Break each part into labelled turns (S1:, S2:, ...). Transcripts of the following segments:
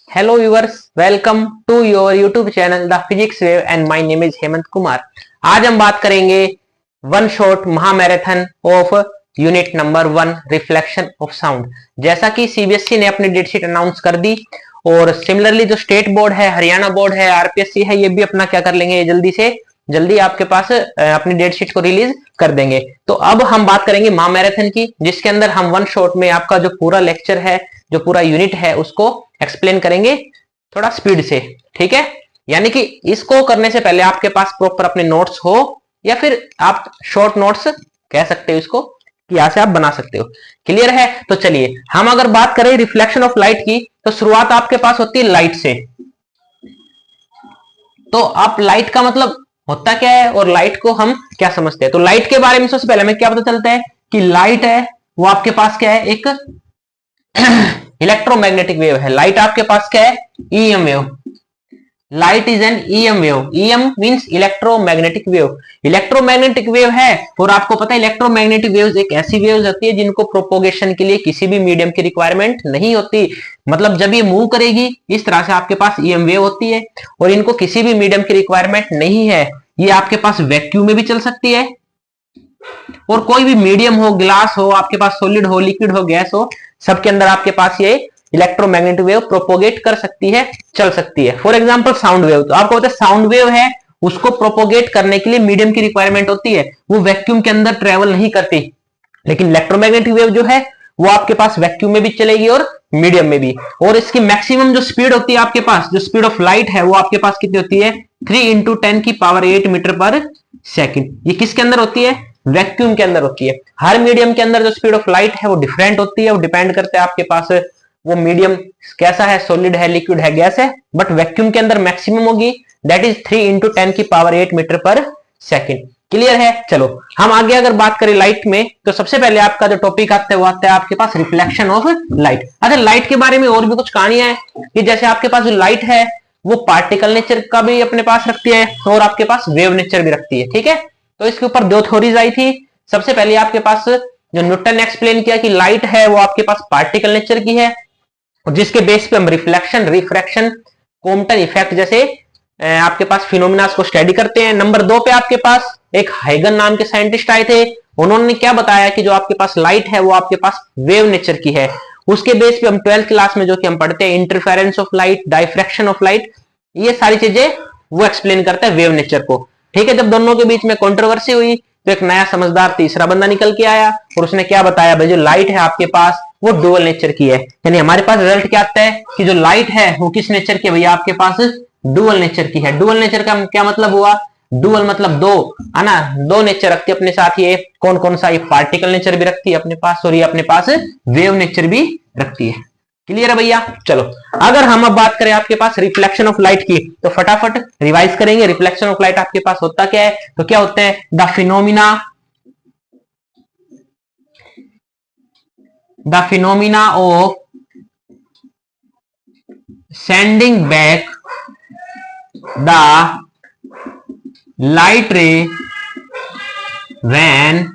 S1: Hello viewers, welcome to your YouTube channel The Physics Wave and my name is Hemant Kumar. आज हम बात करेंगे one shot महामैराथन of unit number 1 reflection of sound. जैसा कि CBSE ने अपनी डेट शीट अनाउंस कर दी और सिमिलरली जो स्टेट बोर्ड है, हरियाणा बोर्ड है, आरपीएससी है, ये भी अपना क्या कर लेंगे, जल्दी से जल्दी आपके पास अपनी डेट शीट को रिलीज कर देंगे। तो अब हम बात करेंगे महामैराथन की, जिसके अंदर हम वन शॉट में आपका जो पूरा लेक्चर है, जो पूरा यूनिट है, उसको एक्सप्लेन करेंगे थोड़ा स्पीड से। ठीक है, यानी कि इसको करने से पहले आपके पास प्रॉपर अपने नोट्स हो, या फिर आप शॉर्ट नोट्स कह सकते हो इसको, कि यहां से आप बना सकते हो। क्लियर है? तो चलिए हम अगर बात करें रिफ्लेक्शन ऑफ लाइट की, तो शुरुआत आपके पास होती है लाइट से। तो आप लाइट का मतलब होता क्या है और लाइट को हम क्या समझते हैं, तो लाइट के बारे में सबसे पहले हमें क्या पता चलता है कि लाइट है वो आपके पास क्या है, एक इलेक्ट्रोमैग्नेटिक वेव है। लाइट आपके पास क्या है, EM wave. Light is an EM wave. EM means electromagnetic wave. Electromagnetic wave है, और आपको पता है इलेक्ट्रोमैग्नेटिक वेव्स एक ऐसी वेव्स होती है जिनको प्रोपोगेशन के लिए किसी भी मीडियम की रिक्वायरमेंट नहीं होती। मतलब जब ये मूव करेगी इस तरह से आपके पास ईएम वेव होती है, और इनको किसी भी मीडियम की रिक्वायरमेंट नहीं है। ये आपके पास वैक्यूम में भी चल सकती है, और कोई भी मीडियम हो, ग्लास हो, आपके पास सॉलिड हो, लिक्विड हो, गैस हो, सबके अंदर आपके पास ये इलेक्ट्रोमैग्नेटिक वेव प्रोपोगेट कर सकती है, चल सकती है। फॉर एग्जांपल साउंड वेव, तो आपको पता है साउंड वेव है, उसको प्रोपोगेट करने के लिए मीडियम की रिक्वायरमेंट होती है, वो वैक्यूम के अंदर ट्रेवल नहीं करती। लेकिन इलेक्ट्रोमैग्नेटिक वेव जो है वो आपके पास वैक्यूम में भी चलेगी और मीडियम में भी। और इसकी मैक्सिमम जो स्पीड होती है आपके पास, जो स्पीड ऑफ लाइट है, वो आपके पास कितनी होती है, 3 × 10⁸ मीटर पर सेकेंड। ये किसके अंदर होती है, वैक्यूम के अंदर होती है। हर मीडियम के अंदर जो स्पीड ऑफ लाइट है वो डिफरेंट होती है, वो डिपेंड करता है आपके पास वो मीडियम कैसा है, सॉलिड है, लिक्विड है, गैस है। बट वैक्यूम के अंदर मैक्सिमम होगी, दैट इज 3 × 10⁸ मीटर पर सेकेंड। क्लियर है? चलो हम आगे अगर बात करें लाइट में, तो सबसे पहले आपका जो टॉपिक आता है वो आता है आपके पास रिफ्लेक्शन ऑफ लाइट। अच्छा, लाइट के बारे में और भी कुछ कहानियां हैं कि जैसे आपके पास जो लाइट है वो पार्टिकल नेचर का भी अपने पास रखती है, और आपके पास वेव नेचर भी रखती है। ठीक है, तो इसके ऊपर 2 थ्योरीज आई थी। सबसे पहले आपके पास जो न्यूटन ने एक्सप्लेन किया कि लाइट है वो आपके पास पार्टिकल नेचर की है, और जिसके बेस पे हम रिफ्लेक्शन, रिफ्रैक्शन, कॉम्पटन इफेक्ट जैसे आपके पास फिनोमिना को स्टडी करते हैं। नंबर 2 पे आपके पास एक हाइगन नाम के साइंटिस्ट आए थे। उन्होंने क्या बताया कि जो आपके पास लाइट है वो आपके पास वेव नेचर की है। उसके बेस पे हम 12th क्लास में जो कि हम पढ़ते हैं interference of light, diffraction of light, ये सारी चीजें वो एक्सप्लेन करता है वेव नेचर को। ठीक है, जब दोनों के बीच में कंट्रोवर्सी हुई तो एक नया समझदार तीसरा बंदा निकल के आया, और उसने क्या बताया, भाई जो लाइट है आपके पास वो डुअल नेचर की है। यानी हमारे पास रिजल्ट क्या आता है कि जो लाइट है वो किस नेचर की है, भैया आपके पास डुअल नेचर की है। डुअल नेचर का क्या मतलब हुआ, डुअल मतलब 2 है ना, 2 नेचर रखती है अपने साथ। ये कौन कौन सा, ये पार्टिकल नेचर भी रखती है अपने पास, और ये अपने पास वेव नेचर भी रखती है। क्लियर है भैया? चलो अगर हम अब बात करें आपके पास रिफ्लेक्शन ऑफ लाइट की, तो फटाफट रिवाइज करेंगे। रिफ्लेक्शन ऑफ लाइट आपके पास होता क्या है, तो क्या होता है, the phenomena of sending back the light रे when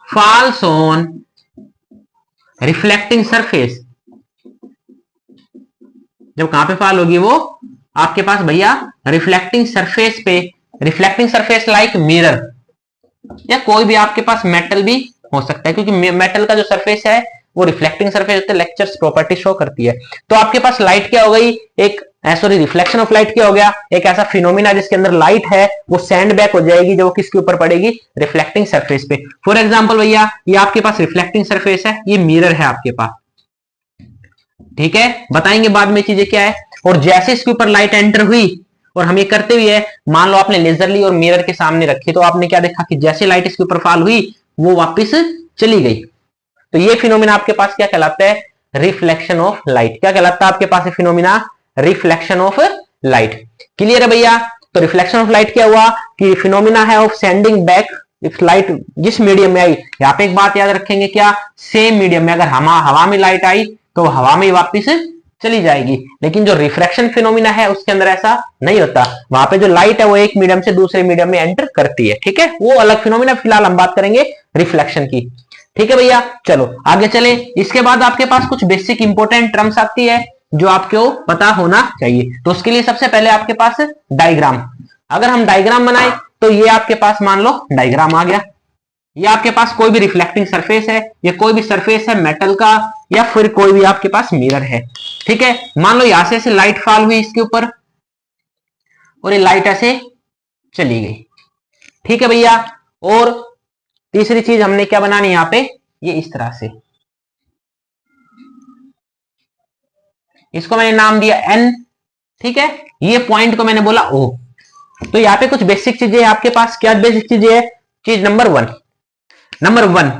S1: falls on reflecting surface. जब कहां पे फॉल होगी, वो आपके पास भैया रिफ्लेक्टिंग सरफेस पे। रिफ्लेक्टिंग सरफेस लाइक मिरर, या कोई भी आपके पास मेटल भी हो सकता है, क्योंकि मेटल का जो सरफेस है वो रिफ्लेक्टिंग सरफेस होता है, लेक्चर्स प्रॉपर्टी शो करती है। तो आपके पास लाइट क्या हो गई, एक सॉरी रिफ्लेक्शन ऑफ लाइट क्या हो गया, एक ऐसा फिनोमिना जिसके अंदर लाइट है वो सेंड बैक हो जाएगी, जो किसके ऊपर पड़ेगी, रिफ्लेक्टिंग सरफेस पे। फॉर एग्जांपल भैया ये आपके पास रिफ्लेक्टिंग सरफेस है, ये मिरर है आपके पास। ठीक है, बताएंगे बाद में चीजें क्या है। और जैसे इसके ऊपर लाइट एंटर हुई, और हम ये करते हुए, मान लो आपने लेजर ली और मिरर के सामने रखी, तो आपने क्या देखा कि जैसे लाइट इसके ऊपर फॉल हुई वो वापस चली गई। तो ये फिनोमिना आपके पास क्या कहलाता है, रिफ्लेक्शन ऑफ लाइट। क्या कहलाता है आपके पास ये phenomena, reflection of light. Clear है भैया? तो रिफ्लेक्शन ऑफ लाइट क्या हुआ कि फिनोमिना है of sending back if light जिस मीडियम में आई। यहां पे एक बात याद रखेंगे, क्या, सेम मीडियम में। अगर हवा में लाइट आई तो हवा में वापिस चली जाएगी, लेकिन जो रिफ्रैक्शन फिनोमिना है उसके अंदर ऐसा नहीं होता। वहां पे जो लाइट है वो एक मीडियम से दूसरे मीडियम में एंटर करती है। ठीक है, वो अलग फिनोमिना। फिलहाल हम बात करेंगे रिफ्लेक्शन की। ठीक है भैया, चलो आगे चले। इसके बाद आपके पास कुछ बेसिक इंपॉर्टेंट टर्म्स आती है, जो आपको पता होना चाहिए। तो उसके लिए सबसे पहले आपके पास डायग्राम, अगर हम डायग्राम बनाए तो ये आपके पास मान लो डायग्राम आ गया। ये आपके पास कोई भी रिफ्लेक्टिंग सरफेस है, ये कोई भी सरफेस है मेटल का, या फिर कोई भी आपके पास मिरर है। ठीक है, मान लो यहां से लाइट फॉल हुई इसके ऊपर और ये लाइट ऐसे चली गई। ठीक है भैया, और तीसरी चीज हमने क्या बनानी यहां पे, ये इस तरह से, इसको मैंने नाम दिया एन। ठीक है, ये पॉइंट को मैंने बोला ओ। तो यहाँ पे कुछ बेसिक चीजें आपके पास, क्या बेसिक चीजें है? चीज नंबर वन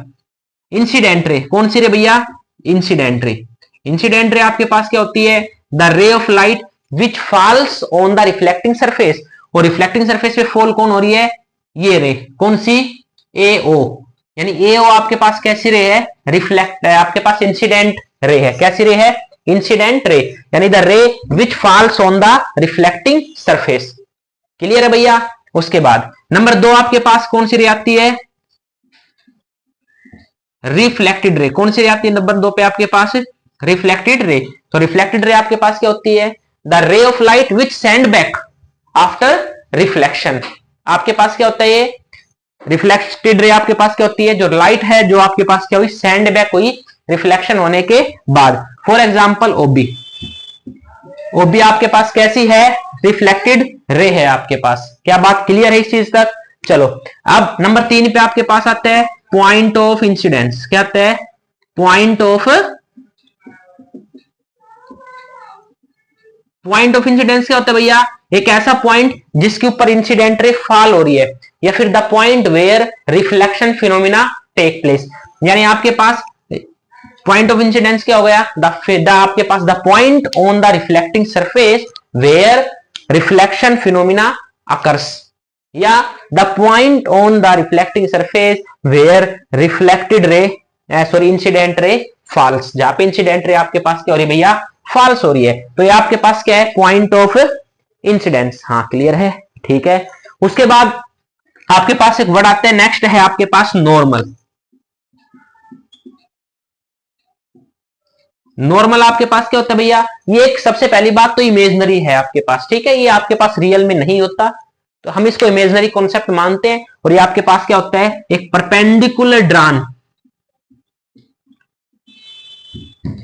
S1: इंसिडेंट रे। कौन सी रे भैया? Incident ray. इंसिडेंट रे आपके पास क्या होती है? The ray of light which falls on the reflecting surface. और रिफ्लेक्टिंग सरफेस पे फॉल कौन हो रही है? ये रे। कौन सी? ए ओ। यानी ए ओ आपके पास कैसी रे है? रिफ्लेक्ट, आपके पास इंसिडेंट रे है। कैसी रे है? इंसिडेंट रे, यानी द रे which falls on the reflecting surface. Clear है भैया? उसके बाद नंबर 2 आपके पास कौन सी रे आती है? Reflected ray. कौन सी रे आती है नंबर 2 पे आपके पास? Reflected ray. तो रिफ्लेक्टेड रे आपके पास क्या होती है? The ray of light which send back after reflection. आपके पास क्या होता है? ये रिफ्लेक्टेड रे आपके पास क्या होती है? जो लाइट है जो आपके पास क्या हुई? सेंड बैक हुई रिफ्लेक्शन होने के बाद। फॉर एग्जाम्पल ओबी। ओबी आपके पास कैसी है? रिफ्लेक्टेड रे है आपके पास। क्या बात क्लियर है इस चीज तक? चलो, अब नंबर 3 पे आपके पास आता है पॉइंट ऑफ इंसिडेंस। क्या आता है? पॉइंट ऑफ इंसिडेंस क्या होता है भैया? एक ऐसा पॉइंट जिसके ऊपर इंसिडेंट रे फॉल हो रही है, या फिर the point where reflection phenomena take place. यानी आपके पास पॉइंट ऑफ इंसिडेंस क्या हो गया? आपके पास the point on the reflecting surface where reflection phenomena occurs, या the point on the reflecting surface where reflected ray incident ray falls. जहां पे इंसिडेंट रे आपके पास क्या हो रही है भैया? फॉल्स हो रही है। तो ये आपके पास क्या है? Point of incidence. हाँ, क्लियर है? ठीक है। उसके बाद आपके पास एक वर्ड आता है, नेक्स्ट है आपके पास नॉर्मल। नॉर्मल आपके पास क्या होता है भैया? ये एक सबसे पहली बात तो इमेजनरी है आपके पास। ठीक है, ये आपके पास रियल में नहीं होता, तो हम इसको इमेजनरी कॉन्सेप्ट मानते हैं। और ये आपके पास क्या होता है? एक perpendicular drawn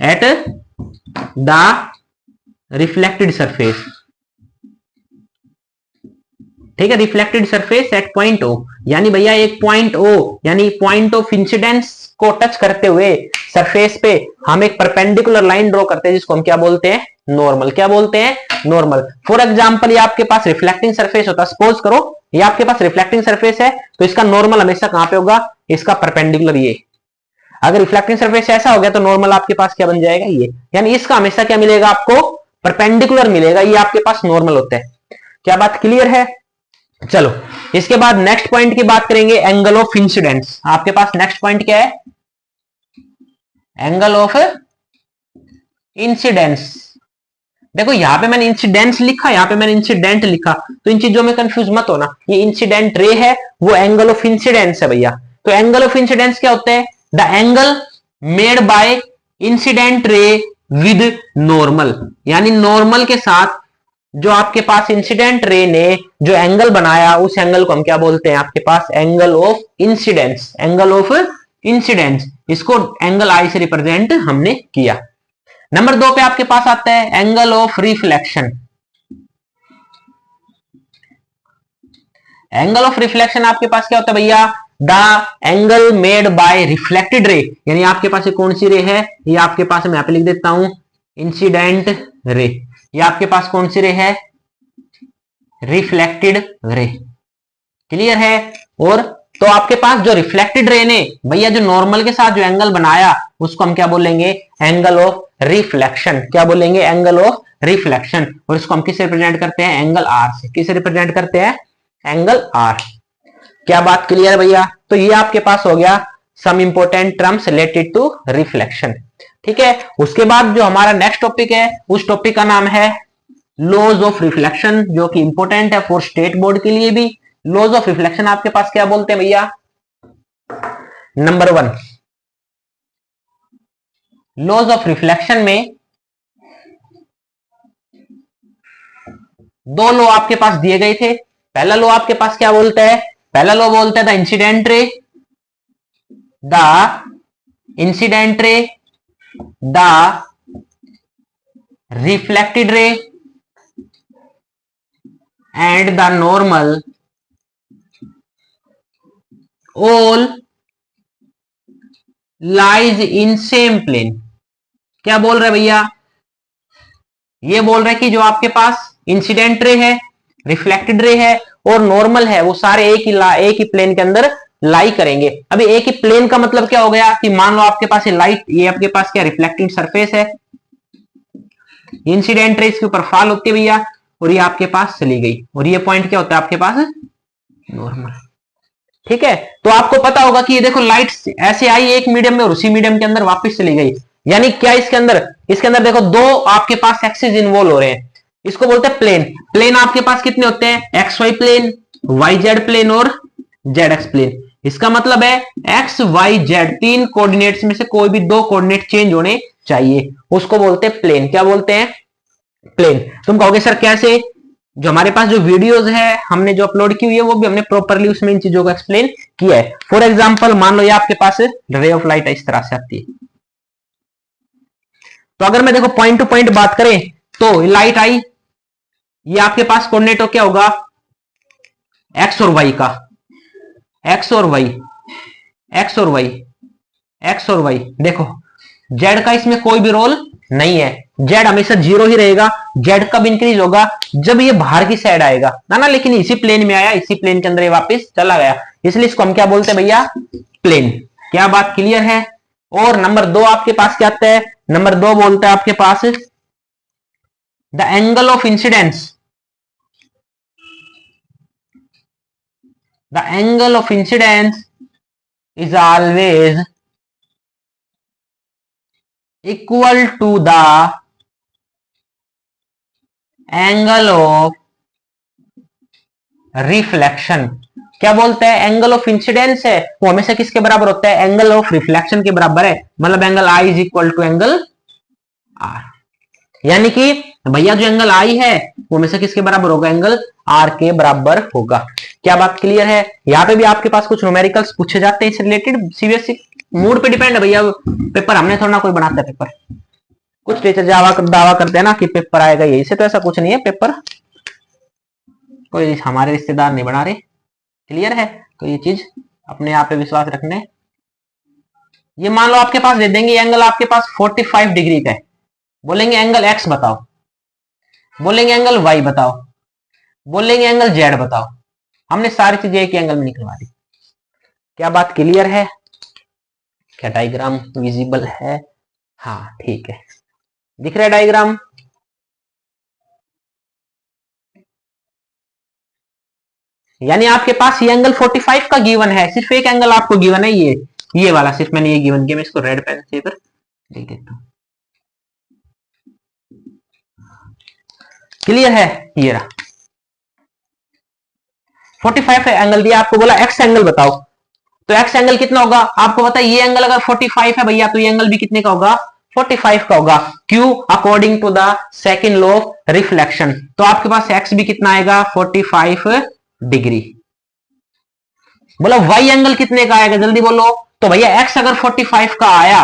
S1: at the reflected surface. ठीक है, reflected surface at point O. यानी भैया एक पॉइंट ओ, यानी पॉइंट ऑफ इंसिडेंस को टच करते हुए सरफेस पे हम एक परपेंडिकुलर लाइन ड्रॉ करते हैं, जिसको हम क्या बोलते हैं? नॉर्मल। क्या बोलते हैं? नॉर्मल। फॉर एग्जांपल ये आपके पास रिफ्लेक्टिंग सरफेस होता है, सपोज करो ये आपके पास रिफ्लेक्टिंग सरफेस है, तो इसका नॉर्मल हमेशा कहां पे होगा? इसका परपेंडिकुलर ये। अगर रिफ्लेक्टिंग सरफेस ऐसा हो गया तो नॉर्मल आपके पास क्या बन जाएगा? ये। यानी इसका हमेशा क्या मिलेगा आपको? परपेंडिकुलर मिलेगा। ये आपके पास नॉर्मल होता है। क्या बात क्लियर है? चलो, इसके बाद नेक्स्ट पॉइंट की बात करेंगे, एंगल ऑफ इंसिडेंस। आपके पास नेक्स्ट पॉइंट क्या है? Angle of incidence. देखो यहां पे मैंने इंसिडेंस लिखा, यहां पे मैंने इंसिडेंट लिखा, तो इन चीजों में कंफ्यूज मत होना। ये इंसिडेंट रे है, वो एंगल ऑफ इंसिडेंस है भैया। तो एंगल ऑफ इंसिडेंस क्या होता है? The angle made by incident ray with normal. यानी नॉर्मल के साथ जो आपके पास इंसिडेंट रे ने जो एंगल बनाया, उस एंगल को हम क्या बोलते हैं? आपके पास angle of incidence. Angle of incidence, इसको एंगल आई से रिप्रेजेंट हमने किया। नंबर 2 पे आपके पास आता है angle of reflection. Angle of reflection आपके पास क्या होता है भैया? The angle made by reflected ray. यानी आपके पास कौन सी रे है? ये आपके पास मैं यहां पे लिख देता हूं, इंसिडेंट रे। ये आपके पास कौन सी रे है? Reflected ray. क्लियर है? और तो आपके पास जो रिफ्लेक्टेड रे ने भैया जो नॉर्मल के साथ जो एंगल बनाया, उसको हम क्या बोलेंगे? Angle of reflection. क्या बोलेंगे? Angle of reflection. और इसको हम किससे रिप्रेजेंट करते हैं? एंगल आर से। किससे रिप्रेजेंट करते हैं? Angle R. क्या बात क्लियर है भैया? तो ये आपके पास हो गया some important terms related to reflection. ठीक है, उसके बाद जो हमारा नेक्स्ट टॉपिक है, उस टॉपिक का नाम है लॉज ऑफ रिफ्लेक्शन, जो कि इंपोर्टेंट है फॉर स्टेट बोर्ड के लिए भी। लॉज ऑफ रिफ्लेक्शन आपके पास क्या बोलते हैं भैया? नंबर 1, लॉज ऑफ रिफ्लेक्शन में दो लो आपके पास दिए गए थे। पहला लो आपके पास क्या बोलता है, पहला लो बोलता है the incident ray, the incident ray, the reflected ray and the normal all lies in same plane. क्या बोल रहे भैया, ये बोल रहे कि जो आपके पास इंसिडेंट रे है, रिफ्लेक्टेड रे है और नॉर्मल है, वो सारे एक ही प्लेन के अंदर लाई करेंगे। अभी एक ही प्लेन का मतलब क्या हो गया कि मान लो आपके पास ये लाइट, ये आपके पास क्या रिफ्लेक्टिंग सरफेस है, इंसिडेंट रे इसके ऊपर फॉल होती है भैया, और ये आपके पास चली गई, और ये पॉइंट क्या होता है आपके पास नॉर्मल। ठीक है, तो आपको पता होगा कि ये देखो लाइट ऐसे आई एक मीडियम में और उसी मीडियम के अंदर वापस चली गई, यानी क्या इसके अंदर देखो दो आपके पास एक्सिस इन्वॉल्व हो रहे हैं, इसको बोलते हैं प्लेन। प्लेन आपके पास कितने होते हैं, X Y plane, Y Z plane और जेड एक्स प्लेन। इसका मतलब है एक्स वाई जेड तीन कोऑर्डिनेट्स में से कोई भी दो कोऑर्डिनेट चेंज होने चाहिए, उसको बोलते हैं प्लेन। क्या बोलते हैं, प्लेन। तुम कहोगे सर कैसे, जो हमारे पास जो वीडियोस है हमने जो अपलोड की हुई है वो भी हमने प्रॉपरली उसमें इन चीजों को एक्सप्लेन किया है। फॉर एग्जांपल मान लो ये आपके पास रे ऑफ लाइट इस तरह से आती है, तो अगर मैं देखो पॉइंट टू पॉइंट बात करें तो लाइट आई, ये आपके पास कोऑर्डिनेट क्या होगा, एक्स और वाई का, एक्स और वाई, एक्स और वाई, एक्स और वाई। देखो जेड का इसमें कोई भी रोल नहीं है, जेड हमेशा जीरो ही रहेगा। जेड कब इंक्रीज होगा, जब ये बाहर की साइड आएगा ना, लेकिन इसी प्लेन में आया, इसी प्लेन के अंदर ये वापस चला गया, इसलिए इसको हम क्या बोलते हैं भैया, प्लेन। क्या बात क्लियर है। और नंबर दो आपके पास क्या आता है, नंबर दो बोलता है आपके पास the angle of incidence, the angle of incidence is always equal to the angle of reflection। क्या बोलते हैं, एंगल ऑफ इंसिडेंस है वो हमेशा किसके बराबर होता है, एंगल ऑफ रिफ्लेक्शन के बराबर है, मतलब angle I is equal to angle R. यानी कि भैया जो एंगल आई है वो हमेशा किसके बराबर होगा, एंगल आर के बराबर होगा। क्या बात क्लियर है। यहाँ पे भी आपके पास कुछ न्यूमेरिकल्स पूछे जाते हैं इससे रिलेटेड, सीबीएसई मूड पे डिपेंड है भैया, पेपर हमने थोड़ा ना कोई बनाता है पेपर। कुछ टीचर दावा करते हैं ना कि पेपर आएगा यही से, तो ऐसा कुछ नहीं है, पेपर कोई हमारे रिश्तेदार नहीं बना रहे। क्लियर है, तो ये चीज अपने आप पे विश्वास रखने। ये मान लो आपके पास दे देंगे एंगल आपके पास 45 डिग्री का है, बोलेंगे एंगल एक्स बताओ, बोलेंगे एंगल वाई बताओ, बोलेंगे एंगल जेड बताओ, हमने सारी चीजें एक एंगल में निकलवा दी। क्या बात क्लियर है, क्या डायग्राम विजिबल है, हाँ ठीक है, दिख रहा है डायग्राम। यानी आपके पास ये एंगल 45 का गिवन है, सिर्फ एक एंगल आपको गिवन है, ये वाला सिर्फ मैंने ये गिवन किया। मैं इसको रेड पेन से इधर देख देता हूं, क्लियर है। ये रहा 45 एंगल दिया, आपको बोला एक्स एंगल बताओ, तो एक्स एंगल कितना होगा, आपको पता है ये एंगल अगर 45 है भैया तो ये एंगल भी कितने का होगा, 45 का होगा। क्यों, according to the second law of reflection. तो आपके पास एक्स भी कितना आएगा, 45 डिग्री। बोलो वाई एंगल कितने का आएगा, जल्दी बोलो। तो भैया एक्स अगर 45 का आया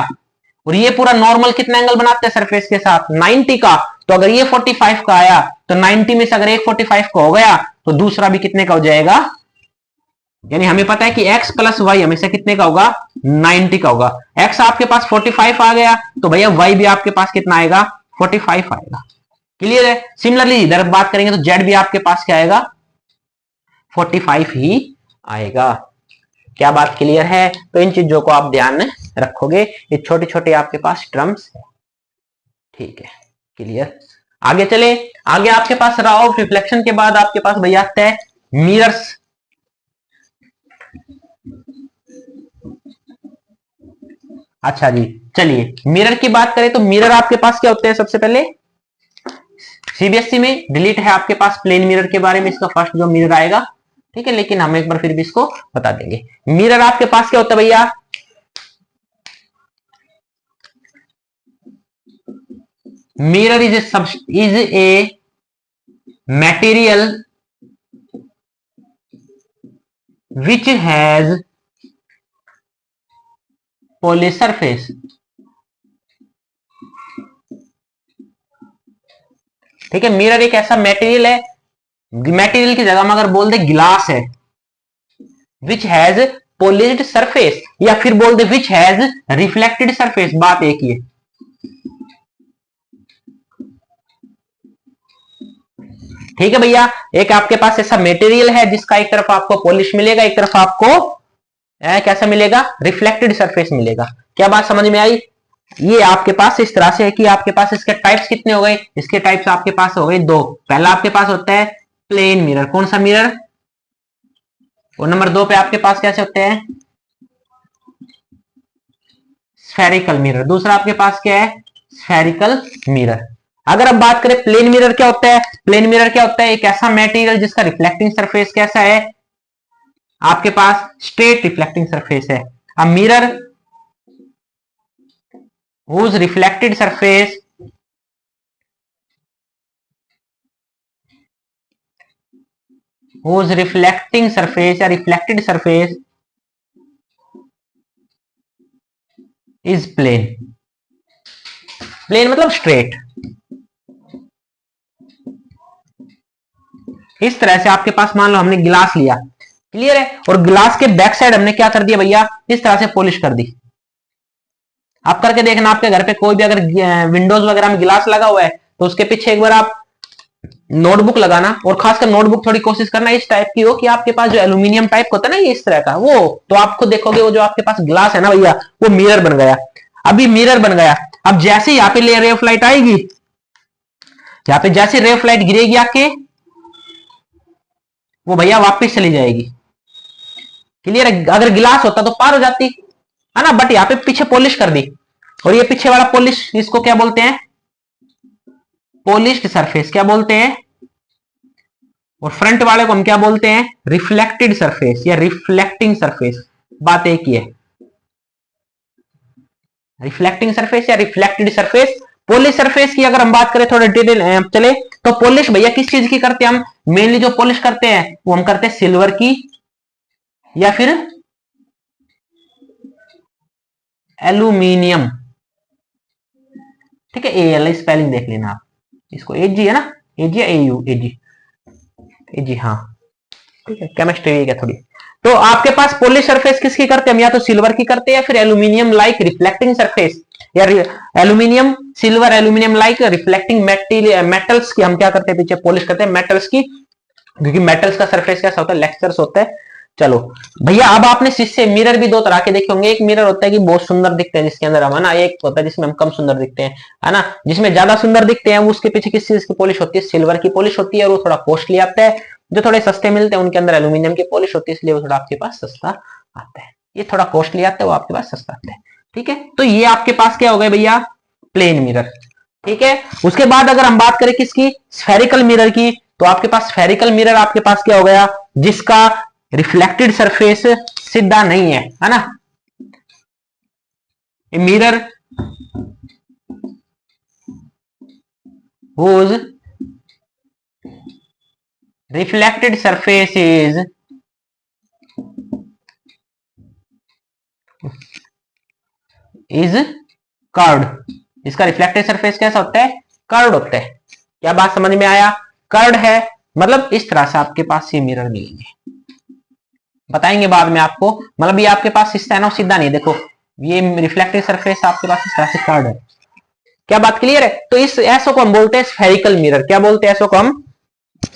S1: और ये पूरा नॉर्मल कितना एंगल बनाते हैं सरफेस के साथ, 90 का, तो अगर ये 45 का आया तो 90 में से अगर एक 45 का हो गया तो दूसरा भी कितने का हो जाएगा। यानी हमें पता है कि x प्लस वाई हमेशा कितने का होगा, 90 का होगा। x आपके पास 45 आ गया तो भैया y भी आपके पास कितना आएगा, 45 आएगा। क्लियर है। सिमिलरली इधर बात करेंगे तो z भी आपके पास क्या आएगा, 45 ही आएगा। क्या बात क्लियर है। तो इन चीजों को आप ध्यान में रखोगे, ये छोटे छोटे आपके पास टर्म्स है, ठीक है, क्लियर। आगे चले, आगे आपके पास लॉ ऑफ रिफ्लेक्शन के बाद आपके पास भैया आता है मिरर्स। अच्छा जी, चलिए मिरर की बात करें तो मिरर आपके पास क्या होते हैं, सबसे पहले सीबीएसई में डिलीट है आपके पास प्लेन मिरर के बारे में, इसका फर्स्ट जो मिरर आएगा, ठीक है, लेकिन हम एक बार फिर भी इसको बता देंगे। मिरर आपके पास क्या होता है भैया, mirror is a material which has polish surface. ठीक है, मिरर एक ऐसा मटेरियल है, मटेरियल की जगह में अगर बोल दे गिलास है, विच हैज पॉलिश्ड सरफेस, या फिर बोल दे विच हैज रिफ्लेक्टेड सरफेस, बात एक ही है। ठीक है भैया, एक आपके पास ऐसा मटेरियल है जिसका एक तरफ आपको पॉलिश मिलेगा, एक तरफ आपको कैसा मिलेगा, रिफ्लेक्टेड सरफेस मिलेगा। क्या बात समझ में आई? ये आपके पास इस तरह से है कि आपके पास इसके टाइप्स कितने हो गए, इसके टाइप्स आपके पास हो गए दो। पहला आपके पास होता है प्लेन मिरर, कौन सा मिरर, और नंबर दो पे आपके पास कैसे होते हैं, स्फेरिकल मिरर। दूसरा आपके पास क्या है, स्फेरिकल मिरर। अगर अब बात करें प्लेन मिरर क्या होता है, प्लेन मिरर क्या होता है, एक ऐसा मटेरियल जिसका रिफ्लेक्टिंग सरफेस कैसा है, आपके पास स्ट्रेट रिफ्लेक्टिंग सरफेस है। A mirror whose reflected surface whose reflecting surface या reflected surface is plane। Plane मतलब स्ट्रेट। इस तरह से आपके पास मान लो हमने गिलास लिया, क्लियर है, और गिलास के बैक साइड हमने क्या कर दिया भैया, इस तरह से पॉलिश कर दी। आप करके देखना, आपके घर पे कोई भी अगर विंडोज वगैरह में गिलास लगा हुआ है तो उसके पीछे एक बार आप नोटबुक लगाना, और खासकर नोटबुक थोड़ी कोशिश करना इस टाइप की हो कि आपके पास जो एल्यूमिनियम टाइप होता है ना, ये इस तरह का, वो तो आपको देखोगे वो जो आपके पास ग्लास है ना भैया, वो मिरर बन गया। अभी मिरर बन गया, अब जैसे यहाँ पे रे ऑफ लाइट आएगी, यहाँ पे जैसे रे ऑफ लाइट गिरेगी आके, वो भैया वापस चली जाएगी। क्लियर है, अगर गिलास होता तो पार हो जाती है ना, बट यहाँ पे पीछे पॉलिश कर दी, और ये पीछे वाला पॉलिश, इसको क्या बोलते हैं, पॉलिश्ड सरफेस क्या बोलते हैं, और फ्रंट वाले को हम क्या बोलते हैं, रिफ्लेक्टेड सरफेस या रिफ्लेक्टिंग सरफेस। बात एक ही है, रिफ्लेक्टिंग सरफेस या रिफ्लेक्टेड सरफेस। पॉलिश सरफेस की अगर हम बात करें थोड़ा डिटेल चले, तो पॉलिश भैया किस चीज की करते हैं हम, मेनली जो पॉलिश करते हैं वो हम करते हैं सिल्वर की, या फिर एल्यूमिनियम। ठीक है, एल स्पेलिंग देख लेना आप, इसको एजी है ना, एजी या एयू, एजी, एजी, हाँ ठीक है, केमिस्ट्री है थोड़ी। तो आपके पास पॉलिश सरफेस किसकी करते हैं हम, या तो सिल्वर की करते हैं, या फिर एल्यूमिनियम लाइक रिफ्लेक्टिंग सरफेस, या aluminium, silver aluminium like reflecting metals की हम क्या करते हैं, पीछे पॉलिश करते हैं मेटल्स की, क्योंकि मेटल्स का सरफेस कैसा होता है, लेक्चर्स होता है। चलो भैया, अब आपने शीशे मिरर भी दो तरह के देखे होंगे, एक मिरर होता है कि बहुत सुंदर दिखते हैं जिसके अंदर हम, है ना, एक होता है जिसमें हम कम सुंदर दिखते हैं, है ना, जिसमें ज्यादा सुंदर दिखते हैं वो उसके पीछे किस चीज की पॉलिश होती है, सिल्वर की पॉलिश होती है, और वो थोड़ा कॉस्टली आता है। जो थोड़े सस्ते मिलते हैं उनके अंदर एल्यूमिनियम की पॉलिश होती है, इसलिए वो थोड़ा आपके पास सस्ता आता है। ये थोड़ा कॉस्टली आता है, वो आपके पास सस्ता आता है। ठीक है, तो ये आपके पास क्या हो गए भैया, प्लेन मिरर। ठीक है, उसके बाद अगर हम बात करें किसकी, स्फेरिकल मिरर की, तो आपके पास स्फेरिकल मिरर आपके पास क्या हो गया, जिसका रिफ्लेक्टेड सरफेस सीधा नहीं है ना, a mirror whose reflected surface is curved. इसका रिफ्लेक्टेड सरफेस कैसा होता है, कर्व्ड होता है। क्या बात समझ में आया, कर्व्ड है, मतलब इस तरह से आपके पास ये मिरर मिलेंगे, बताएंगे बाद में आपको, मतलब ये आपके पास सीधा नहीं, देखो ये रिफ्लेक्टेड सरफेस आपके पास इस तरह से कर्व्ड है। क्या बात क्लियर है? तो इस ऐसो को हम बोलते हैं स्फेरिकल मिरर। क्या बोलते हैं ऐसो को हम,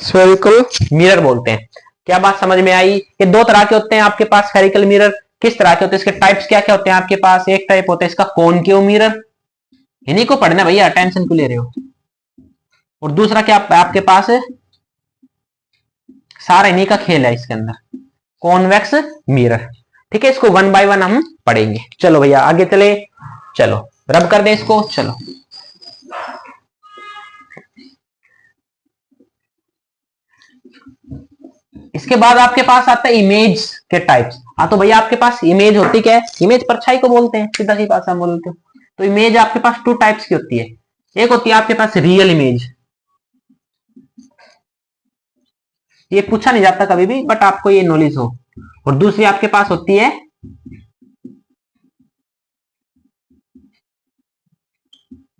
S1: स्फेरिकल मिरर बोलते हैं। क्या बात समझ में आई? ये दो तरह के होते हैं आपके पास स्फेरिकल मिरर। किस तरह के होते हैं, इसके टाइप्स क्या क्या होते हैं आपके पास? एक टाइप होता है इसका कॉनकेव मिरर, इन्हीं को पढ़ना भैया, अटेंशन क्यों ले रहे हो। और दूसरा क्या आपके पास है, सारा इन्हीं का खेल है इसके अंदर, कॉन्वेक्स मिरर। ठीक है, इसको वन बाय वन हम पढ़ेंगे। चलो भैया आगे चले, चलो रब कर दें इसको। चलो इसके बाद आपके पास आता है इमेज के टाइप्स। हाँ तो भैया आपके पास इमेज होती क्या है, इमेज परछाई को बोलते हैं, सीधा सी भाषा में बोलते हो। तो इमेज आपके पास टू टाइप्स की होती है। एक होती है आपके पास रियल इमेज, ये पूछा नहीं जाता कभी भी, बट आपको ये नॉलेज हो। और दूसरी आपके पास होती है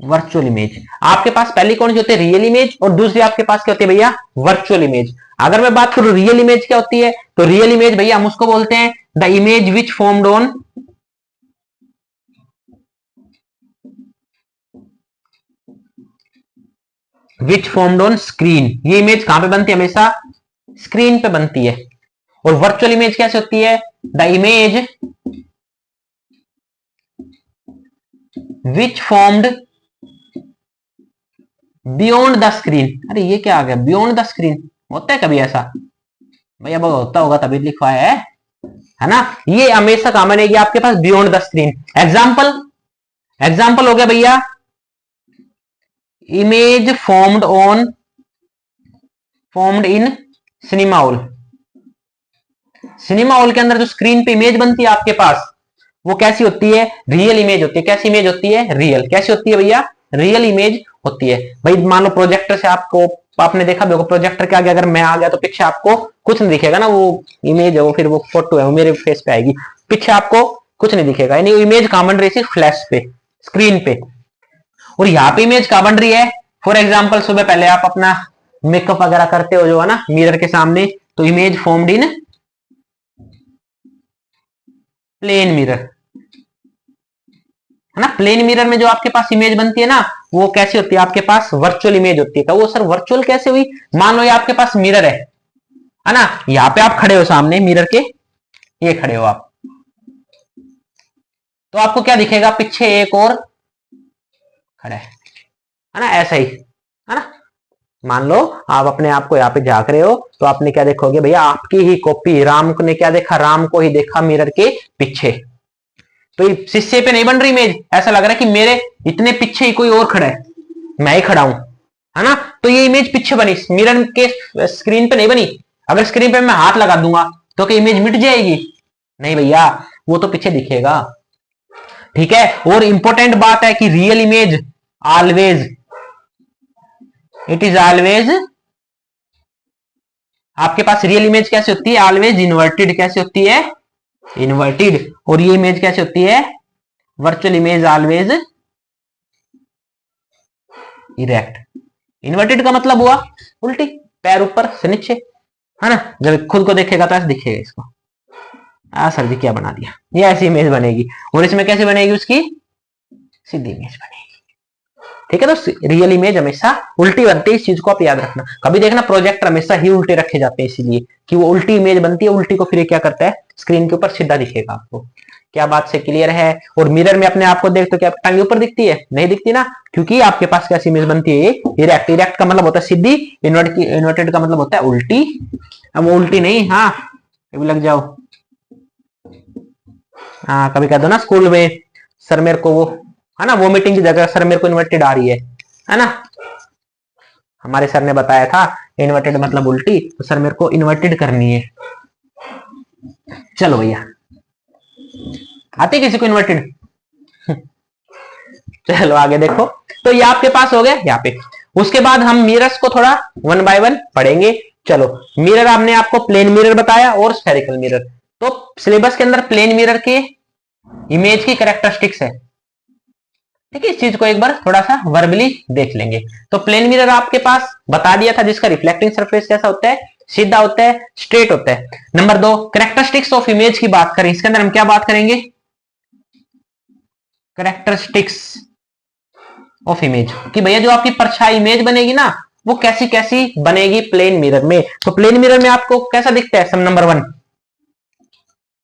S1: वर्चुअल इमेज। आपके पास पहली कौन सी होती है? Real image. और दूसरी आपके पास क्या होती है भैया? Virtual image. अगर मैं बात करूं रियल इमेज क्या होती है, तो रियल इमेज भैया हम उसको बोलते हैं the image which formed on screen. ये इमेज कहां पे बनती है? हमेशा स्क्रीन पे बनती है। और वर्चुअल इमेज कैसे होती है? The image which formed beyond the screen. अरे ये क्या आ गया? बियॉन्ड द स्क्रीन होता है कभी ऐसा? भैया वो होता होगा तभी लिखवाया है ना। ये हमेशा कहां बनेगी आपके पास? Beyond the screen. एग्जाम्पल हो गया भैया, image formed in cinema hall. Cinema hall के अंदर जो स्क्रीन पे इमेज बनती है आपके पास, वो कैसी होती है? रियल इमेज होती है। कैसी इमेज होती है? रियल। कैसी होती है भैया? रियल इमेज होती है। भाई मान लो प्रोजेक्टर से आपने देखा भी होगा, प्रोजेक्टर के आगे अगर मैं आ गया तो पीछे आपको कुछ नहीं दिखेगा ना, वो इमेज है, वो फिर वो फोटो है, वो मेरे फेस पे आएगी, पीछे आपको कुछ नहीं दिखेगा। यानी वो इमेज कहां बन रही है? फ्लैश पे, स्क्रीन पे। और यहाँ पे इमेज कहां बन रही है? फॉर एग्जाम्पल सुबह पहले आप अपना मेकअप वगैरह करते हो जो है ना मिरर के सामने, तो image formed in plane mirror, है ना। प्लेन मिरर में जो आपके पास इमेज बनती है ना, वो कैसी होती है? आपके पास वर्चुअल इमेज होती है। वो सर वर्चुअल कैसे हुई? मान लो ये आपके पास मिरर है ना, यहाँ पे आप खड़े हो सामने मिरर के, ये खड़े हो आप, तो आपको क्या दिखेगा? पीछे एक और खड़ा है ना, ऐसा ही है ना। मान लो आप अपने आप को यहाँ पे झांक रहे हो, तो आपने क्या देखोगे भैया? आपकी ही कॉपी। राम ने क्या देखा? राम को ही देखा मिरर के पीछे। तो शीशे पे नहीं बन रही इमेज, ऐसा लग रहा है कि मेरे इतने पीछे ही कोई और खड़ा है, मैं ही खड़ा हूं, है ना। तो ये इमेज पीछे बनी, मिरर के स्क्रीन पे नहीं बनी। अगर स्क्रीन पे मैं हाथ लगा दूंगा तो क्या इमेज मिट जाएगी? नहीं भैया, वो तो पीछे दिखेगा। ठीक है। और इंपॉर्टेंट बात है कि real image always, it is always, आपके पास रियल इमेज कैसे होती है? Always inverted. कैसे होती है? इन्वर्टेड। और ये इमेज कैसे होती है? Virtual image always erect. Inverted का मतलब हुआ उल्टी, पैर ऊपर से नीचे, है ना। जब खुद को देखेगा तो ऐसे दिखेगा इसको, सर जी क्या बना दिया। ये ऐसी इमेज बनेगी। और इसमें कैसे बनेगी? उसकी सीधी इमेज बनेगी। ठीक है। तो रियल इमेज हमेशा उल्टी बनती है, इस चीज को आप याद रखना। कभी देखना प्रोजेक्टर हमेशा ही उल्टे रखे जाते हैं, इसीलिए कि वो उल्टी इमेज बनती है। उल्टी को फिर क्या करता है? स्क्रीन के ऊपर सीधा दिखेगा आपको। क्या बात से क्लियर है? और मिरर में अपने आप को देख तो क्या टांगे ऊपर दिखती है? नहीं दिखती ना, क्योंकि आपके पास कैसी इमेज बनती है? इरेक्ट। इरेक्ट का मतलब होता है सीधी, इन्वर्टेड का मतलब होता है उल्टी। अब उल्टी नहीं, हाँ कभी लग जाओ, हाँ कभी कह दो ना स्कूल में, सर मेरे को वो, है ना, वोमिटिंग की जगह सर मेरे को इन्वर्टेड आ रही है ना। हमारे सर ने बताया था इन्वर्टेड मतलब उल्टी, तो सर मेरे को इन्वर्टेड करनी है। चलो भैया, आते किसी को इन्वर्टेड? चलो आगे देखो। तो ये आपके पास हो गया यहाँ पे। उसके बाद हम मिरर्स को थोड़ा वन बाय वन पढ़ेंगे। चलो, मिरर आपने आपको प्लेन मिरर बताया और स्फेरिकल मिरर। तो सिलेबस के अंदर प्लेन मिरर के इमेज की कैरेक्टरिस्टिक्स है। ठीक है, इस चीज को एक बार थोड़ा सा वर्बली देख लेंगे। तो प्लेन मिरर आपके पास बता दिया था, जिसका रिफ्लेक्टिंग सरफेस कैसा होता है? सीधा होता है, स्ट्रेट होता है। नंबर 2, कैरेक्टरिस्टिक्स ऑफ इमेज की बात करें, इसके अंदर हम क्या बात करेंगे? कैरेक्टरिस्टिक्स ऑफ इमेज, कि भैया जो आपकी परछाई इमेज बनेगी ना, वो कैसी कैसी बनेगी प्लेन मिरर में। तो प्लेन मिरर में आपको कैसा दिखता है? सम नंबर 1,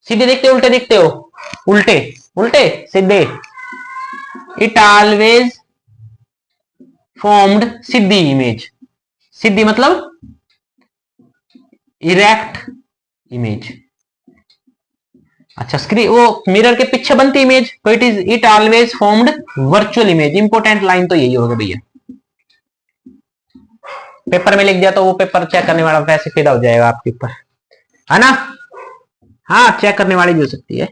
S1: सीधे दिखते हो उल्टे दिखते हो? उल्टे। उल्टे सीधे। इट ऑलवेज फॉर्म्ड सीधी इमेज। सीधी मतलब इरेक्ट इमेज। अच्छा, स्क्रीन वो मिरर के पीछे बनती इमेज, तो it always formed virtual image. Important line तो यही होगा भैया, पेपर में लिख दिया तो वो पेपर चेक करने वाला वैसे फिदा हो जाएगा आपके ऊपर, है ना। हाँ, चेक करने वाली भी हो सकती है।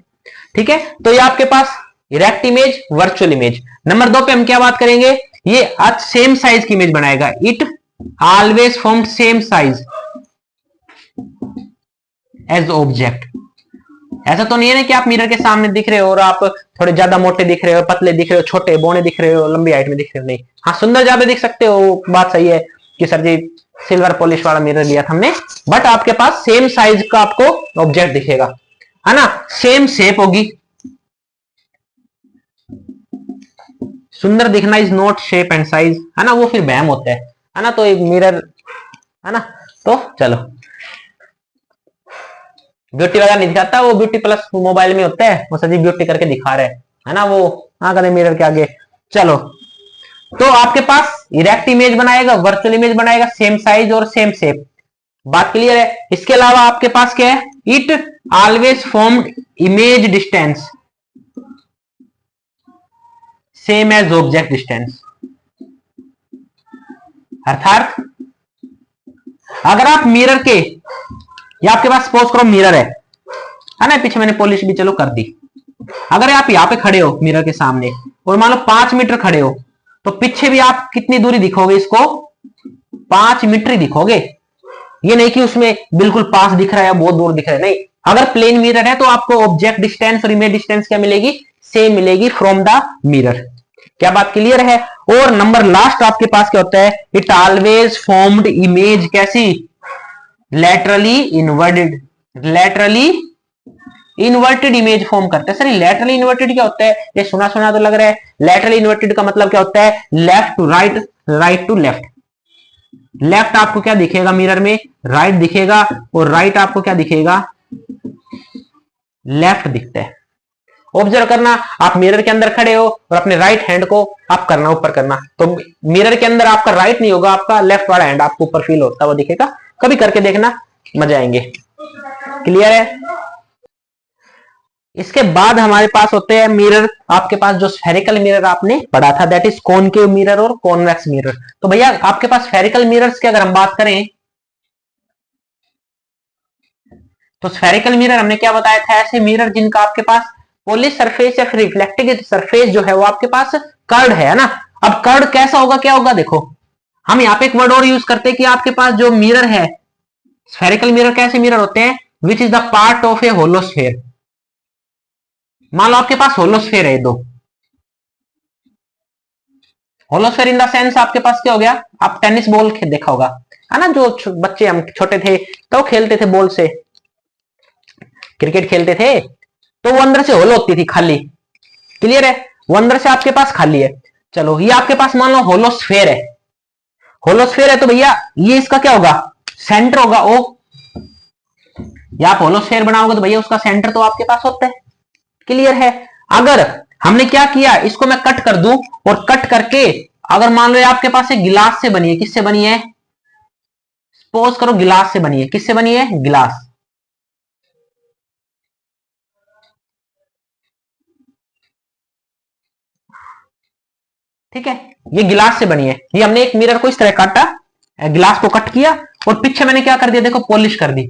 S1: ठीक है, तो ये आपके पास erect image, virtual image. Number 2 पे हम क्या बात करेंगे? ये आज सेम साइज की इमेज बनाएगा। It always formed same size. As object. ऐसा तो नहीं है ना कि आप मिरर के सामने दिख रहे हो और आप थोड़े ज्यादा मोटे दिख रहे हो, पतले दिख रहे हो, छोटे बौने दिख रहे हो, लंबी हाइट में दिख रहे हो, नहीं। हाँ, सुंदर ज्यादा दिख सकते हो, बात सही है कि सर जी सिल्वर पॉलिश वाला मिरर लिया था हमने, बट आपके पास सेम साइज का आपको ऑब्जेक्ट दिखेगा, है ना, सेम शेप होगी। सुंदर दिखना is not shape and size, है ना, वो फिर वहम होता है ना। तो एक मिरर, है ना, तो चलो ब्यूटी वगैरह नहीं दिखाता, वो ब्यूटी प्लस मोबाइल में होता है, वो सजी ब्यूटी करके दिखा रहे हैं, है ना, वो हाँ करें मिरर के आगे। चलो, तो आपके पास इरेक्ट इमेज बनाएगा, वर्चुअल इमेज बनाएगा, सेम साइज और सेम शेप, बात क्लियर है। इसके अलावा आपके पास क्या है, it always formed image distance same as object distance. अर्थात अगर आप मिरर के, या आपके पास सपोज करो मिरर है ना, पीछे मैंने पॉलिश भी चलो कर दी, अगर आप यहां पे खड़े हो मिरर के सामने और मान लो 5 मीटर खड़े हो, तो पीछे भी आप कितनी दूरी दिखोगे, इसको 5 मीटर ही दिखोगे। ये नहीं कि उसमें बिल्कुल पास दिख रहा है या बहुत दूर दिख रहा है, नहीं। अगर प्लेन मिरर है तो आपको ऑब्जेक्ट डिस्टेंस और इमेज डिस्टेंस क्या मिलेगी, सेम मिलेगी फ्रॉम द मिरर। क्या बात क्लियर है। और नंबर लास्ट आपके पास क्या होता है, इट ऑलवेज फॉर्म्ड इमेज कैसी, laterally inverted, laterally inverted image form करता है। सर लैटरली इन्वर्टेड क्या होता है, ये सुना सुना तो लग रहा है। लैटरली इन्वर्टेड का मतलब क्या होता है, left to right, right to left. Left आपको क्या दिखेगा मिरर में, राइट दिखेगा, और राइट आपको क्या दिखेगा, लेफ्ट दिखता है। ऑब्जर्व करना, आप मिरर के अंदर खड़े हो और अपने राइट हैंड को आप करना ऊपर करना, तो मिरर के अंदर आपका राइट नहीं होगा, आपका लेफ्ट वाला हैंड आपको ऊपर फील होता है, वो दिखेगा। कभी करके देखना, मजा आएंगे। क्लियर है। इसके बाद हमारे पास होते हैं मिरर, आपके पास जो स्फेरिकल मिरर आपने पढ़ा था, दैट इज कॉनकेव मिरर और कॉन्वेक्स मिरर। तो भैया आपके पास स्फेरिकल मिरर्स की अगर हम बात करें, तो स्फेरिकल मिरर हमने क्या बताया था, ऐसे मिरर जिनका आपके पास पॉलिश सरफेस या फिर रिफ्लेक्टिव सरफेस जो है वो आपके पास कर्ड है ना। अब कर्ड कैसा होगा, क्या होगा, देखो हम यहाँ पे एक वर्ड और यूज करते हैं कि आपके पास जो मिरर है, स्फेरिकल मिरर कैसे मिरर होते हैं, which is the part of A hollow sphere. मान लो आपके पास होलोस्फेयर है, दो होलोस्फेयर इन द सेंस आपके पास क्या हो गया, आप टेनिस बॉल देखा होगा, है ना, जो बच्चे हम छोटे थे तो खेलते थे बॉल से, क्रिकेट खेलते थे, तो वो अंदर से होल होती थी खाली। क्लियर है, वो अंदर से आपके पास खाली है। चलो ये आपके पास मान लो होलोस्फेयर है, होलोस्फेयर है तो भैया ये इसका क्या होगा, सेंटर होगा ओ। या आप होलोस्फेयर बनाओगे तो भैया उसका सेंटर तो आपके पास होता है। क्लियर है। अगर हमने क्या किया, इसको मैं कट कर दूं और कट करके अगर मान लो आपके पास एक गिलास से बनी है, किससे बनी है, सपोज करो गिलास से बनी है, किससे बनी है, गिलास। ठीक है, ये गिलास से बनी है, ये हमने एक मिरर को इस तरह काटा, गिलास को कट किया और पीछे मैंने क्या कर दिया, देखो पॉलिश कर दी।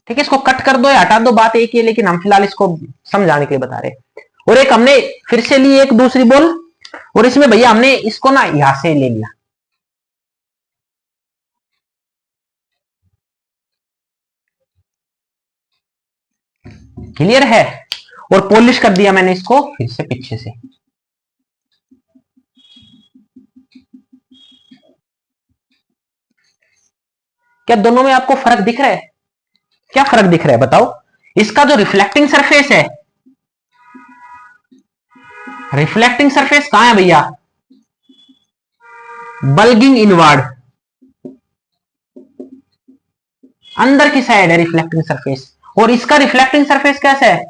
S1: ठीक है, इसको कट कर दो या हटा दो, बात एक ही है, लेकिन हम फिलहाल इसको समझाने के लिए बता रहे। और एक हमने फिर से ली एक दूसरी बॉल, और इसमें भैया हमने इसको ना यहां से ले लिया, क्लियर है, और पॉलिश कर दिया मैंने इसको फिर से पीछे से। क्या दोनों में आपको फर्क दिख रहा है, क्या फर्क दिख रहा है बताओ। इसका जो रिफ्लेक्टिंग सरफेस है, रिफ्लेक्टिंग सरफेस कहां है भैया, बल्गिंग इनवर्ड, अंदर की साइड है रिफ्लेक्टिंग सरफेस, और इसका रिफ्लेक्टिंग सरफेस कैसा है,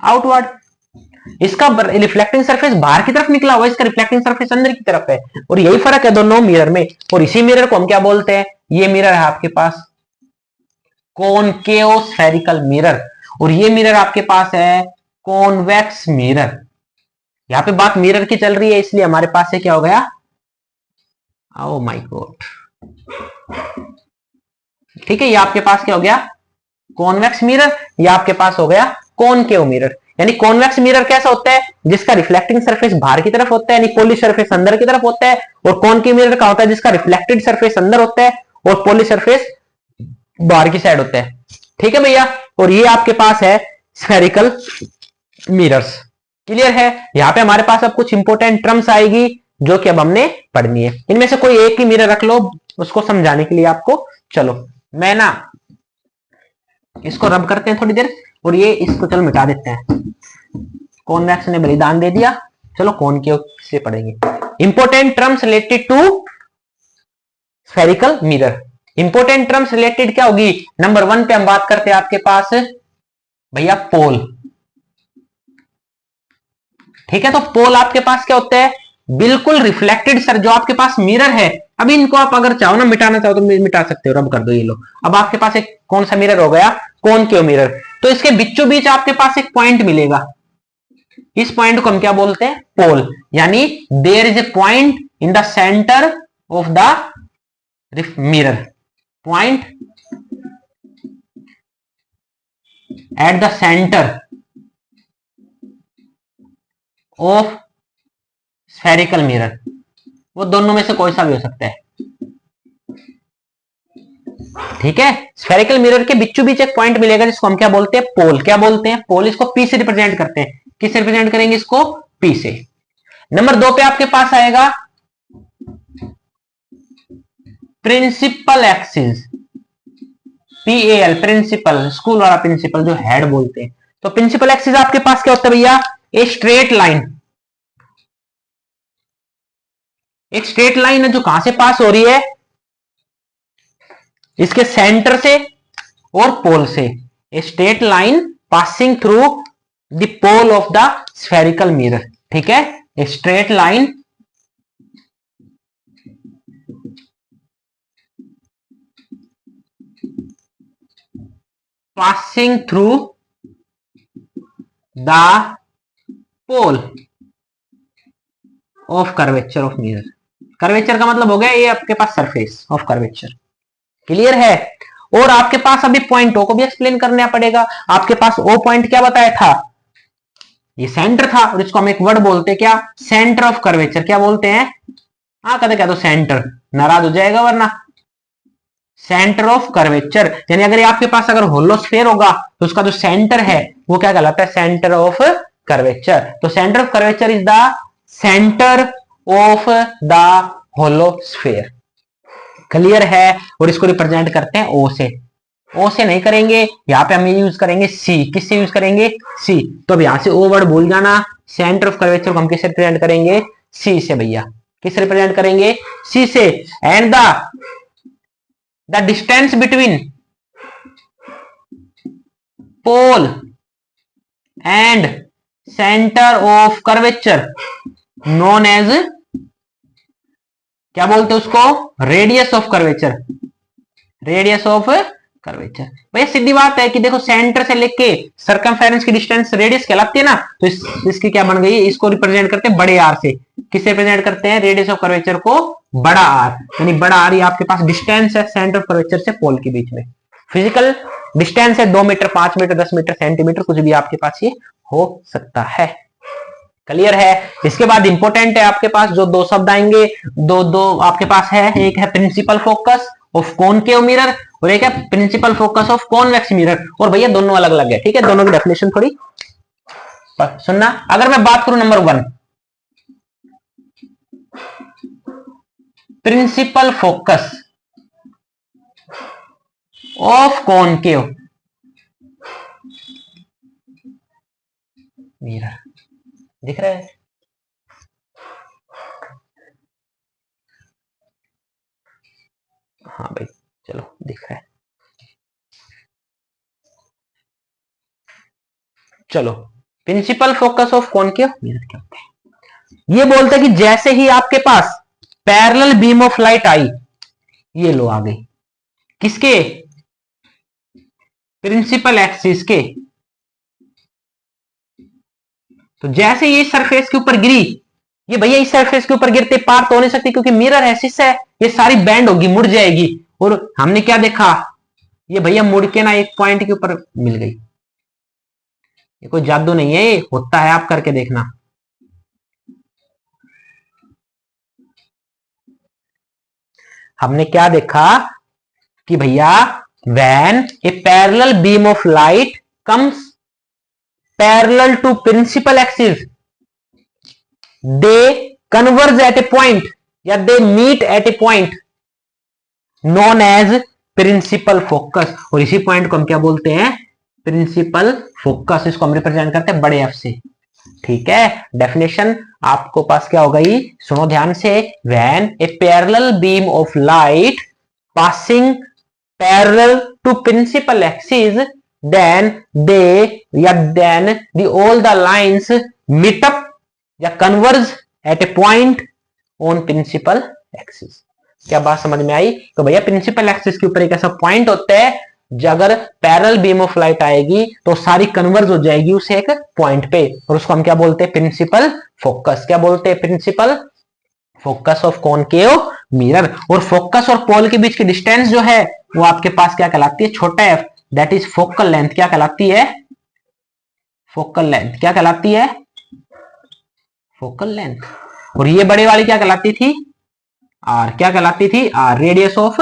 S1: आउटवर्ड। इसका रिफ्लेक्टिंग सरफेस बाहर की तरफ निकला हुआ है, इसका रिफ्लेक्टिंग सरफेस अंदर की तरफ है, और यही फर्क है दोनों मिरर में। और इसी मिरर को हम क्या बोलते हैं, ये मिरर है आपके पास कॉनकेव स्फेरिकल मिरर, और ये मिरर आपके पास है कॉन्वेक्स मिरर। यहां पे बात मिरर की चल रही है, इसलिए हमारे पास से क्या हो गया, ओ माय गॉड। ठीक है, ये आपके पास क्या हो गया, कॉन्वेक्स मिरर, या आपके पास हो गया कॉनकेव मिरर। यानी कॉन्वेक्स मिरर कैसा होता है, जिसका रिफ्लेक्टिंग सरफेस बाहर की तरफ होता है, यानी पॉलिश सरफेस अंदर की तरफ होता है। और कॉनकेव मिरर का होता है जिसका रिफ्लेक्टेड सरफेस अंदर होता है और पॉलिश सरफेस बाहर की साइड होता है। ठीक है भैया। और ये आपके पास है स्फेरिकल मिरर्स। क्लियर है। यहां पे हमारे पास अब कुछ इंपॉर्टेंट टर्म्स आएगी जो कि अब हमने पढ़नी है। इनमें से कोई एक ही मिरर रख लो उसको समझाने के लिए आपको। चलो मैं ना इसको रब करते हैं थोड़ी देर, और ये इसको चलो मिटा देते हैं। कॉन्वेक्स ने बलिदान दे दिया, चलो कॉनकेव से पढ़ेंगे। Important terms related to spherical mirror. Important terms related क्या होगी, नंबर 1 पे हम बात करते हैं आपके पास भैया पोल। ठीक है, तो पोल आपके पास क्या होता है, बिल्कुल रिफ्लेक्टेड सर जो आपके पास मिरर है। अभी इनको आप अगर चाहो ना मिटाना चाहो तो मिटा सकते हो, रब कर दो ये लो। अब आपके पास एक कौन सा मिरर हो गया, कॉनकेव मिरर। तो इसके बीचों बीच आपके पास एक पॉइंट मिलेगा, इस पॉइंट को हम क्या बोलते हैं, पोल। यानी there is a point in the centre of the mirror, point at the centre of spherical mirror. वो दोनों में से कोई सा भी हो सकता है। ठीक है, स्फेरिकल मिरर के बीचों बीच एक पॉइंट मिलेगा जिसको हम क्या बोलते हैं, पोल। क्या बोलते हैं, पोल। इसको पी से रिप्रेजेंट करते हैं। किससे रिप्रेजेंट करेंगे इसको, पी से। नंबर 2 पे आपके पास आएगा principal axis, PAL, principal, school वाला प्रिंसिपल जो हेड बोलते हैं। तो प्रिंसिपल एक्सिस आपके पास क्या होता है भैया, एक स्ट्रेट लाइन। एक स्ट्रेट लाइन है जो कहां से पास हो रही है, इसके सेंटर से और पोल से। A straight line passing through the pole of the spherical mirror. ठीक है, a straight line passing through the pole of curvature of mirror. Curvature का मतलब हो गया ये आपके पास सरफेस ऑफ कर्वेचर। क्लियर है। और आपके पास अभी पॉइंट ओ को भी एक्सप्लेन करना पड़ेगा। आपके पास ओ पॉइंट क्या बताया था, ये सेंटर था, और इसको हम एक वर्ड बोलते हैं क्या, सेंटर ऑफ कर्वेचर। क्या बोलते हैं, हाँ कहते क्या, तो सेंटर, नाराज हो जाएगा वरना। सेंटर ऑफ कर्वेचर, यानी अगर आपके पास अगर होलोस्फेयर होगा तो उसका जो सेंटर है वो क्या कहलाता है, सेंटर ऑफ कर्वेचर। तो centre of curvature is the centre of the hollow sphere. Clear है। और इसको रिप्रेजेंट करते हैं ओ से। ओ से नहीं करेंगे, यहां पे हम यूज करेंगे सी। किससे यूज करेंगे, सी। तो अब यहां से ओ वर्ड भूल जाना। सेंटर ऑफ कर्वेचर को हम किससे रिप्रेजेंट करेंगे, सी से भैया। किससे रिप्रेजेंट करेंगे, सी से। And the distance between pole and centre of curvature known as, क्या बोलते हैं उसको, radius of curvature. Radius of curvature. भैया सीधी बात है कि देखो सेंटर से लेके सर्कमफेरेंस की डिस्टेंस रेडियस कहलाती है ना, तो इसकी क्या बन गई, इसको रिप्रेजेंट करते हैं बड़े आर से। किससे रिप्रेजेंट करते हैं, रेडियस ऑफ कर्वेचर को बड़ा आर। यानी बड़ा आर ये आपके पास डिस्टेंस है सेंटर ऑफ कर्वेचर से पोल के बीच में। फिजिकल डिस्टेंस है 2 मीटर, 5 मीटर, 10 मीटर, सेंटीमीटर, कुछ भी आपके पास ये हो सकता है। क्लियर है। इसके बाद इंपॉर्टेंट है आपके पास जो 2 शब्द आएंगे, दो आपके पास है। एक है principal focus of concave mirror और एक है principal focus of convex mirror. और भैया दोनों अलग अलग है। ठीक है, दोनों की डेफिनेशन थोड़ी सुनना। अगर मैं बात करूं number 1, principal focus of concave mirror, दिख रहा है, हाँ भाई चलो दिख रहा है। चलो principal focus of concave mirror क्या होता है, ये बोलते हैं कि जैसे ही आपके पास पैरेलल बीम ऑफ लाइट आई, ये लो आ गई किसके, प्रिंसिपल एक्सिस के। तो जैसे ये सरफेस के ऊपर गिरी, ये भैया इस सरफेस के ऊपर गिरते पार तो हो नहीं सकती क्योंकि मिरर है, शीशा है, ये सारी बैंड होगी, मुड़ जाएगी। और हमने क्या देखा, ये भैया मुड़ के ना एक पॉइंट के ऊपर मिल गई। ये कोई जादू नहीं है, ये होता है, आप करके देखना। हमने क्या देखा कि भैया when a parallel beam of light comes parallel to principal axis they converge at a point या they meet at a point known as principal focus. और इसी पॉइंट को हम क्या बोलते हैं? Principal focus. इसको हम रिप्रेजेंट करते हैं बड़े एफ से। ठीक है, डेफिनेशन आपको पास क्या हो गई, सुनो ध्यान से। When a parallel beam of light passing parallel to principal axis then the all the lines meet up या converge at a point on principal axis. क्या बात समझ में आई? तो भैया प्रिंसिपल एक्सिस के ऊपर एक ऐसा पॉइंट होता है, अगर पैरेलल बीम ऑफ लाइट आएगी तो सारी कन्वर्ज हो जाएगी उस एक पॉइंट पे, और उसको हम क्या बोलते हैं? Principal focus. क्या बोलते हैं? Principal focus of concave mirror. और फोकस और पोल के बीच की डिस्टेंस जो है वो आपके पास क्या कहलाती है? छोटा F, that is focal length. क्या कहलाती है? Focal length. क्या कहलाती है? Focal length. और ये बड़े वाली क्या कहलाती थी? आर। क्या कहलाती थी? R, radius of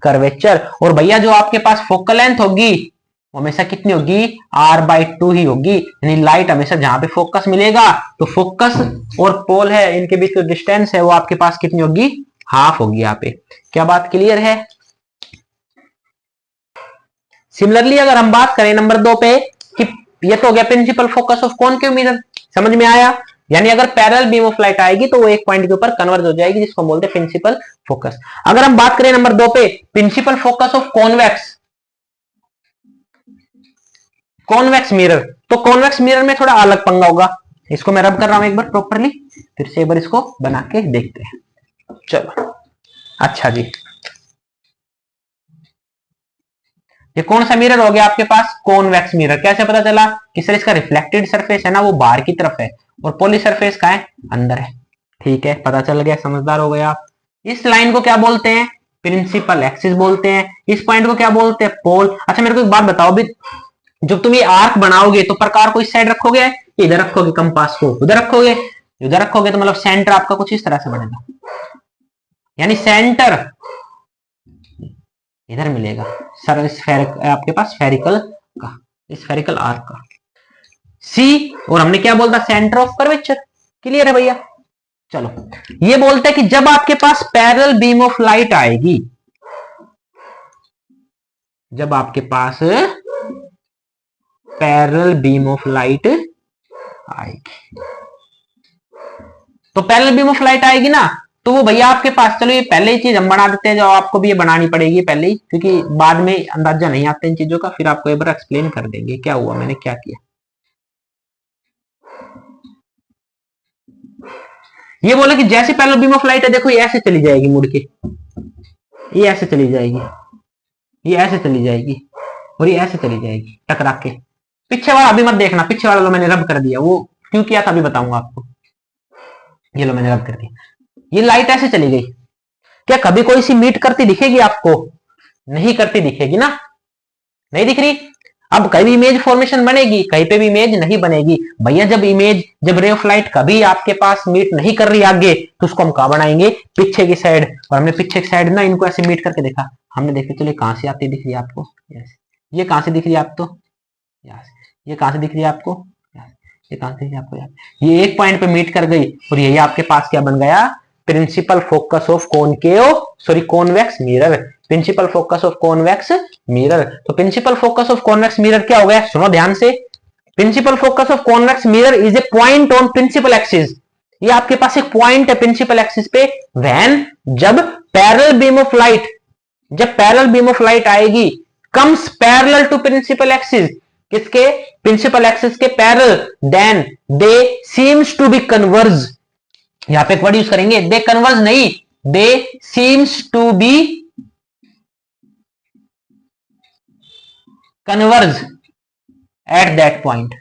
S1: curvature. और भैया जो आपके पास फोकल लेंथ होगी वो हमेशा कितनी होगी? r/2 ही होगी। यानी लाइट हमेशा जहां पे फोकस मिलेगा, तो फोकस और पोल है इनके बीच जो डिस्टेंस है वो आपके पास कितनी होगी? हाफ होगी यहाँ पे। क्या बात क्लियर है? सिमिलरली अगर हम बात करें नंबर 2 पे, कि ये तो हो गया principal focus of concave mirror, समझ में आया? यानी अगर पैरेलल बीम ऑफ लाइट आएगी तो वो एक पॉइंट के ऊपर कन्वर्ज हो जाएगी, जिसको हम बोलते हैं प्रिंसिपल फोकस। अगर हम बात करें नंबर 2 पे, principal focus of convex mirror, तो कॉन्वेक्स मिरर में थोड़ा अलग पंगा होगा। इसको मैं रब कर रहा हूं एक बार प्रॉपरली, फिर से एक बार इसको बना के देखते हैं। चलो, अच्छा जी, ये कौन सा मिरर हो गया आपके पास? Convex mirror. कैसे पता चला कि सर इसका रिफ्लेक्टेड सरफेस है ना वो बाहर की तरफ है और पॉली सरफेस का है अंदर है। ठीक है, पता चल गया, समझदार हो गए आप। इस लाइन को क्या बोलते हैं? प्रिंसिपल एक्सिस बोलते हैं। इस पॉइंट को क्या बोलते हैं? पोल। अच्छा मेरे को एक बात बताओ, अभी जब तुम ये आर्क बनाओगे तो प्रकार को इस साइड रखोगे, इधर रखोगे, कंपास को उधर रखोगे, उधर रखोगे, तो मतलब सेंटर आपका कुछ इस तरह से बनेगा, यानी सेंटर इधर मिलेगा सर, आपके पास स्फेरिकल का, स्फेरिकल आर्क का सी। और हमने क्या बोलता? Centre of curvature. क्लियर है भैया? चलो, ये बोलते हैं कि जब आपके पास पैरेलल बीम ऑफ लाइट आएगी, जब आपके पास पैरेलल बीम ऑफ लाइट आएगी, तो पैरेलल बीम ऑफ लाइट आएगी ना, तो वो भैया आपके पास, चलो ये पहले ही चीज हम बना देते हैं, जो आपको भी ये बनानी पड़ेगी पहले ही, क्योंकि बाद में अंदाजा नहीं आता इन चीजों का, फिर आपको एक बार एक्सप्लेन कर देंगे क्या हुआ, मैंने क्या किया। ये बोले कि जैसे पैरेलल बीम ऑफ लाइट है, देखो ये ऐसे चली जाएगी मुड़ के, ये ऐसे चली जाएगी, ये ऐसे चली जाएगी, और ये ऐसे चली जाएगी टकरा के। पीछे वाला अभी मत देखना, पीछे वाला लो मैंने रब कर दिया, वो क्यों किया था अभी बताऊंगा आपको। ये लो मैंने रब कर दिया, ये लाइट ऐसे चली गई। क्या कभी कोई सी मीट करती दिखेगी आपको? नहीं करती दिखेगी ना, नहीं दिख रही। अब कहीं भी इमेज फॉर्मेशन बनेगी, कहीं पे भी इमेज नहीं बनेगी भैया। जब रे ऑफ लाइट कभी आपके पास मीट नहीं कर रही आगे, तो उसको हम कहां बनाएंगे? पीछे की साइड। और हमने पीछे की साइड ना इनको ऐसे मीट करके देखा, हमने देखे, चलिए कहां से आती दिख रही है आपको? ये कहां से दिख रही है आपको? ये कहां से दिख रही है आपको? ये कहां से दिख रही है आपको? ये एक पॉइंट पे मीट कर गई, और यही आपके पास क्या बन गया? Principal focus of convex mirror. Principal focus of convex mirror. तो principal focus of convex mirror क्या हो गया? सुनो ध्यान से। Principal focus of convex mirror is a point on principal axis. ये आपके पास एक पॉइंट है प्रिंसिपल एक्सिस पे, व्हेन जब पैरेलल बीम ऑफ लाइट, जब पैरेलल बीम ऑफ लाइट आएगी, comes parallel to principal axis, किसके? प्रिंसिपल एक्सिस के parallel, then they seems to be converge. यहां पे एक वर्ड यूज करेंगे, दे कन्वर्ज नहीं, they seems to be converge at that point.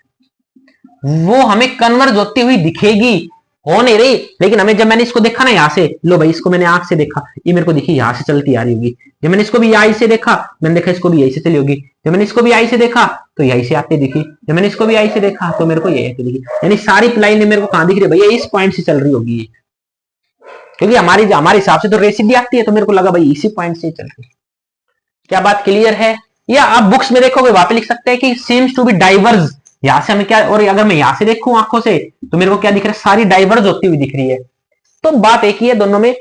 S1: वो हमें कन्वर्ज होती हुई दिखेगी हो नहीं रही, लेकिन हमें जब मैंने इसको देखा ना यहाँ से, लो भाई इसको मैंने आंख से देखा, ये मेरे को दिखी यहाँ से चलती आ रही होगी। जब मैंने इसको भी यहीं से देखा, मैंने देखा इसको भी यहीं से चली होगी। जब मैंने इसको भी यहीं से देखा तो यहीं से आती दिखी। जब मैंने इसको भी यहीं से देखा तो मेरे को यही आती दिखी। यानी सारी लाइनें मेरे को कहां दिख रही है भैया, इस पॉइंट से चल रही होगी, क्योंकि हमारे हिसाब से तो रेस भी आती है, तो मेरे को लगा भाई इसी पॉइंट से चल रही। क्या बात क्लियर है? या आप बुक्स में देखोगे वहां पे लिख सकते हैं कि सीम्स टू बी डाइवर्ज, यहां से हमें क्या, और अगर मैं यहां से देखूं आंखों से तो मेरे को क्या दिख रहा है, सारी डाइवर्ज होती हुई दिख रही है। तो बात एक ही है दोनों में।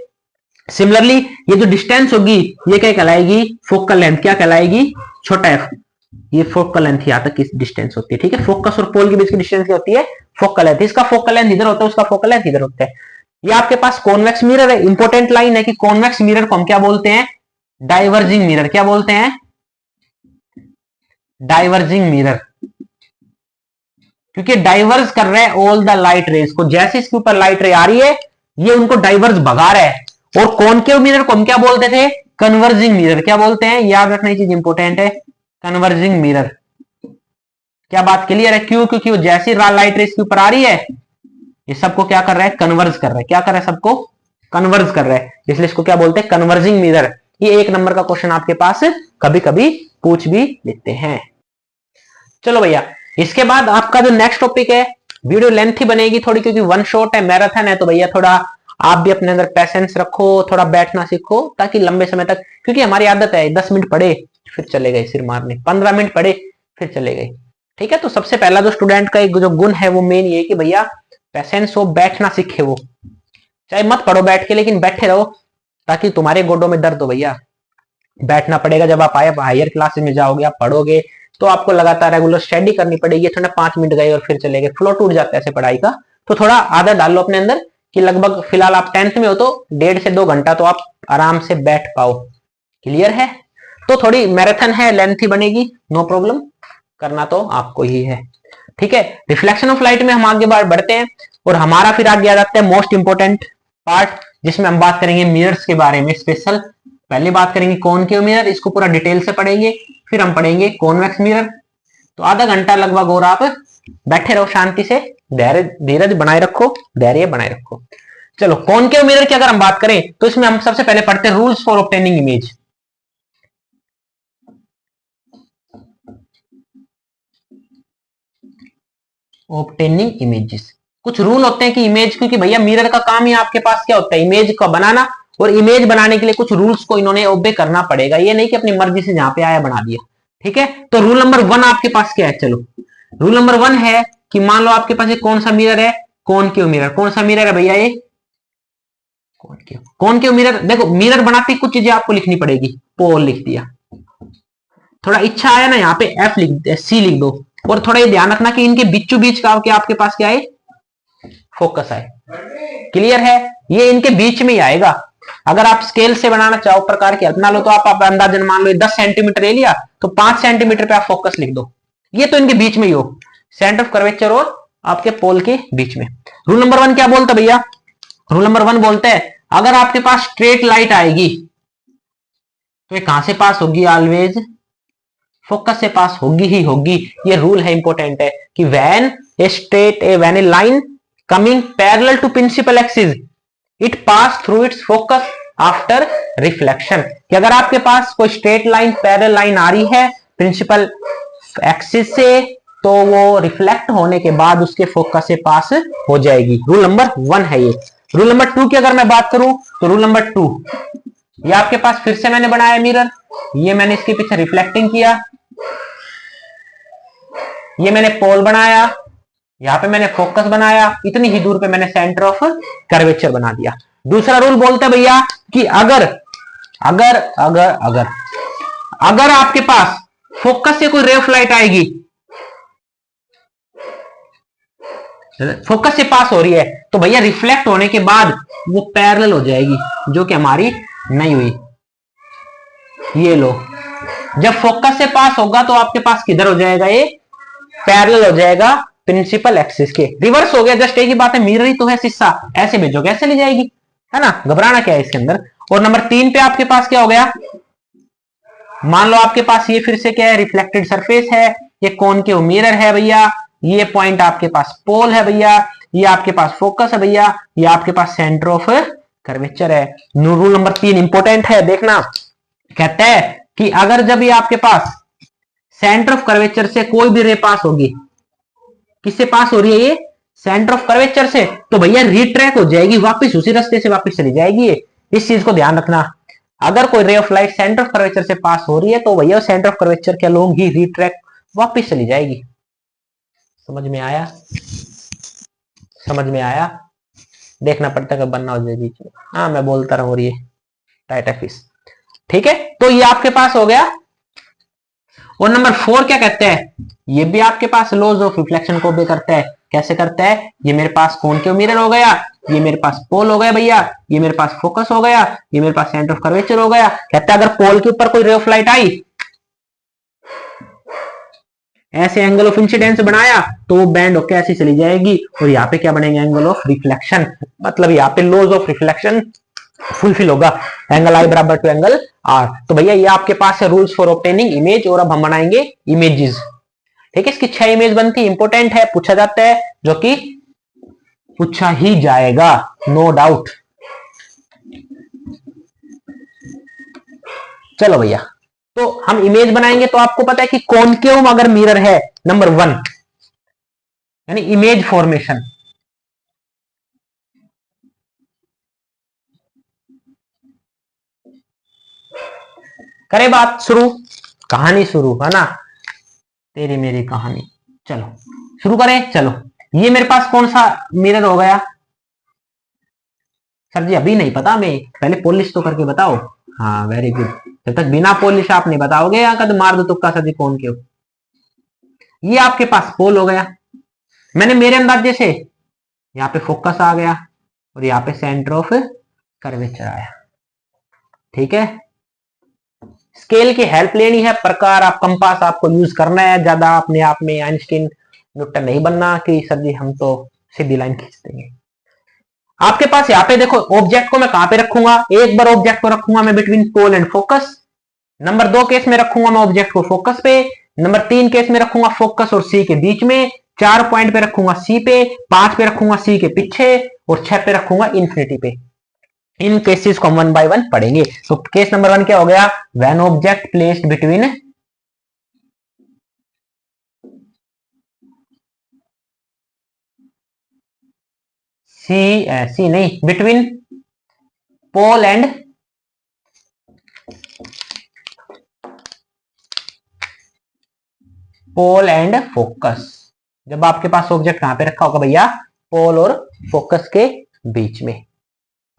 S1: सिमिलरली ये जो डिस्टेंस होगी ये क्या कहलाएगी, फोकल लेंथ। क्या कहलाएगी, छोटा एफ, ये फोकल लेंथ यहां तक की डिस्टेंस होती है। ठीक है, फोकस और पोल के बीच की डिस्टेंस क्या होती है, फोकल लेंथ। इसका फोकल लेंथ इधर होता है, उसका फोकल लेंथ इधर होता है। ये आपके पास कॉन्वेक्स मिरर है। इंपॉर्टेंट लाइन है कि कॉन्वेक्स मिरर को हम क्या बोलते हैं, डाइवर्जिंग मिरर। क्या बोलते हैं, डाइवर्जिंग मिरर, क्योंकि डाइवर्ज कर रहे हैं ऑल द लाइट रेज को। जैसे इसके ऊपर लाइट रे आ रही है ये उनको डाइवर्ज भगा रहा है। और कॉनकेव मिरर को हम क्या बोलते थे, कन्वर्जिंग मिरर। क्या बोलते हैं, याद रखना ये चीज इंपॉर्टेंट है, कन्वर्जिंग मिरर। क्या बात क्लियर है? क्यों, क्योंकि वो जैसी लाइट रेज के ऊपर आ रही है ये सबको क्या कर रहा है, कन्वर्ज कर रहा है। क्या कर रहा है, सबको कन्वर्ज कर रहा है, इसलिए इसको क्या बोलते हैं, कन्वर्जिंग मिरर। ये 1 नंबर का क्वेश्चन आपके पास कभी कभी पूछ भी लेते हैं। चलो भैया, इसके बाद आपका जो नेक्स्ट टॉपिक है, वीडियो लेंथ ही बनेगी थोड़ी, क्योंकि वन शॉट है, मैराथन है, तो भैया थोड़ा आप भी अपने अंदर पैसेंस रखो, थोड़ा बैठना सीखो, ताकि लंबे समय तक, क्योंकि हमारी आदत है 10 मिनट पढ़े फिर चले गए सिर मारने, 15 मिनट पढ़े फिर चले गए। ठीक है, तो सबसे पहला जो स्टूडेंट का एक जो गुण है वो मेन ये कि भैया पैसेंस हो, बैठना सीखे वो। चाहे मत पढ़ो बैठ के, लेकिन बैठे रहो, ताकि तुम्हारे गोडों में दर्द हो। भैया बैठना पड़ेगा, जब आप हायर क्लासेस में जाओगे, आप पढ़ोगे तो आपको लगातार रेगुलर स्टडी करनी पड़ेगी। थोड़ा 5 मिनट गए और फिर चले गए, फ्लो टूट जाता है ऐसे पढ़ाई का। तो थोड़ा आदत डाल लो अपने अंदर कि लगभग फिलहाल आप 10th में हो तो 1.5 से 2 घंटा तो आप आराम से बैठ पाओ। क्लियर है? तो थोड़ी मैराथन है, लेंथ ही बनेगी, नो प्रॉब्लम, करना तो आपको ही है। ठीक है, रिफ्लेक्शन ऑफ लाइट में हम आगे बढ़ते हैं, और हमारा फिर आगे आ जाता है मोस्ट इंपोर्टेंट पार्ट, जिसमें हम बात करेंगे मिरर्स के बारे में स्पेशल। पहले बात करेंगे कॉनकेव मिरर, इसको पूरा डिटेल से पढ़ेंगे, फिर हम पढ़ेंगे कॉन्वेक्स मिरर। तो आधा घंटा लगभग और आप बैठे रहो शांति से, धीरज बनाए रखो, धैर्य बनाए रखो। चलो, कॉनकेव मिरर की अगर हम बात करें तो इसमें हम सबसे पहले पढ़ते हैं rules for obtaining image. Obtaining images, कुछ रूल होते हैं कि इमेज, क्योंकि भैया मिरर का काम ही आपके पास क्या होता है, इमेज का बनाना, और इमेज बनाने के लिए कुछ रूल्स को इन्होंने ओबे करना पड़ेगा। ये नहीं कि अपनी मर्जी से जहां पे आया बना दिया। ठीक है, तो रूल नंबर 1 आपके पास क्या है, चलो रूल नंबर 1 है कि मान लो आपके पास ये कौन सा मिरर है, कॉनकेव मिरर। कौन सा मिरर है भैया, ये कॉनकेव मिरर। देखो मिरर बनाते कुछ चीजें आपको लिखनी पड़ेगी, पोल लिख दिया, थोड़ा इच्छा आया ना यहाँ पे एफ लिख, सी लिख दो, और थोड़ा ये ध्यान रखना कि इनके बीचों बीच का आपके पास क्या है, फोकस है। क्लियर है? ये इनके बीच में ही आएगा। अगर आप स्केल से बनाना चाहो, प्रकार की हेल्प ना लो, तो आप अंदाजन मान लो 10 सेंटीमीटर ले लिया तो 5 सेंटीमीटर पे आप फोकस लिख दो। ये तो इनके बीच में ही हो, सेंटर ऑफ कर्वेचर और आपके पोल के बीच में। रूल नंबर 1 क्या बोलता भैया, रूल नंबर 1 बोलते हैं अगर आपके पास स्ट्रेट लाइट आएगी तो ये कहां से पास होगी, ऑलवेज फोकस से पास होगी ही होगी। ये रूल है, इंपॉर्टेंट है कि when a line coming parallel to principal axis it pass through its focus after reflection. कि अगर आपके पास कोई स्ट्रेट लाइन, पैरेलल लाइन आ रही है प्रिंसिपल एक्सिस से, तो वो रिफ्लेक्ट होने के बाद उसके फोकस से पास हो जाएगी। रूल नंबर 1 है ये। रूल नंबर 2 की अगर मैं बात करूं तो रूल नंबर 2, ये आपके पास फिर से मैंने बनाया मिरर, ये मैंने इसके पीछे रिफ्लेक्टिंग किया, ये मैंने पोल बनाया, यहां पे मैंने फोकस बनाया, इतनी ही दूर पे मैंने सेंटर ऑफ कर्वेचर बना दिया। दूसरा रूल बोलता है भैया कि अगर अगर अगर अगर अगर आपके पास फोकस से कोई रे ऑफ लाइट आएगी, फोकस से पास हो रही है, तो भैया रिफ्लेक्ट होने के बाद वो पैरेलल हो जाएगी, जो कि हमारी नहीं हुई। ये लो, जब फोकस से पास होगा तो आपके पास किधर हो जाएगा, ये पैरेलल हो जाएगा प्रिंसिपल एक्सिस के। रिवर्स हो गया, जस्ट एक ही बात है, मिरर ही तो है शीशा, ऐसे भेजोगे ऐसे ले जाएगी, है ना, घबराना क्या है इसके अंदर। और नंबर 3 पे आपके पास क्या हो गया, मान लो आपके पास ये फिर से क्या है, रिफ्लेक्टेड सरफेस है, ये कॉनकेव मिरर है भैया, ये पॉइंट आपके पास पोल है भैया, ये आपके पास फोकस है भैया, ये आपके पास सेंटर ऑफ कर्वेचर है। रूल नंबर 3 इंपोर्टेंट है, देखना। कहता है कि अगर जब ये आपके पास सेंटर ऑफ कर्वेचर से कोई भी रे पास होगी, किससे पास हो रही है ये, सेंटर ऑफ कर्वेचर से, तो भैया रिट्रैक हो जाएगी, वापस उसी रास्ते से वापस चली जाएगी ये। इस चीज को ध्यान रखना। अगर कोई ray of light centre of curvature से पास हो रही है तो भैया सेंटर ऑफ कर्वेचर के अलोंग ही रिट्रैक वापस चली जाएगी। समझ में आया? समझ में आया? देखना पड़ता है बनना हो जाए बीच में। हाँ मैं बोलता रहूं ये टाइटाफिस। ठीक है, तो ये आपके पास हो गया। और नंबर 4 क्या कहते हैं, ये भी आपके पास लॉज ऑफ रिफ्लेक्शन को भी करता है। कैसे करता है, ये मेरे पास कॉनकेव मिरर हो गया, ये मेरे पास पोल हो गया भैया, ये मेरे पास फोकस हो गया, ये मेरे पास सेंटर ऑफ कर्वेचर हो गया। कहता है अगर पोल के ऊपर कोई रे ऑफ लाइट आई, ऐसे एंगल ऑफ इंसिडेंस बनाया तो वो बैंड होकर ऐसी चली जाएगी, और यहाँ पे क्या बनेगा, एंगल ऑफ रिफ्लेक्शन। मतलब यहाँ पे लॉज ऑफ रिफ्लेक्शन फुलफिल होगा, एंगल आई बराबर टू एंगल आर। तो भैया ये आपके पास है रूल्स फॉर ऑब्टेनिंग इमेज। और अब हम बनाएंगे इमेजेस। ठीक है, इसकी 6 इमेज बनती है, इंपोर्टेंट है, पूछा जाता है, जो कि पूछा ही जाएगा, नो डाउट। चलो भैया, तो हम इमेज बनाएंगे। तो आपको पता है कि कॉनकेव अगर मिरर है, नंबर 1 यानी इमेज फॉर्मेशन। करे बात शुरू, कहानी शुरू, है ना, तेरी मेरी कहानी। चलो शुरू करें। चलो, ये मेरे पास कौन सा मिरर हो गया सर जी? अभी नहीं पता, मैं पहले पॉलिश तो करके बताओ। हाँ वेरी गुड, जब तक बिना पॉलिश आप नहीं बताओगे यहाँ का तो मार दो तुक्का सर जी कौन क्यों। ये आपके पास पोल हो गया। मैंने मेरे अंदाजे से यहाँ पे फोकस आ गया और यहाँ पे सेंटर ऑफ कर्वेचर आया। ठीक है, स्केल की हेल्प लेनी है, प्रकार आप कंपास आपको यूज करना है, ज्यादा अपने आप में आइंस्टीन न्यूटन नहीं बनना कि सर जी हम तो सीधी लाइन खींच देंगे। आपके पास यहाँ पे देखो, ऑब्जेक्ट को मैं कहां पे रखूंगा, एक बार ऑब्जेक्ट को रखूंगा मैं between pole and focus. Number 2 case में रखूंगा मैं ऑब्जेक्ट को फोकस पे। नंबर 3 केस में रखूंगा फोकस और सी के बीच में। 4 पॉइंट पे रखूंगा सी पे। 5 पे रखूंगा सी के पीछे और 6 पे रखूंगा इन्फिनिटी पे। इन केसेस को हम 1 बाय 1 पढ़ेंगे। तो केस नंबर 1 क्या हो गया, when object placed between C नहीं, बिटवीन पोल एंड फोकस। जब आपके पास ऑब्जेक्ट कहां पे रखा होगा भैया, पोल और फोकस के बीच में।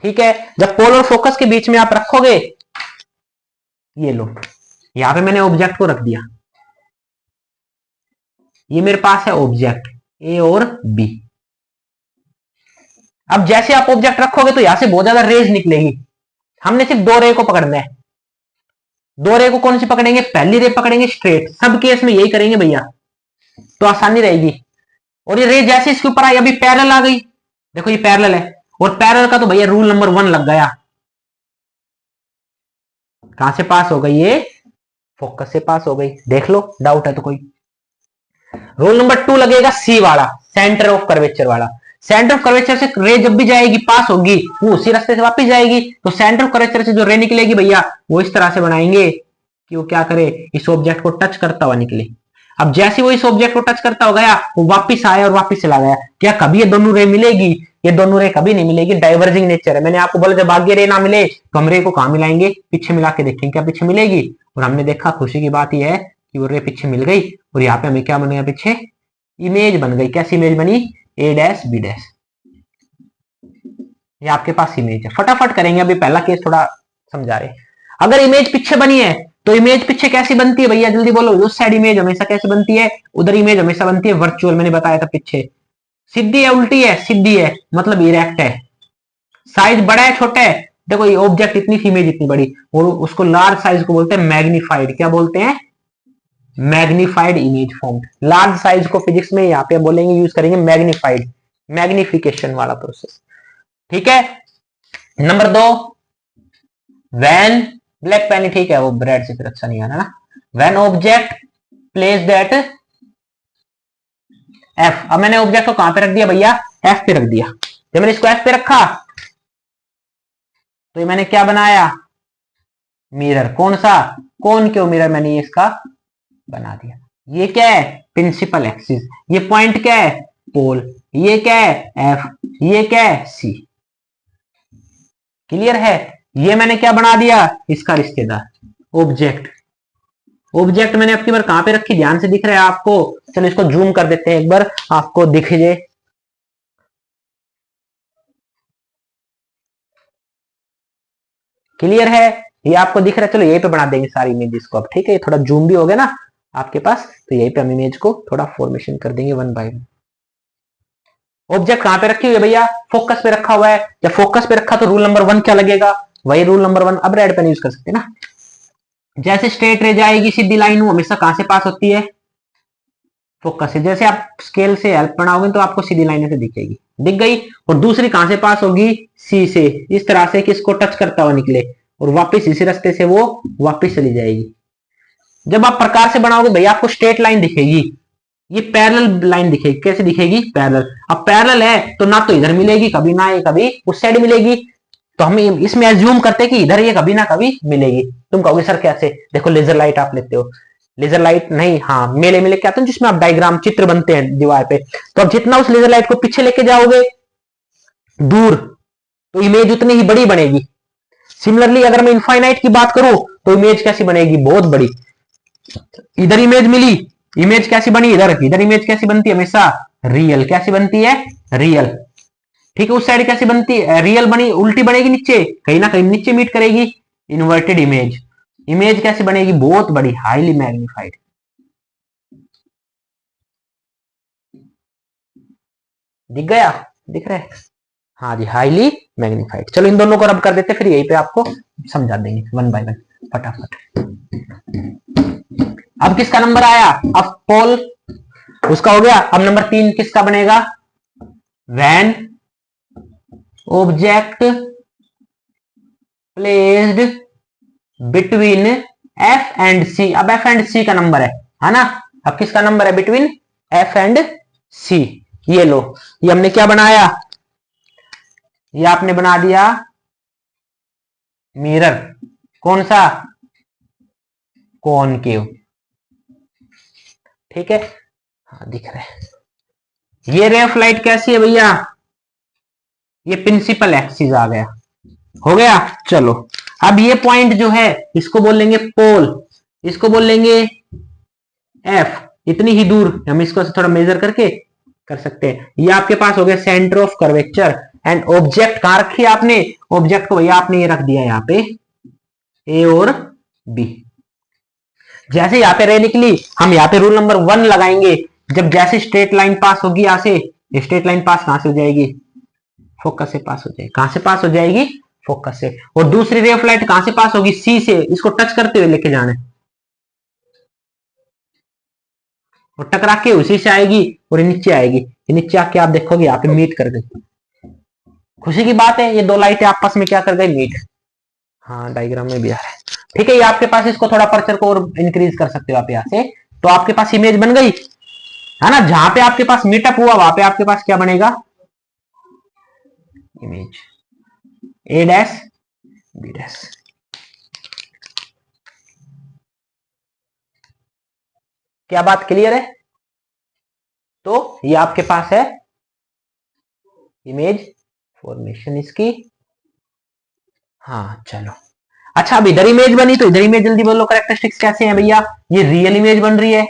S1: ठीक है, जब पोल और फोकस के बीच में आप रखोगे, ये लो यहां पे मैंने ऑब्जेक्ट को रख दिया, ये मेरे पास है ऑब्जेक्ट ए और बी। अब जैसे आप ऑब्जेक्ट रखोगे तो यहां से बहुत ज्यादा रेज निकलेगी। हमने सिर्फ 2 रे को पकड़ना है। 2 रे को कौन सी पकड़ेंगे, पहली रे पकड़ेंगे स्ट्रेट, सब केस में यही करेंगे भैया, तो आसानी रहेगी। और ये रे जैसे इसके ऊपर आई, अभी पैरेलल आ गई, देखो ये पैरेलल है, और पैरेलल का तो भैया रूल नंबर 1 लग गया। कहां से पास हो गई, ये फोकस से पास हो गई। देख लो, डाउट है तो कोई। रूल नंबर 2 लगेगा सी वाला, सेंटर ऑफ कर्वेचर वाला। सेंटर ऑफ कर्वेचर से रे जब भी जाएगी पास होगी, वो उसी रास्ते से वापस जाएगी। तो सेंटर ऑफ कर्वेचर से जो रे निकलेगी भैया, वो इस तरह से बनाएंगे कि वो क्या करे, इस ऑब्जेक्ट को टच करता हुआ निकले। अब जैसे वो इस ऑब्जेक्ट को टच करता हो गया, वो वापस आया और वापस चला गया। क्या कभी ये दोनों रे मिलेगी? ये दोनों रे कभी नहीं मिलेगी, डाइवर्जिंग नेचर है। मैंने आपको बोला जब आगे रे ना मिले तो हम रे को कहां मिलाएंगे, पीछे मिला के देखेंगे क्या पीछे मिलेगी। और हमने देखा, खुशी की बात यह है कि वो रे पीछे मिल गई, और यहाँ पे हमें क्या बन गया, पीछे इमेज बन गई। कैसी इमेज बनी, ए डैश बी डैश। ये आपके पास इमेज है। फटाफट करेंगे, अभी पहला केस थोड़ा समझा रहे। अगर इमेज पीछे बनी है तो इमेज पीछे कैसी बनती है भैया, जल्दी बोलो। उस साइड इमेज हमेशा कैसे बनती है, उधर इमेज हमेशा बनती है वर्चुअल। मैंने बताया था पीछे। सीधी है उल्टी है, सीधी है मतलब इरेक्ट है। साइज बड़ा है छोटा है, देखो ये ऑब्जेक्ट इतनी सी, इमेज इतनी बड़ी, और उसको लार्ज साइज को बोलते हैं मैग्नीफाइड। क्या बोलते हैं, magnified image form. Large size को फिजिक्स में यहाँ पे बोलेंगे, यूज करेंगे मैग्नीफाइड, मैग्निफिकेशन वाला प्रोसेस। ठीक है, नंबर 2, व्हेन ब्लैक पेन, ठीक है वो ब्रेड से फिर अच्छा नहीं आना ना। When object placed eight F. अब मैंने ऑब्जेक्ट को कहां पे रख दिया भैया, एफ पे रख दिया। जब मैंने इसको एफ पे रखा तो ये मैंने क्या बनाया, मिरर। कौन सा, कौन क्यों मिरर मैंने ये इसका बना दिया। ये क्या है, प्रिंसिपल एक्सिस। ये पॉइंट क्या है, पोल। ये क्या है, एफ। ये क्या है, सी। क्लियर है। ये मैंने क्या बना दिया, इसका रिश्तेदार, ऑब्जेक्ट। ऑब्जेक्ट मैंने आपकी बार कहां पे रखी, ध्यान से दिख रहा है आपको। चलो इसको जूम कर देते हैं एक बार, आपको दिख जाए। क्लियर है, ये आपको दिख रहा है। चलो यहीं पे बना देंगे सारी इमेजेस को अब, ठीक है। थोड़ा जूम भी हो गया ना आपके पास, तो यहीं पे हम इमेज को थोड़ा फॉर्मेशन कर देंगे वन बाय वन। ऑब्जेक्ट कहां पे रखी हुई है भैया, फोकस पे रखा हुआ है। जब फोकस पे रखा तो रूल नंबर 1 क्या लगेगा, वही रूल नंबर 1 अब रेड पेन यूज कर सकते हैं ना। जैसे स्ट्रेट रे जाएगी सीधी लाइन, वो हमेशा कहां से पास होती है, फोकस से। जैसे आप स्केल से हेल्प बनाओगे तो आपको सीधी लाइन से दिखेगी, दिख गई। और दूसरी कहां से पास होगी, सी से। इस तरह से कि इसको टच करता हुआ निकले और वापस इसी रास्ते से वो वापस चली जाएगी। जब आप प्रकार से बनाओगे भैया आपको स्ट्रेट लाइन दिखेगी, ये पैरेलल लाइन दिखेगी। कैसे दिखेगी, पैरेलल। अब पैरेलल है तो ना तो इधर मिलेगी कभी, ना ये कभी उस साइड मिलेगी। तो हम इसमें एज्यूम करते हैं कि इधर ये कभी ना कभी मिलेगी। तुम कहोगे सर कैसे, देखो लेजर लाइट आप लेते हो, लेजर लाइट नहीं, हाँ मेले मेले क्या आते हैं जिसमें आप डायग्राम चित्र बनते हैं दीवार पे। तो अब जितना उस लेजर लाइट को पीछे लेके जाओगे दूर, तो इमेज उतनी ही बड़ी बनेगी। सिमिलरली अगर मैं इनफाइनाइट की बात करूं तो इमेज कैसी बनेगी, बहुत बड़ी। इधर इमेज मिली, इमेज कैसी बनी, इधर इधर इमेज कैसी बनती है, हमेशा रियल। कैसी बनती है, रियल। ठीक है। उस साइड कैसी बनती है, रियल बनी, उल्टी बनेगी नीचे, कहीं ना कहीं नीचे मीट करेगी, इन्वर्टेड इमेज। इमेज कैसी बनेगी, बहुत बड़ी, हाईली मैग्नीफाइड। दिख गया, दिख रहा है, हाँ जी, हाईली मैग्नीफाइड। चलो इन दोनों को रब कर देते, फिर यहीं पे आपको समझा देंगे वन बाय वन फटाफट। अब किसका नंबर आया, अब पोल उसका हो गया। अब नंबर 3 किसका बनेगा, when object placed between F and C. अब एफ एंड सी का नंबर है ना। अब किसका नंबर है, बिटवीन एफ एंड सी। ये लो, ये हमने क्या बनाया, ये आपने बना दिया मिरर। कौन सा, कॉनकेव। ठीक है, हाँ दिख रहा है। ये रे ऑफ लाइट कैसी है भैया, ये प्रिंसिपल एक्सिस आ गया, हो गया। चलो अब ये पॉइंट जो है इसको बोल लेंगे पोल, इसको बोल लेंगे एफ। इतनी ही दूर हम इसको थोड़ा मेजर करके कर सकते हैं। ये आपके पास हो गया centre of curvature. And object कहां रखी है आपने, ऑब्जेक्ट को भैया आपने ये रख दिया यहाँ पे ए और बी। जैसे यहाँ पे रे निकली, हम यहाँ पे रूल नंबर 1 लगाएंगे। जब जैसे स्ट्रेट लाइन पास होगी यहाँ से, स्ट्रेट लाइन पास कहां से हो जाएगी, फोकस से पास हो जाएगी। कहां से पास हो जाएगी, फोकस से। और दूसरी रे ऑफ लाइट कहां से पास होगी, सी से। इसको टच करते हुए लेके जाना है और टकरा के उसी से आएगी और नीचे आएगी। ये नीचे आके आप देखोगे यहाँ पे मीट कर गई। खुशी की बात है, ये दो लाइटें आपस में क्या कर गई, मीट। हाँ डायग्राम में भी आ रहा है। ठीक है, ये आपके पास, इसको थोड़ा पर्चर को और इंक्रीज कर सकते हो आप यहाँ से। तो आपके पास इमेज बन गई है ना। जहां पे आपके पास मीटअप हुआ वहां पे आपके पास क्या बनेगा, image A dash B dash. क्या बात क्लियर है। तो ये आपके पास है इमेज फॉर्मेशन इसकी। हाँ चलो, अच्छा अब इधर इमेज बनी तो इधर इमेज जल्दी बोलो कैरेक्टरिस्टिक्स कैसे हैं भैया। ये रियल इमेज बन रही है,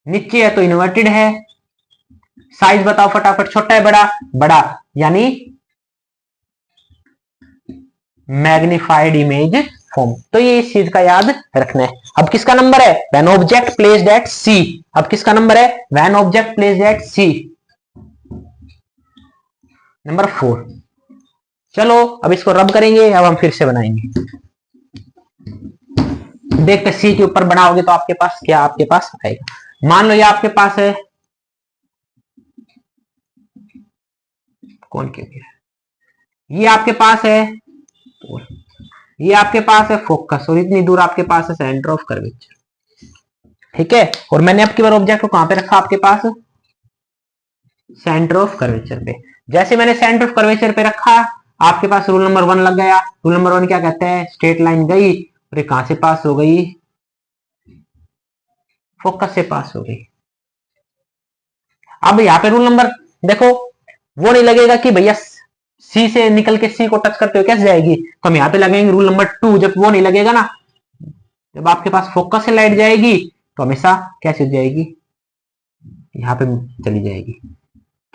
S1: नीचे है तो इन्वर्टेड है। साइज बताओ फटाफट, छोटा है बड़ा, बड़ा यानी मैग्निफाइड इमेज फॉर्म। तो ये इस चीज का याद रखना है। अब किसका नंबर है, when object placed at C. अब किसका नंबर है, when object placed at C, number 4। चलो अब इसको रब करेंगे, अब हम फिर से बनाएंगे। देखते सी के ऊपर बनाओगे तो आपके पास क्या, आपके पास आएगा। मान लो ये आपके पास है कौन के, ये आपके पास है, ये आपके पास है फोकस, और इतनी दूर आपके पास है सेंटर ऑफ कर्वेचर। ठीक है, और मैंने आपकी बार ऑब्जेक्ट को कहां पे रखा, आपके पास सेंटर ऑफ कर्वेचर पे। जैसे मैंने सेंटर ऑफ कर्वेचर पे रखा, आपके पास रूल नंबर 1 लग गया। रूल नंबर 1 क्या कहते हैं, स्ट्रेट लाइन गई और ये कहां से पास हो गई, फोकस से पास हो गई। अब यहाँ पे रूल नंबर देखो, वो नहीं लगेगा कि भैया सी से निकल के सी को टच करते हुए कैसे जाएगी, तो हम यहाँ पे लगेंगे रूल नंबर 2। जब वो नहीं लगेगा ना, जब आपके पास फोकस से लाइट जाएगी तो हमेशा कैसे हो जाएगी, यहाँ पे चली जाएगी।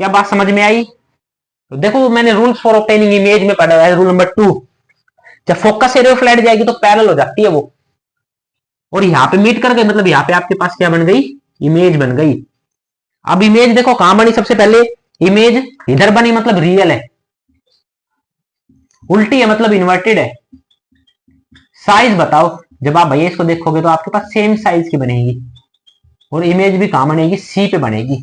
S1: क्या बात समझ में आई? तो देखो मैंने रूल्स फॉर ऑब्टेनिंग इमेज में पढ़ा है रूल नंबर 2, जब फोकस से रे ऑफ लाइट जाएगी तो पैरेलल हो जाती है वो, और यहाँ पे मीट कर गए, मतलब यहाँ पे आपके पास क्या बन गई, इमेज बन गई। अब इमेज देखो कहां बनी, सबसे पहले इमेज इधर बनी मतलब रियल है, उल्टी है मतलब इन्वर्टेड है। साइज बताओ, जब आप भैया इसको देखोगे तो आपके पास सेम साइज की बनेगी, और इमेज भी कहां बनेगी, सी पे बनेगी।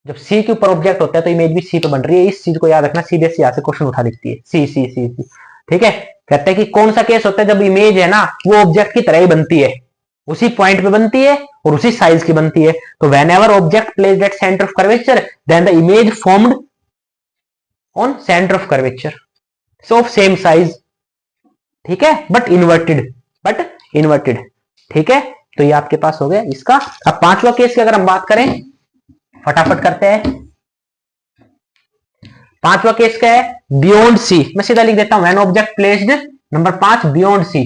S1: जब सी के ऊपर ऑब्जेक्ट होता है तो इमेज भी सी पे बन रही है। इस चीज को याद रखना, सीधे से यहाँ से क्वेश्चन उठा देती है, सी सी सी सी। ठीक है, कहते हैं कि कौन सा केस होता है जब इमेज है ना वो ऑब्जेक्ट की तरह ही बनती है, उसी पॉइंट पे बनती है और उसी साइज की बनती है। तो whenever object placed at centre of curvature then the image formed on centre of curvature so of same size. ठीक है, बट इन्वर्टेड। ठीक है, तो ये आपके पास हो गया इसका। अब पांचवा केस की अगर हम बात करें, फटाफट करते हैं। पांचवा केस क्या है, बियॉन्ड सी। मैं सीधा लिख देता हूं, when object placed, number 5 beyond C,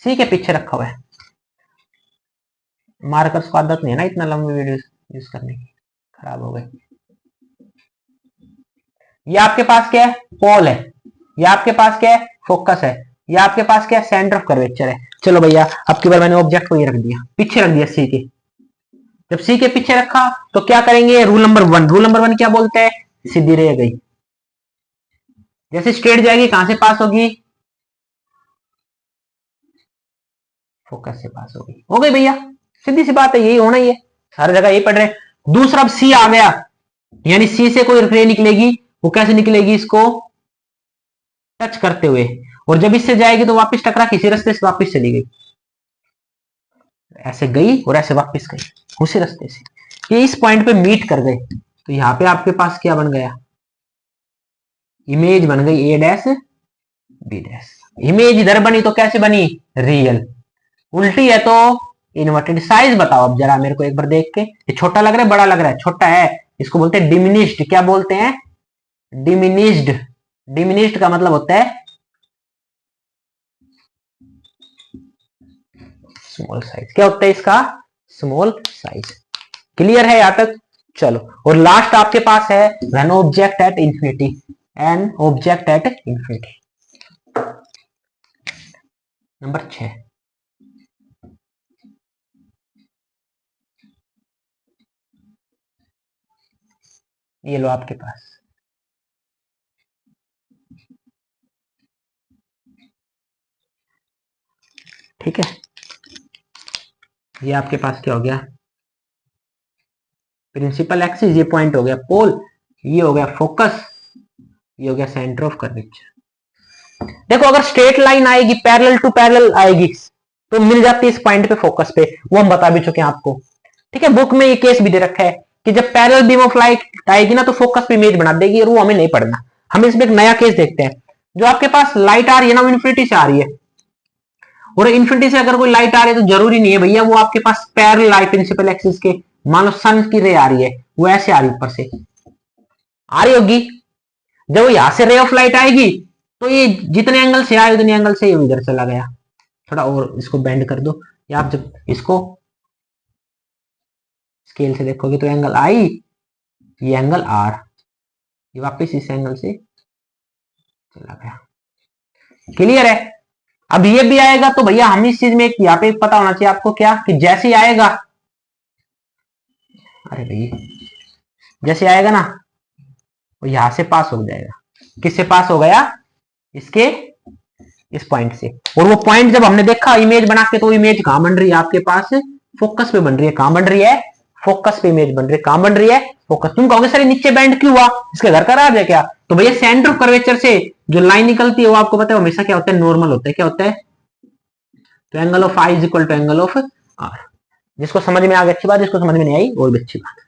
S1: C के पीछे रखा हुआ है। मार्कर्स को आदत नहीं है ना इतना लंबी वीडियो यूज करने की, खराब हो गई। ये आपके पास क्या है, पोल है। ये आपके पास क्या है, फोकस है। ये आपके पास क्या है, सेंटर ऑफ कर्वेचर है। चलो भैया, अब की बार मैंने ऑब्जेक्ट को ये रख दिया, पीछे रख दिया सी के। जब सी के पीछे रखा तो क्या करेंगे, रूल नंबर 1। रूल नंबर 1 क्या बोलते हैं, सीधी रह गई, जैसे स्ट्रेट जाएगी कहां से पास होगी, फोकस से पास होगी। हो गई भैया, सीधी सी बात है, यही होना ही है, हर जगह यही पढ़ रहे हैं। दूसरा सी आ गया, यानी सी से कोई रे निकलेगी, वो कैसे निकलेगी, इसको टच करते हुए, और जब इससे जाएगी तो वापस टकरा किसी रास्ते से वापस चली गई, ऐसे गई और ऐसे वापस गई उसी रास्ते से, ये इस पॉइंट पे मीट कर गए। तो यहां पे आपके पास क्या बन गया, इमेज बन गई ए डैश बी डैश। इमेज इधर बनी तो कैसे बनी, रियल, उल्टी है तो इन्वर्टेड। साइज बताओ अब जरा मेरे को एक बार देख के, ये छोटा लग रहा है बड़ा लग रहा है, छोटा है, इसको बोलते हैं डिमिनिश्ड। क्या बोलते हैं, डिमिनिश्ड। डिमिनिश्ड का मतलब होता है स्मॉल साइज। क्या होता है इसका, स्मॉल साइज। क्लियर है यहां तक? चलो, और लास्ट आपके पास है when object at infinity, an object at infinity, number 6। ये लो आपके पास, ठीक है, ये आपके पास क्या हो गया, प्रिंसिपल एक्सिस, ये पॉइंट हो गया पोल, ये हो गया फोकस, ये हो गया सेंटर ऑफ कर्वेचर। देखो अगर स्ट्रेट लाइन आएगी, पैरेलल टू पैरेलल आएगी, तो मिल जाती है इस पॉइंट पे फोकस पे, वो हम बता भी चुके हैं आपको। ठीक है, बुक में ये केस भी दे रखा है कि जब पैरेलल बीम ऑफ लाइट आएगी ना तो फोकस पे इमेज बना देगी, और वो हमें नहीं पढ़ना। हम इसमें एक नया केस देखते हैं। जो आपके पास लाइट आ रही है ना, वो इन्फिनिटी से आ रही है, और इन्फिनिटी से अगर कोई लाइट आ रही है तो जरूरी नहीं है भैया वो आपके पास पैरेलल आई प्रिंसिपल एक्सिस के। मान लो सन की रे आ रही है, वो ऐसे आ रही ऊपर से आ रही होगी, जब वो यहां से रे ऑफ लाइट आएगी तो ये जितने एंगल से आए उतने एंगल से ये इधर चला गया। थोड़ा और इसको बेंड कर दो, या आप जब इसको स्केल से देखोगे तो एंगल आई, ये एंगल आर, ये वापस इस एंगल से चला गया। क्लियर है? अब ये भी आएगा तो भैया हम इस चीज में यहाँ पे पता होना चाहिए आपको क्या, कि जैसे ही आएगा, अरे भैया जैसे आएगा ना वो यहां से पास हो जाएगा। किससे पास हो गया, इसके इस पॉइंट से। और वो पॉइंट जब हमने देखा इमेज बना के, तो इमेज कहां बन रही है आपके पास, फोकस पे बन रही है। कहां बन रही है, फोकस पे इमेज बन रही है। कहां बन रही है, फोकस। तुम कहोगे सर नीचे बैंड क्यों हुआ, इसके घर का राज है क्या? तो भैया सेंटर ऑफ कर्वेचर से जो लाइन निकलती है वो आपको पता है हमेशा क्या होता है, नॉर्मल होता है। क्या होता है, तो angle of I is equal to angle of R. जिसको समझ में आ गई अच्छी बात, जिसको समझ में नहीं आई और भी अच्छी बात।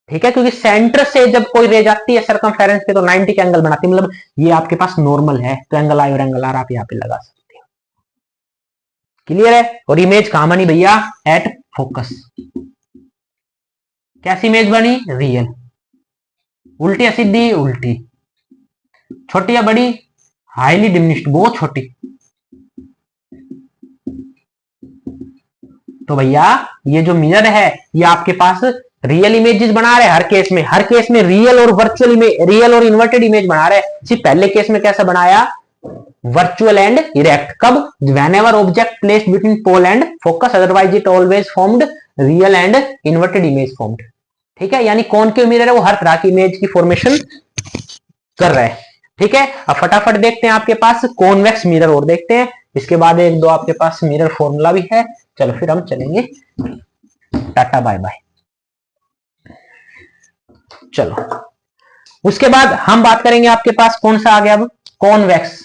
S1: ठीक है, क्योंकि सेंटर से जब कोई रे जाती है सर्कमफेरेंस पे तो 90 का एंगल बनाती है, मतलब ये आपके पास नॉर्मल है तो एंगल आई और एंगल आर आप यहाँ पे लगा सकते हो। क्लियर है। और इमेज कहां बनी भैया? At focus. कैसी इमेज बनी? रियल। उल्टी या सीधी? उल्टी। छोटी या बड़ी? हाईली डिमिनिश्ड, बहुत छोटी। तो भैया ये जो मिरर है ये आपके पास रियल इमेजेस बना रहे हैं हर केस में रियल और वर्चुअल इमेज, रियल और इन्वर्टेड इमेज बना रहे हैं। सिर्फ पहले केस में कैसा बनाया? Virtual and erect. कब? whenever object placed between pole and focus, otherwise it always formed real and inverted image formed। ठीक है, यानी कॉनकेव मिरर है वो हर तरह की इमेज की फॉर्मेशन कर रहा है। ठीक है, अब फटाफट देखते हैं आपके पास कॉन्वेक्स मिरर और देखते हैं, इसके बाद एक दो आपके पास मिरर फॉर्मूला भी है। चलो फिर हम चलेंगे, टाटा बाय बाय। चलो उसके बाद हम बात करेंगे आपके पास कौन सा आ गया अब? कॉन्वेक्स।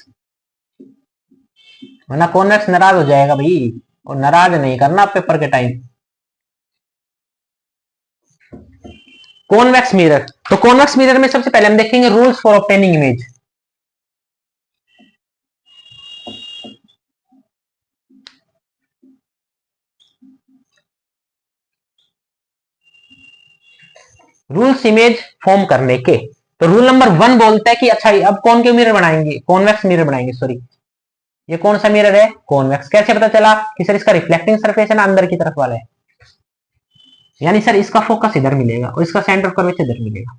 S1: वरना कॉन्वेक्स नाराज हो जाएगा भाई, और नाराज नहीं करना पेपर के टाइम। कॉन्वेक्स मिरर, तो कॉन्वेक्स मिरर में सबसे पहले हम देखेंगे rules for obtaining image. Rules image form करने के, तो रूल नंबर 1 बोलता है कि अच्छा अब कौन के मिरर बनाएंगे? कॉन्वेक्स मिरर बनाएंगे। सॉरी, ये कौन सा मिरर है? कॉन्वेक्स। कैसे पता चला कि सर इसका रिफ्लेक्टिंग सरफेस है ना अंदर की तरफ वाला है, यानी सर इसका फोकस इधर मिलेगा और इसका सेंटर ऑफ कर्वेचर इधर मिलेगा।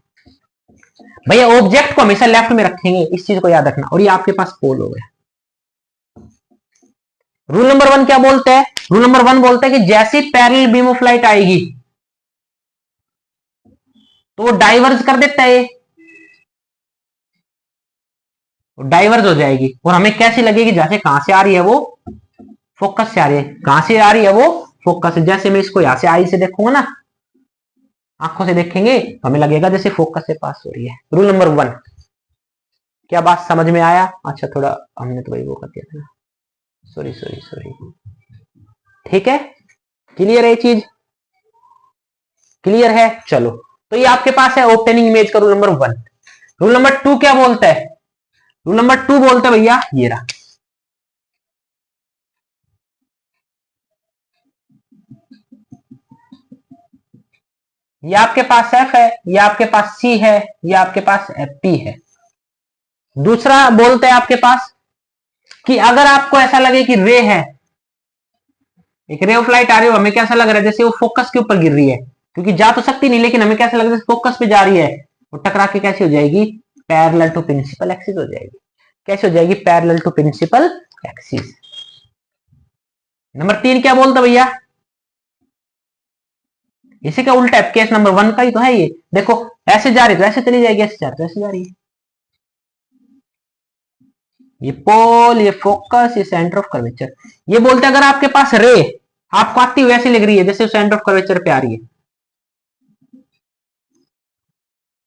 S1: भैया ऑब्जेक्ट को हमेशा लेफ्ट में रखेंगे, इस चीज को याद रखना। और ये आपके पास पोल हो गया। रूल नंबर 1 क्या बोलता है? रूल नंबर 1 बोलता है कि जैसी पैरेलल बीम ऑफ लाइट आएगी तो वो डाइवर्ज कर देता है, डाइवर्ज हो जाएगी और हमें कैसी लगेगी? जैसे कहां से आ रही है वो? फोकस से आ रही है। कहां से आ रही है वो? फोकस से। जैसे मैं इसको यहां से आई से देखूंगा ना, आंखों से देखेंगे तो हमें लगेगा जैसे फोकस से पास हो रही है। Rule number 1। क्या बात समझ में आया? अच्छा थोड़ा हमने तो भाई वो कर दिया था ना, सॉरी सॉरी सॉरी। ठीक है, क्लियर है ये चीज? क्लियर है। चलो तो ये आपके पास है ओपनिंग इमेज का रूल नंबर 1। रूल नंबर 2 क्या बोलता है? रूल नंबर 2 बोलता है भैया ये रहा, ये आपके पास एफ है, ये आपके पास सी है, ये आपके पास एफ पी है। दूसरा बोलते हैं आपके पास कि अगर आपको ऐसा लगे कि रे है, एक रे ऑफ लाइट आ रही हो, हमें कैसा लग रहा है जैसे वो फोकस के ऊपर गिर रही है, क्योंकि जा तो सकती नहीं लेकिन हमें कैसा लग रहा है फोकस पे जा रही है, और टकरा के कैसी हो जाएगी? पैरेलल टू प्रिंसिपल एक्सिस हो जाएगी। कैसे हो जाएगी? Parallel to principal axis. Number 3 क्या बोलता भैया? इसी का उल्टा है, केस नंबर 1 का ही तो है ये। देखो ऐसे जा रही तो ऐसे चली जाएगी, ऐसे जा रही तो ऐसे जा रही है। ये पोल, ये फोकस, ये सेंटर ऑफ कर्वेचर। ये बोलते हैं अगर आपके पास रे आपको आती हुई ऐसी लग रही है जैसे सेंटर ऑफ कर्वेचर पे आ रही है,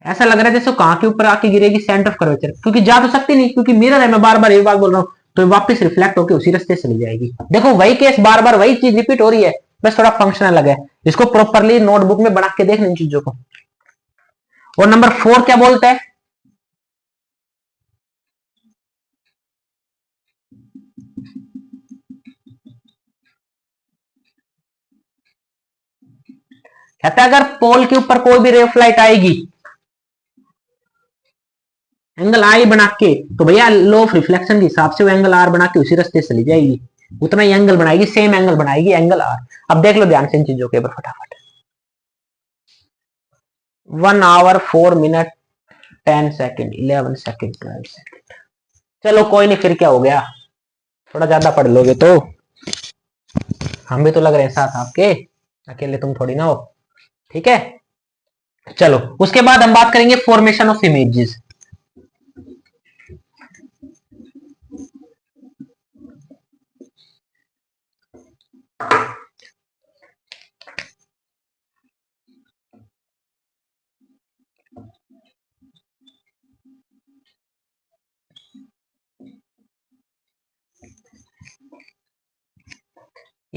S1: ऐसा लग रहा है जैसे कहां के ऊपर आके गिरेगी? सेंटर ऑफ कर्वेचर, क्योंकि जा तो सकती नहीं, क्योंकि मिरर है, मैं बार बार एक बात बोल रहा हूं, तो वापस रिफ्लेक्ट होकर उसी रास्ते से चली जाएगी। देखो वही केस बार बार वही चीज रिपीट हो रही है, बस थोड़ा फंक्शन अलग है। इसको प्रॉपरली नोटबुक में बना के देखना इन चीजों को। और नंबर 4 क्या बोलता है? कहता है अगर पोल के ऊपर कोई भी रे ऑफ लाइट आएगी एंगल आई बना के, तो भैया लॉ ऑफ रिफ्लेक्शन के हिसाब से वो एंगल आर बना के उसी रास्ते से चली जाएगी, उतना ही एंगल बनाएगी, सेम एंगल बनाएगी, एंगल आर। अब देख लो ध्यान से इन चीजों के ऊपर फटाफट। 1 hour 4 minute 10 second 11 second 12 second. चलो कोई नहीं, फिर क्या हो गया, थोड़ा ज्यादा पढ़ लोगे तो हम भी तो लग रहे हैं साथ आपके, अकेले तुम थोड़ी ना हो। ठीक है, चलो उसके बाद हम बात करेंगे formation of images.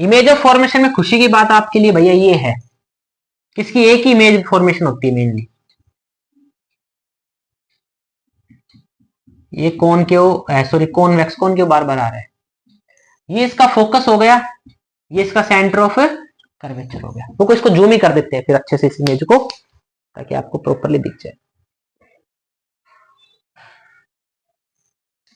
S1: Image of formation में खुशी की बात आपके लिए भैया ये है, किसकी एक ही इमेज फॉर्मेशन होती है मेनली, ये कौन क्यों, सॉरी कॉन्वेक्स कौन क्यों बार बार आ रहा है, ये इसका फोकस हो गया, ये इसका सेंटर ऑफ कर्वेचर हो गया। तो इसको जूम ही कर देते हैं फिर अच्छे से इस इमेज को, ताकि आपको प्रॉपरली दिख जाए।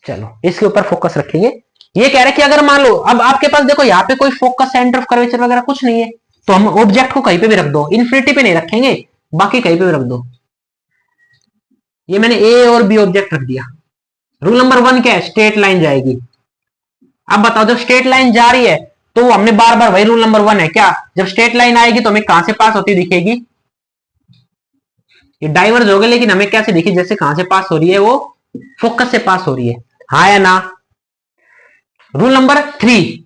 S1: चलो इसके ऊपर फोकस रखेंगे। ये कह रहे हैं कि अगर मान लो अब आपके पास देखो यहाँ पे कोई फोकस सेंटर ऑफ कर्वेचर वगैरह कुछ नहीं है, तो हम ऑब्जेक्ट को कहीं पे भी रख दो, इन्फिनिटी पे नहीं रखेंगे, बाकी कहीं पे भी रख दो। ये मैंने ए और बी ऑब्जेक्ट रख दिया। रूल नंबर 1 क्या है, स्ट्रेट लाइन जाएगी। अब बताओ जब स्ट्रेट लाइन जा रही है तो हमने बार बार, वही रूल नंबर 1 है क्या, जब स्ट्रेट लाइन आएगी तो हमें कहां से पास होती दिखेगी, ये डाइवर्ज हो गई, लेकिन हमें कैसे दिखी, जैसे कहां से पास हो रही है, वो फोकस से पास हो रही है, हाँ या ना। रूल नंबर 3,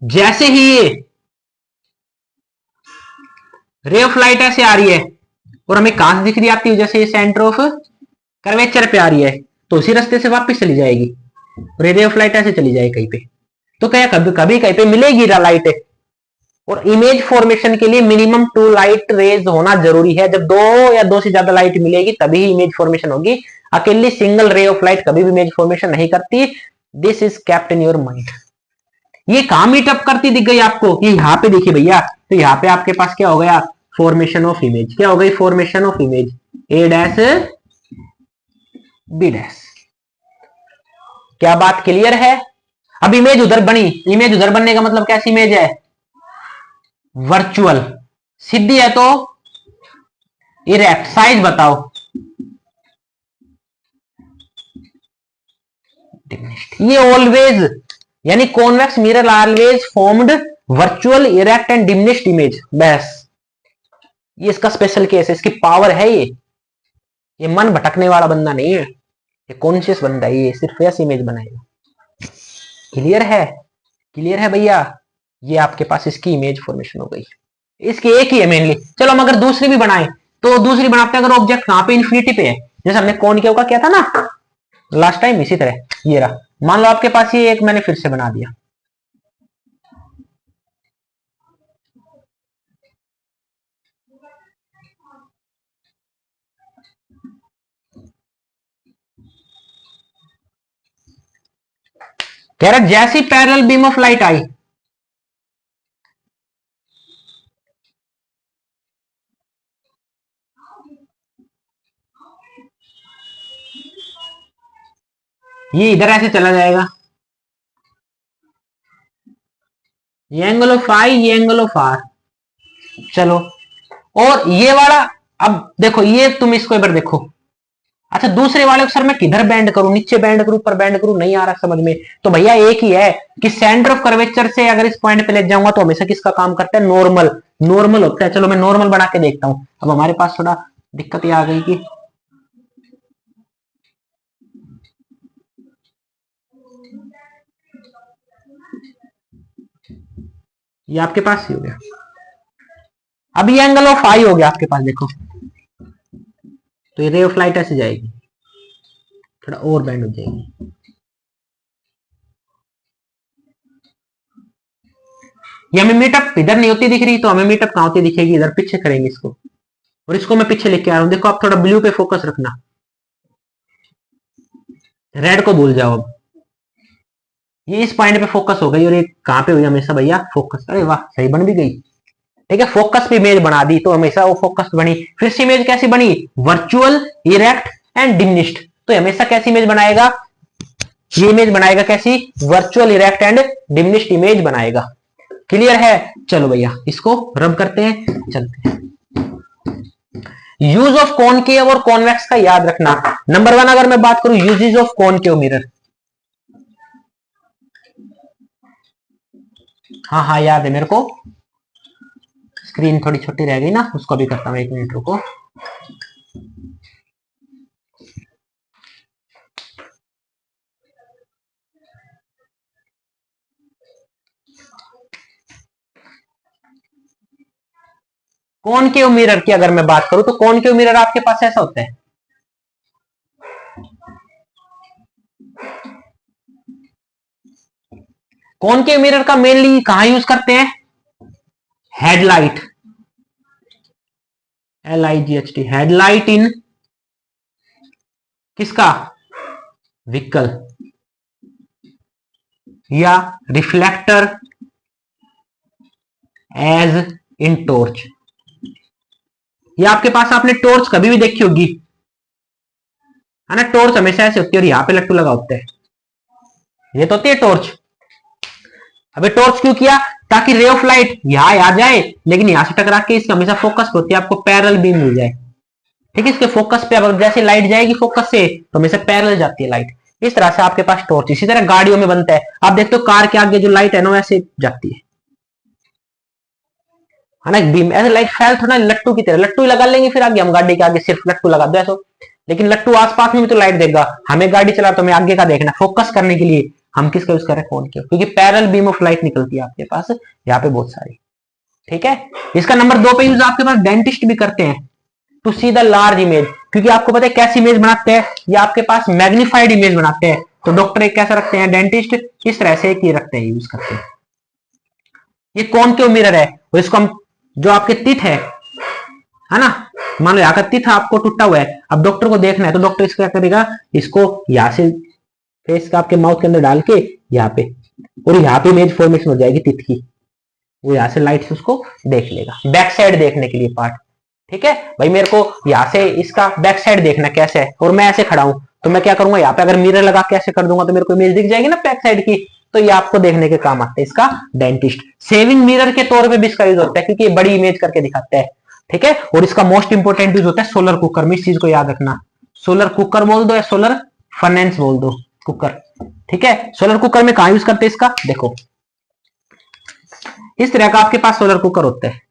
S1: जैसे ही ये रे ऑफ लाइट ऐसे आ रही है और हमें कहां से दिख रही आती है, जैसे ये सेंटर ऑफ कर्वेचर पे आ रही है, तो उसी रास्ते से वापस चली जाएगी और रे ऑफ लाइट ऐसे चली जाएगी कहीं पे, तो क्या कभी कभी कहीं पे मिलेगी लाइट। और इमेज फॉर्मेशन के लिए मिनिमम 2 लाइट रेज होना जरूरी है, जब 2 या 2 से ज्यादा लाइट मिलेगी तभी इमेज फॉर्मेशन होगी, अकेली सिंगल रे ऑफ लाइट कभी भी इमेज फॉर्मेशन नहीं करती। This is kept in your mind. ये कहां मीटअप करती दिख गई आपको, कि यहां पे देखिए भैया, तो यहां पे आपके पास क्या हो गया, फॉर्मेशन ऑफ इमेज, क्या हो गई, formation of image A dash B dash. क्या बात क्लियर है। अब इमेज उधर बनी, इमेज उधर बनने का मतलब कैसी इमेज है, वर्चुअल, सीधी है तो इरेक्ट, साइज बताओ, ये ऑलवेज, यानी convex mirror always formed virtual erect and diminished image, बस ये इसका स्पेशल केस है, इसकी पावर है ये मन भटकने वाला बंदा नहीं है, ये कॉन्शियस बंदा है, ये सिर्फ ऐसी इमेज बनाएगा। क्लियर है, क्लियर है भैया। ये आपके पास इसकी इमेज फॉर्मेशन हो गई, इसकी एक ही है मेनली। चलो हम अगर दूसरी भी बनाए तो दूसरी बनाते हैं, अगर ऑब्जेक्ट कहां पे, इन्फिनिटी पे है, जैसे हमने कॉनकेव का किया था ना लास्ट टाइम, इसी तरह ये रहा, मान लो आपके पास ये एक मैंने फिर से बना दिया, कह रहा जैसी पैरेलल बीम ऑफ लाइट आई, ये इधर ऐसे चला जाएगा, ये एंगल ऑफ आई, ये एंगल ऑफ आर, चलो। और ये वाला, अब देखो ये तुम इसको एक बार देखो, अच्छा दूसरे वाले को सर मैं किधर बैंड करूं, नीचे बैंड करूं, ऊपर बैंड करूं, नहीं आ रहा समझ में, तो भैया एक ही है कि सेंटर ऑफ कर्वेचर से अगर इस पॉइंट पे ले जाऊंगा तो हमेशा किसका काम करता है, नॉर्मल, नॉर्मल होता है। चलो मैं नॉर्मल बना के देखता हूं। अब हमारे पास थोड़ा दिक्कत ये आ गई कि ये आपके पास ही हो गया, अब ये एंगल ऑफ आई हो गया आपके पास, देखो तो ये रे ऑफ लाइट ऐसे जाएगी, थोड़ा और बैंड हो जाएगी, ये हमें मीटअप इधर नहीं होती दिख रही, तो हमें मीटअप कहां होती दिखेगी, इधर पीछे करेंगे इसको, और इसको मैं पीछे लेके आ रहा हूं। देखो आप थोड़ा ब्लू पे फोकस रखना, रेड को भूल जाओ। अब ये इस पॉइंट पे फोकस हो गई, और ये कहां पे हुई हमेशा भैया, फोकस, अरे वाह सही बन भी गई, ठीक है, फोकस पे इमेज बना दी तो हमेशा वो फोकस बनी। फिर से इमेज कैसी बनी, वर्चुअल इरेक्ट एंड डिमिनिश्ड, तो हमेशा कैसी इमेज बनाएगा, ये इमेज बनाएगा कैसी, virtual erect and diminished image बनाएगा। क्लियर है। चलो भैया इसको रब करते हैं, चलते हैं। यूज ऑफ कॉनकेव और कॉन्वेक्स का याद रखना। नंबर 1 अगर मैं बात करूं, यूजेज ऑफ कॉनकेव मिरर, हाँ हाँ याद है मेरे को, स्क्रीन थोड़ी छोटी रह गई ना, उसको भी करता हूं, 1 मिनट रुको। कॉनकेव मिरर की अगर मैं बात करूं तो कॉनकेव मिरर आपके पास ऐसा होता है, कॉनकेव मिरर का मेनली कहां यूज करते हैं? हेडलाइट, LIGHT, हेडलाइट इन किसका? व्हीकल, या रिफ्लेक्टर एज इन टॉर्च। ये आपके पास आपने टॉर्च कभी भी देखी होगी, है ना? टॉर्च हमेशा ऐसे होती है और यहां पे लट्टू लगा होता है, ये तो होती है टॉर्च। अबे टॉर्च क्यों किया? ताकि रे ऑफ लाइट यहां आ जाए, लेकिन यहां से टकरा के इसका हमेशा फोकस पे होती है, आपको पैरेलल बीम मिल जाए। ठीक है, इसके फोकस पे अगर जैसे लाइट जाएगी फोकस से तो हमेशा पैरेलल जाती है लाइट। इस तरह से आपके पास टॉर्च, इसी तरह गाड़ियों में बनता है। आप देखते हो कार के आगे जो लाइट है ना वैसे जाती है ना, बीम ऐसे लाइट फैल थोड़ा लट्टू की तरह, लट्टू लगा लेंगे फिर आगे हम गाड़ी के आगे सिर्फ लट्टू लगा दो ऐसा, लेकिन लट्टू आसपास में भी तो लाइट देगा। हमें गाड़ी चला तो हमें आगे का देखना, फोकस करने के लिए हम किसका यूज कर रहे हैं? फोन के, क्योंकि पैरेलल बीम ऑफ लाइट निकलती है आपके पास यहाँ पे बहुत सारी। ठीक है, इसका नंबर 2 पे यूज आपके पास डेंटिस्ट भी करते हैं, to see the large image. क्योंकि आपको पता है कैसी इमेज बनाते हैं, ये आपके पास मैग्नीफाइड इमेज बनाते हैं। तो डॉक्टर एक कैसा रखते हैं? डेंटिस्ट इस तरह से एक रखते हैं, यूज करते हैं। ये कॉनकेव मिरर है, और इसको हम जो आपके टीथ है ना, मान लो यहाँ का टीथ आपको टूटा हुआ है, अब डॉक्टर को देखना है तो डॉक्टर इसको क्या करेगा? इसको यहाँ से फेस का आपके माउथ के अंदर डाल के यहाँ पे, और यहाँ पे इमेज फॉर्मेशन हो जाएगी टीथ की, वो यहाँ से लाइट से उसको देख लेगा, बैक साइड देखने के लिए पार्ट। ठीक है भाई, मेरे को यहाँ से इसका बैक साइड देखना कैसे है, और मैं ऐसे खड़ा हूं तो मैं क्या करूंगा? यहाँ पे अगर मिरर लगा के ऐसे कर दूंगा तो मेरे को इमेज दिख जाएगी ना बैक साइड की, तो ये आपको देखने के काम आता है इसका डेंटिस्ट। सेविंग मिरर के तौर पे भी इसका यूज होता है, क्योंकि ये बड़ी इमेज करके दिखाता है। ठीक है, और इसका मोस्ट इंपोर्टेंट यूज होता है सोलर कुकर में, इस चीज को याद रखना। सोलर कुकर बोल दो या सोलर फर्नेस बोल दो, कुकर। ठीक है, सोलर कुकर में कहां यूज करते हैं इसका? देखो इस तरह का आपके पास सोलर कुकर होता है,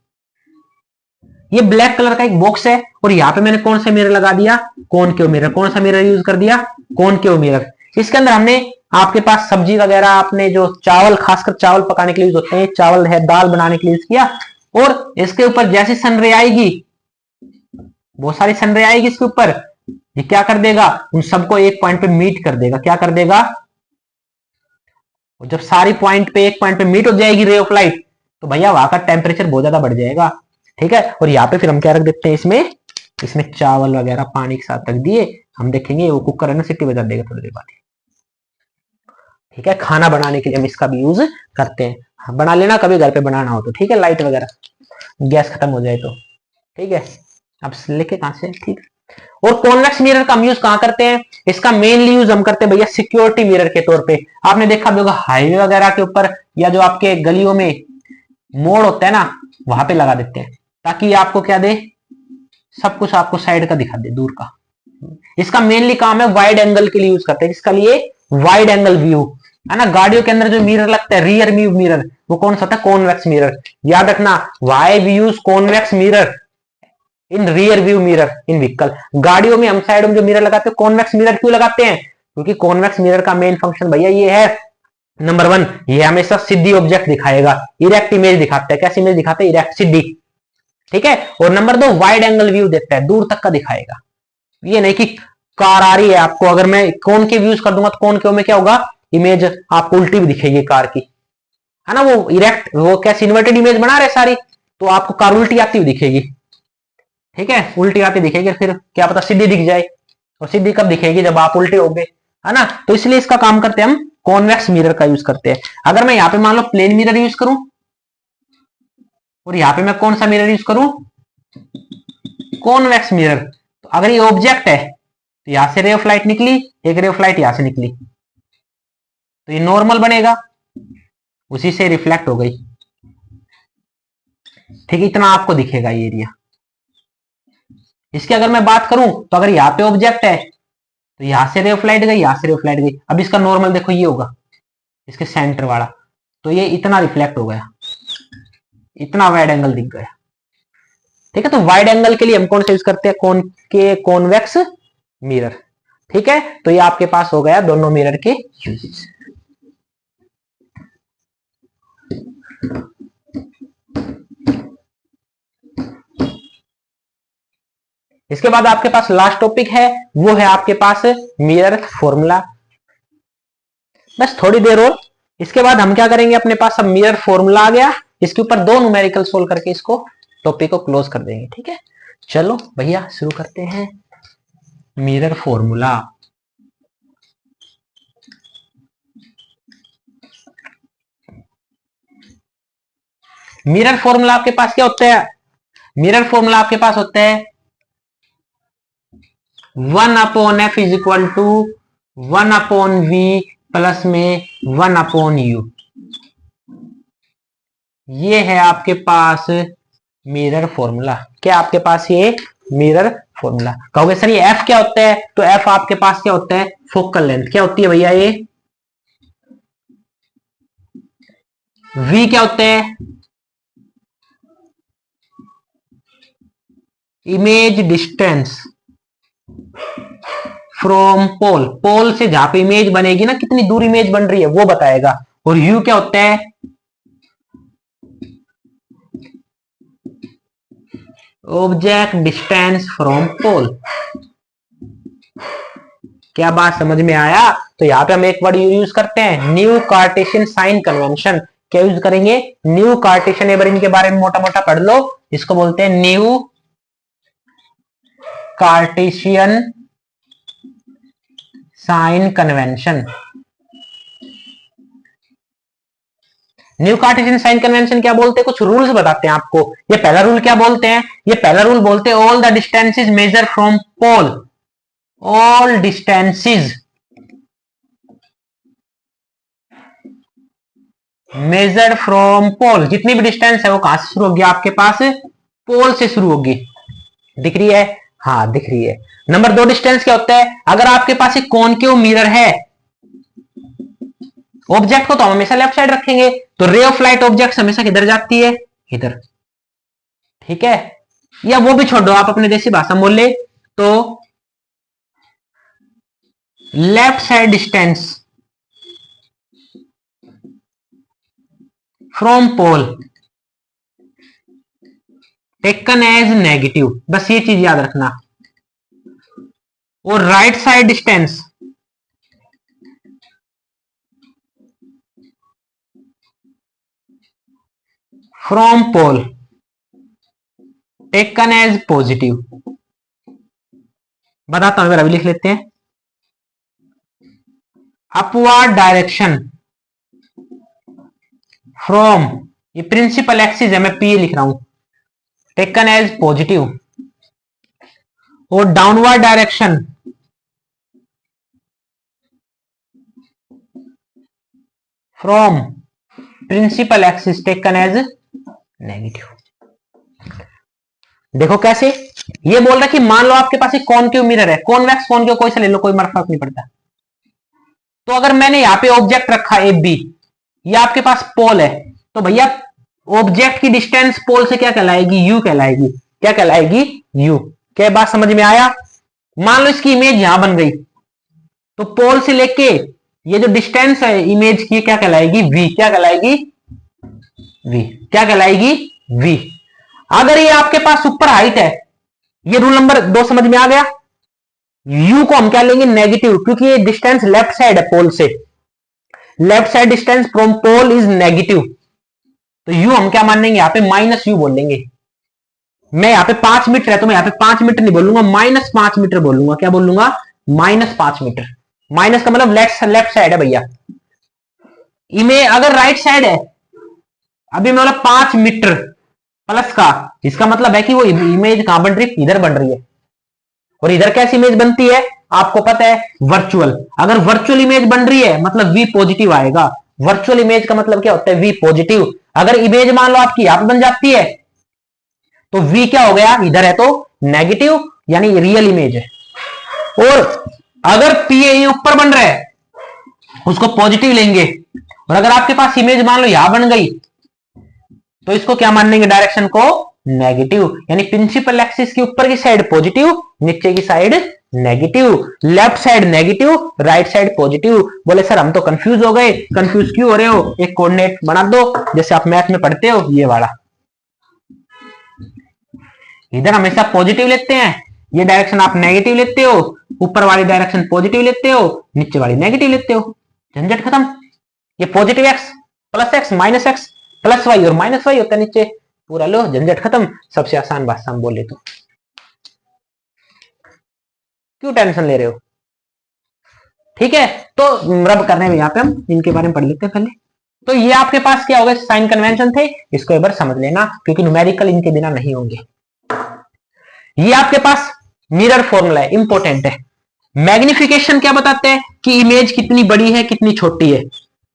S1: ये ब्लैक कलर का एक बॉक्स है, और यहाँ पे मैंने कौन सा मिरर लगा दिया? Concave mirror. कौन सा मिरर यूज कर दिया? Concave mirror. इसके अंदर हमने आपके पास सब्जी वगैरह, आपने जो चावल, खासकर चावल पकाने के लिए यूज होते हैं, चावल है दाल बनाने के लिए यूज किया, और इसके ऊपर जैसे सनरे आएगी, बहुत सारी सनरे आएगी इसके ऊपर, ये क्या कर देगा? उन सबको एक पॉइंट पे मीट कर देगा। क्या कर देगा? जब सारी पॉइंट पे एक पॉइंट पे मीट हो जाएगी रे ऑफ लाइट, तो भैया वहां का टेम्परेचर बहुत ज्यादा बढ़ जाएगा। ठीक है, और यहाँ पे फिर हम क्या रख देते हैं? इसमें चावल वगैरह पानी के साथ रख दिए, हम देखेंगे वो कुकर है ना सीटी बजा देगा थोड़ी देर बाद। ठीक है, खाना बनाने के लिए हम इसका भी यूज करते हैं। बना लेना कभी घर पे बनाना हो तो, ठीक है, लाइट वगैरह गैस खत्म हो जाए तो। ठीक है, अब लेके कहां से? ठीक है, और कॉन्वेक्स मिरर का हम यूज कहां करते हैं? इसका मेनली यूज हम करते हैं भैया सिक्योरिटी मिरर के तौर पे। आपने देखा होगा हाईवे वगैरह के ऊपर, या जो आपके गलियों में मोड़ होता है ना, वहां पे लगा देते हैं, ताकि आपको क्या दे? सब कुछ आपको साइड का दिखा दे, दूर का। इसका मेनली काम है वाइड एंगल के लिए यूज करते हैं। इसका लिए वाइड एंगल व्यू, है ना। गाड़ियों के अंदर जो मिरर लगता है, रियर व्यू मिरर, वो कौन सा होता है? Convex mirror. याद रखना, why we use convex mirror in rear view mirror in vehicle. गाड़ियों में हम साइड में जो मिरर लगाते हैं, कॉन्वेक्स मिरर क्यों लगाते हैं? क्योंकि कॉन्वेक्स मिरर का मेन फंक्शन भैया ये है, नंबर 1, ये हमेशा सीधी ऑब्जेक्ट दिखाएगा, इरेक्ट इमेज दिखाता है। कैसी इमेज दिखाता है? इरेक्ट, सीधी। ठीक है, और नंबर 2, वाइड एंगल व्यू देता है, दूर तक का दिखाएगा। ये नहीं कि कार आ रही है आपको, अगर मैं कॉनकेव यूज कर दूंगा तो कॉनकेव में क्या होगा? इमेज आपको उल्टी भी दिखेगी कार की, है ना। वो इरेक्ट, वो कैसे इन्वर्टेड इमेज बना रहे सारी, तो आपको कार उल्टी आती हुई दिखेगी। ठीक है, उल्टी आती दिखेगी, फिर क्या पता सीधी दिख जाए। और सीधी कब दिखेगी? जब आप उल्टे हो गए, है ना। तो इसलिए इसका काम करते हैं हम कॉन्वेक्स मिरर का यूज करते हैं। अगर मैं यहाँ पे मान लो प्लेन मिरर यूज करूं, और यहाँ पे मैं कौन सा मिरर यूज करूं? Convex mirror. तो अगर ये ऑब्जेक्ट है तो यहां से रे ऑफ लाइट निकली, एक रे ऑफ लाइट यहां से निकली, तो ये नॉर्मल बनेगा, उसी से रिफ्लेक्ट हो गई। ठीक है, इतना आपको दिखेगा ये एरिया। इसकी अगर मैं बात करूं तो अगर यहाँ पे ऑब्जेक्ट है तो यहां से रे ऑफ लाइट गई, यहां से रे ऑफ लाइट गई। अब इसका नॉर्मल देखो ये होगा, इसके सेंटर वाला, तो ये इतना रिफ्लेक्ट हो गया, इतना वाइड एंगल दिख गया। ठीक है, तो वाइड एंगल के लिए हम कौन सा यूज करते हैं? Convex mirror. ठीक है, तो ये आपके पास हो गया दोनों मिरर के यूजेस। इसके बाद आपके पास लास्ट टॉपिक है, वो है आपके पास मिरर फॉर्मूला। बस थोड़ी देर और इसके बाद हम क्या करेंगे, अपने पास अब मिरर फॉर्मूला आ गया, इसके ऊपर दो न्यूमेरिकल सोल्व करके इसको टॉपिक को क्लोज कर देंगे। ठीक है, चलो भैया शुरू करते हैं। मिरर फॉर्मूला, मिरर फॉर्मूला आपके पास क्या होता है, मिरर फॉर्मूला आपके पास होता है 1/f is equal to 1/v plus में 1/u। ये है आपके पास मिरर फॉर्मूला। क्या आपके पास ये मिरर फॉर्मूला। कहोगे सर ये f क्या होता है, तो f आपके पास क्या होता है, फोकल लेंथ। क्या होती है भैया ये v क्या होता है, इमेज डिस्टेंस फ्रॉम पोल। पोल से जहां पे इमेज बनेगी ना, कितनी दूर इमेज बन रही है वो बताएगा। और u क्या होता है, ऑब्जेक्ट डिस्टेंस फ्रॉम पोल। क्या बात समझ में आया। तो यहां पे हम एक वर्ड यूज करते हैं, न्यू कार्टेशियन साइन कन्वेंशन। क्या यूज करेंगे, न्यू कार्टेशियन। एक बार इनके बारे में मोटा मोटा पढ़ लो। इसको बोलते हैं new Cartesian sign convention. New Cartesian sign convention क्या बोलते हैं, कुछ रूल्स बताते हैं आपको। ये पहला रूल क्या बोलते हैं, ये पहला रूल बोलते हैं all the distances measure from pole, all distances measured from pole. जितनी भी डिस्टेंस है वो कहां से शुरू होगी, आपके पास पोल से शुरू होगी। दिख रही है, हाँ दिख रही है। नंबर 2 डिस्टेंस क्या होता है, अगर आपके पास एक कॉनकेव मिरर है, ऑब्जेक्ट को तो हम हमेशा लेफ्ट साइड रखेंगे, तो रे ऑफ लाइट ऑब्जेक्ट हमेशा किधर जाती है, इधर। ठीक है, या वो भी छोड़ दो, आप अपने देसी भाषा बोले तो left side distance from pole taken as negative. बस ये चीज याद रखना। और right side distance from pole taken as positive. बताता हूं, अभी लिख लेते हैं। अपवर्ड डायरेक्शन फ्रॉम, ये प्रिंसिपल एक्सिस है, मैं पी लिख रहा हूं, टेकन एज पॉजिटिव। और downward direction from principal axis taken as negative. देखो कैसे, ये बोल रहा है कि मान लो आपके पास एक कॉनकेव मिरर है, कॉन्वेक्स कॉनकेव कोई सा ले लो, कोई फर्क नहीं पड़ता। तो अगर मैंने यहां पे ऑब्जेक्ट रखा ए बी, ये आपके पास पोल है, तो भैया ऑब्जेक्ट की डिस्टेंस पोल से क्या कहलाएगी, यू कहलाएगी। क्या कहलाएगी, यू। क्या बात समझ में आया। मान लो इसकी इमेज यहां बन गई, तो पोल से लेके ये जो डिस्टेंस है इमेज की क्या कहलाएगी, वी। क्या कहलाएगी, वी। क्या कहलाएगी, वी। अगर ये आपके पास ऊपर हाइट है, ये रूल नंबर 2 समझ में आ गया। यू को हम क्या लेंगे, नेगेटिव, क्योंकि ये डिस्टेंस लेफ्ट साइड है पोल से। Left side distance from pole is negative, तो यू हम क्या मानेंगे, यहां पे माइनस यू बोलेंगे। मैं यहां पे 5 मीटर है, तो मैं यहां पे 5 मीटर नहीं बोलूंगा, -5 मीटर बोलूंगा। क्या बोलूंगा, -5 मीटर। माइनस का मतलब लेफ्ट साइड है भैया। इमेज अगर राइट साइड है, अभी मैं बोला 5 मीटर प्लस का, इसका मतलब है कि वो इमेज कहां बन रही है, इधर बन रही है। और इधर कैसी इमेज बनती है, आपको पता है, वर्चुअल। अगर वर्चुअल इमेज बन रही है मतलब वी पॉजिटिव आएगा। वर्चुअल इमेज का मतलब क्या होता है, वी पॉजिटिव। अगर इमेज मान लो आपकी यहां पर बन जाती है, तो वी क्या हो गया, इधर है तो नेगेटिव, यानी रियल इमेज है। और अगर पी ऊपर बन रहा है, उसको पॉजिटिव लेंगे। और अगर आपके पास इमेज मान लो यहां बन गई, तो इसको क्या मानेंगे, डायरेक्शन को नेगेटिव। यानी प्रिंसिपल एक्सिस की ऊपर की साइड पॉजिटिव, नीचे की side negative. Left side negative, right side positive. बोले सर हम तो कंफ्यूज हो गए। कंफ्यूज क्यों हो रहे हो, एक कोऑर्डिनेट बना दो, जैसे आप मैथ में पढ़ते हो, ये वाला। इधर हमेशा पॉजिटिव लेते हैं, ये डायरेक्शन आप नेगेटिव लेते हो, ऊपर वाली डायरेक्शन पॉजिटिव लेते हो, नीचे वाली नेगेटिव लेते हो। झंझट खत्म। ये positive x plus x minus x plus y और माइनस वाई होता है नीचे, पूरा लो झंझट खत्म। सबसे आसान भाषा हम बोले तो, क्यों टेंशन ले रहे हो? ठीक है, तो रब करने में यहाँ पे हम इनके बारे में पढ़ लेते हैं पहले। तो ये आपके पास क्या होगा, साइन कन्वेंशन थे, इसको एक बार समझ लेना क्योंकि न्यूमेरिकल इनके बिना नहीं होंगे। ये आपके पास मिरर फॉर्मूला है, इंपॉर्टेंट है। मैग्निफिकेशन क्या बताते हैं कि इमेज कितनी बड़ी है कितनी छोटी है।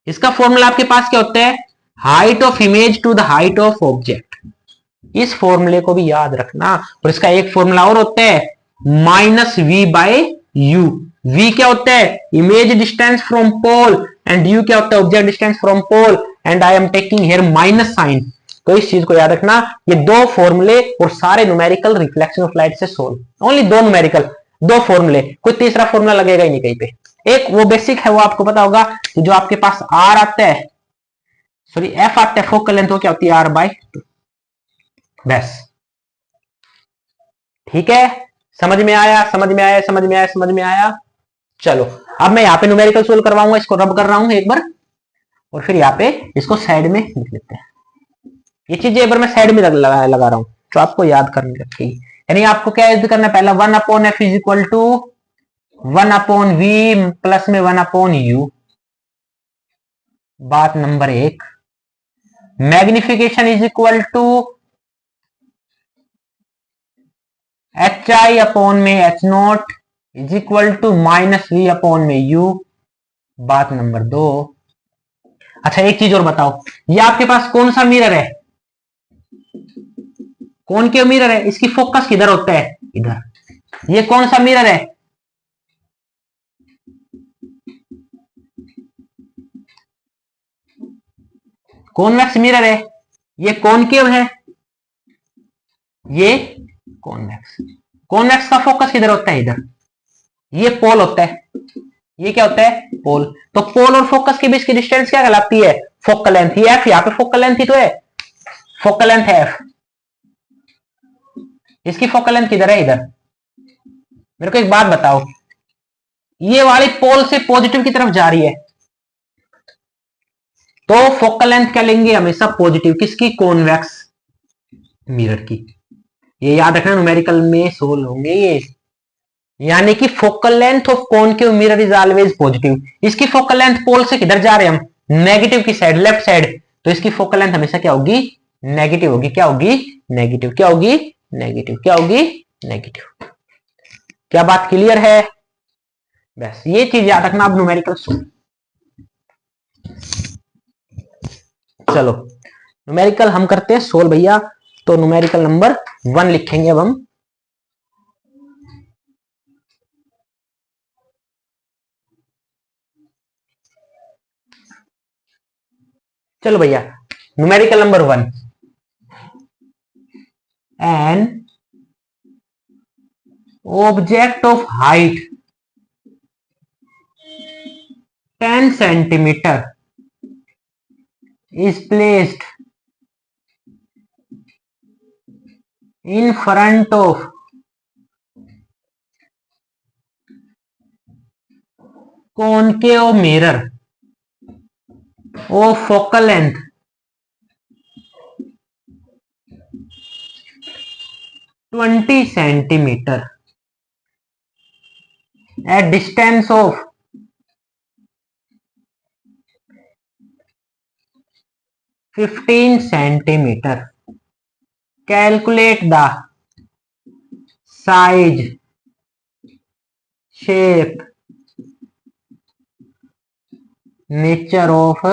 S1: इसका फॉर्मूला आपके पास क्या होता है, height of image to the height of object. इस फॉर्मूले को भी याद रखना। और इसका एक फॉर्मूला और होता है minus v by u. V क्या होता है, image distance from pole, and u क्या होता है, object distance from pole, and I am taking here minus sign. तो इस चीज को याद रखना, ये दो फॉर्मूले और सारे न्यूमेरिकल रिफ्लेक्शन ऑफ लाइट से सोल्व, ओनली दो न्यूमेरिकल, दो फॉर्मूले, कोई तीसरा फॉर्मूला लगेगा ही नहीं कहीं पे। एक वो बेसिक है, वो आपको पता होगा कि जो आपके पास आर आता है, सॉरी एफ आता है फोकल लेंथ, वो क्या होती है आर बाय टू, बस। ठीक है, समझ में आया, समझ में आया, समझ में आया, समझ में आया। चलो अब मैं यहाँ पे न्यूमेरिकल सोल्व करवाऊंगा, इसको रब कर रहा हूं एक बार, और फिर यहाँ पे इसको साइड में लिख लेते हैं। ये चीजें एक बार मैं साइड में लगा रहा हूं तो आपको याद करनी रखेगी। यानी आपको क्या याद करना है, पहला 1 upon F is equal to 1 upon we plus में 1 अपॉन यू। बात number 1, magnification is equal to H I upon में H not is equal to minus V upon में यू। बात नंबर 2, अच्छा एक चीज और बताओ, ये आपके पास कौन सा मिरर है, कौन के मिरर है, इसकी फोकस किधर होता है, इधर। ये कौन सा मिरर है, कॉन्वेक्स मिरर है। ये कॉनकेव है, ये कॉन्वेक्स। कॉन्वेक्स का फोकस किधर होता है, इधर। ये पोल होता है, ये क्या होता है, पोल। तो पोल और फोकस के बीच की डिस्टेंस क्या कहलाती है, फोकल लेंथ। ये एफ यहाँ पे फोकल लेंथ ही तो है, फोकल लेंथ है एफ। इसकी फोकल लेंथ किधर है, इधर। मेरे को एक बात बताओ, ये वाली पोल से पॉजिटिव की तरफ जा रही है, तो फोकल लेंथ क्या लेंगे हमेशा, पॉजिटिव। किसकी, कॉन्वेक्स मिरर की। ये याद रखना, न्यूमेरिकल में सोल्व होंगे ये। यानी कि focal length of concave mirror is always positive. इसकी फोकल लेंथ पोल से किधर जा रहे हैं हम, नेगेटिव की साइड, लेफ्ट साइड। तो इसकी फोकल लेंथ हमेशा क्या होगी, नेगेटिव होगी। क्या होगी, नेगेटिव। क्या होगी, नेगेटिव। क्या होगी, नेगेटिव। क्या बात क्लियर है, बस ये चीज याद रखना। अब न्यूमेरिकल सोल्व, चलो न्यूमेरिकल हम करते हैं सोल्व भैया। तो न्यूमेरिकल नंबर 1 लिखेंगे अब हम। चलो भैया, numerical number 1, an object of height 10 centimetre is placed in front of concave mirror of focal length 20 centimeter at distance of 15 centimeter. Calculate the size, shape, nature of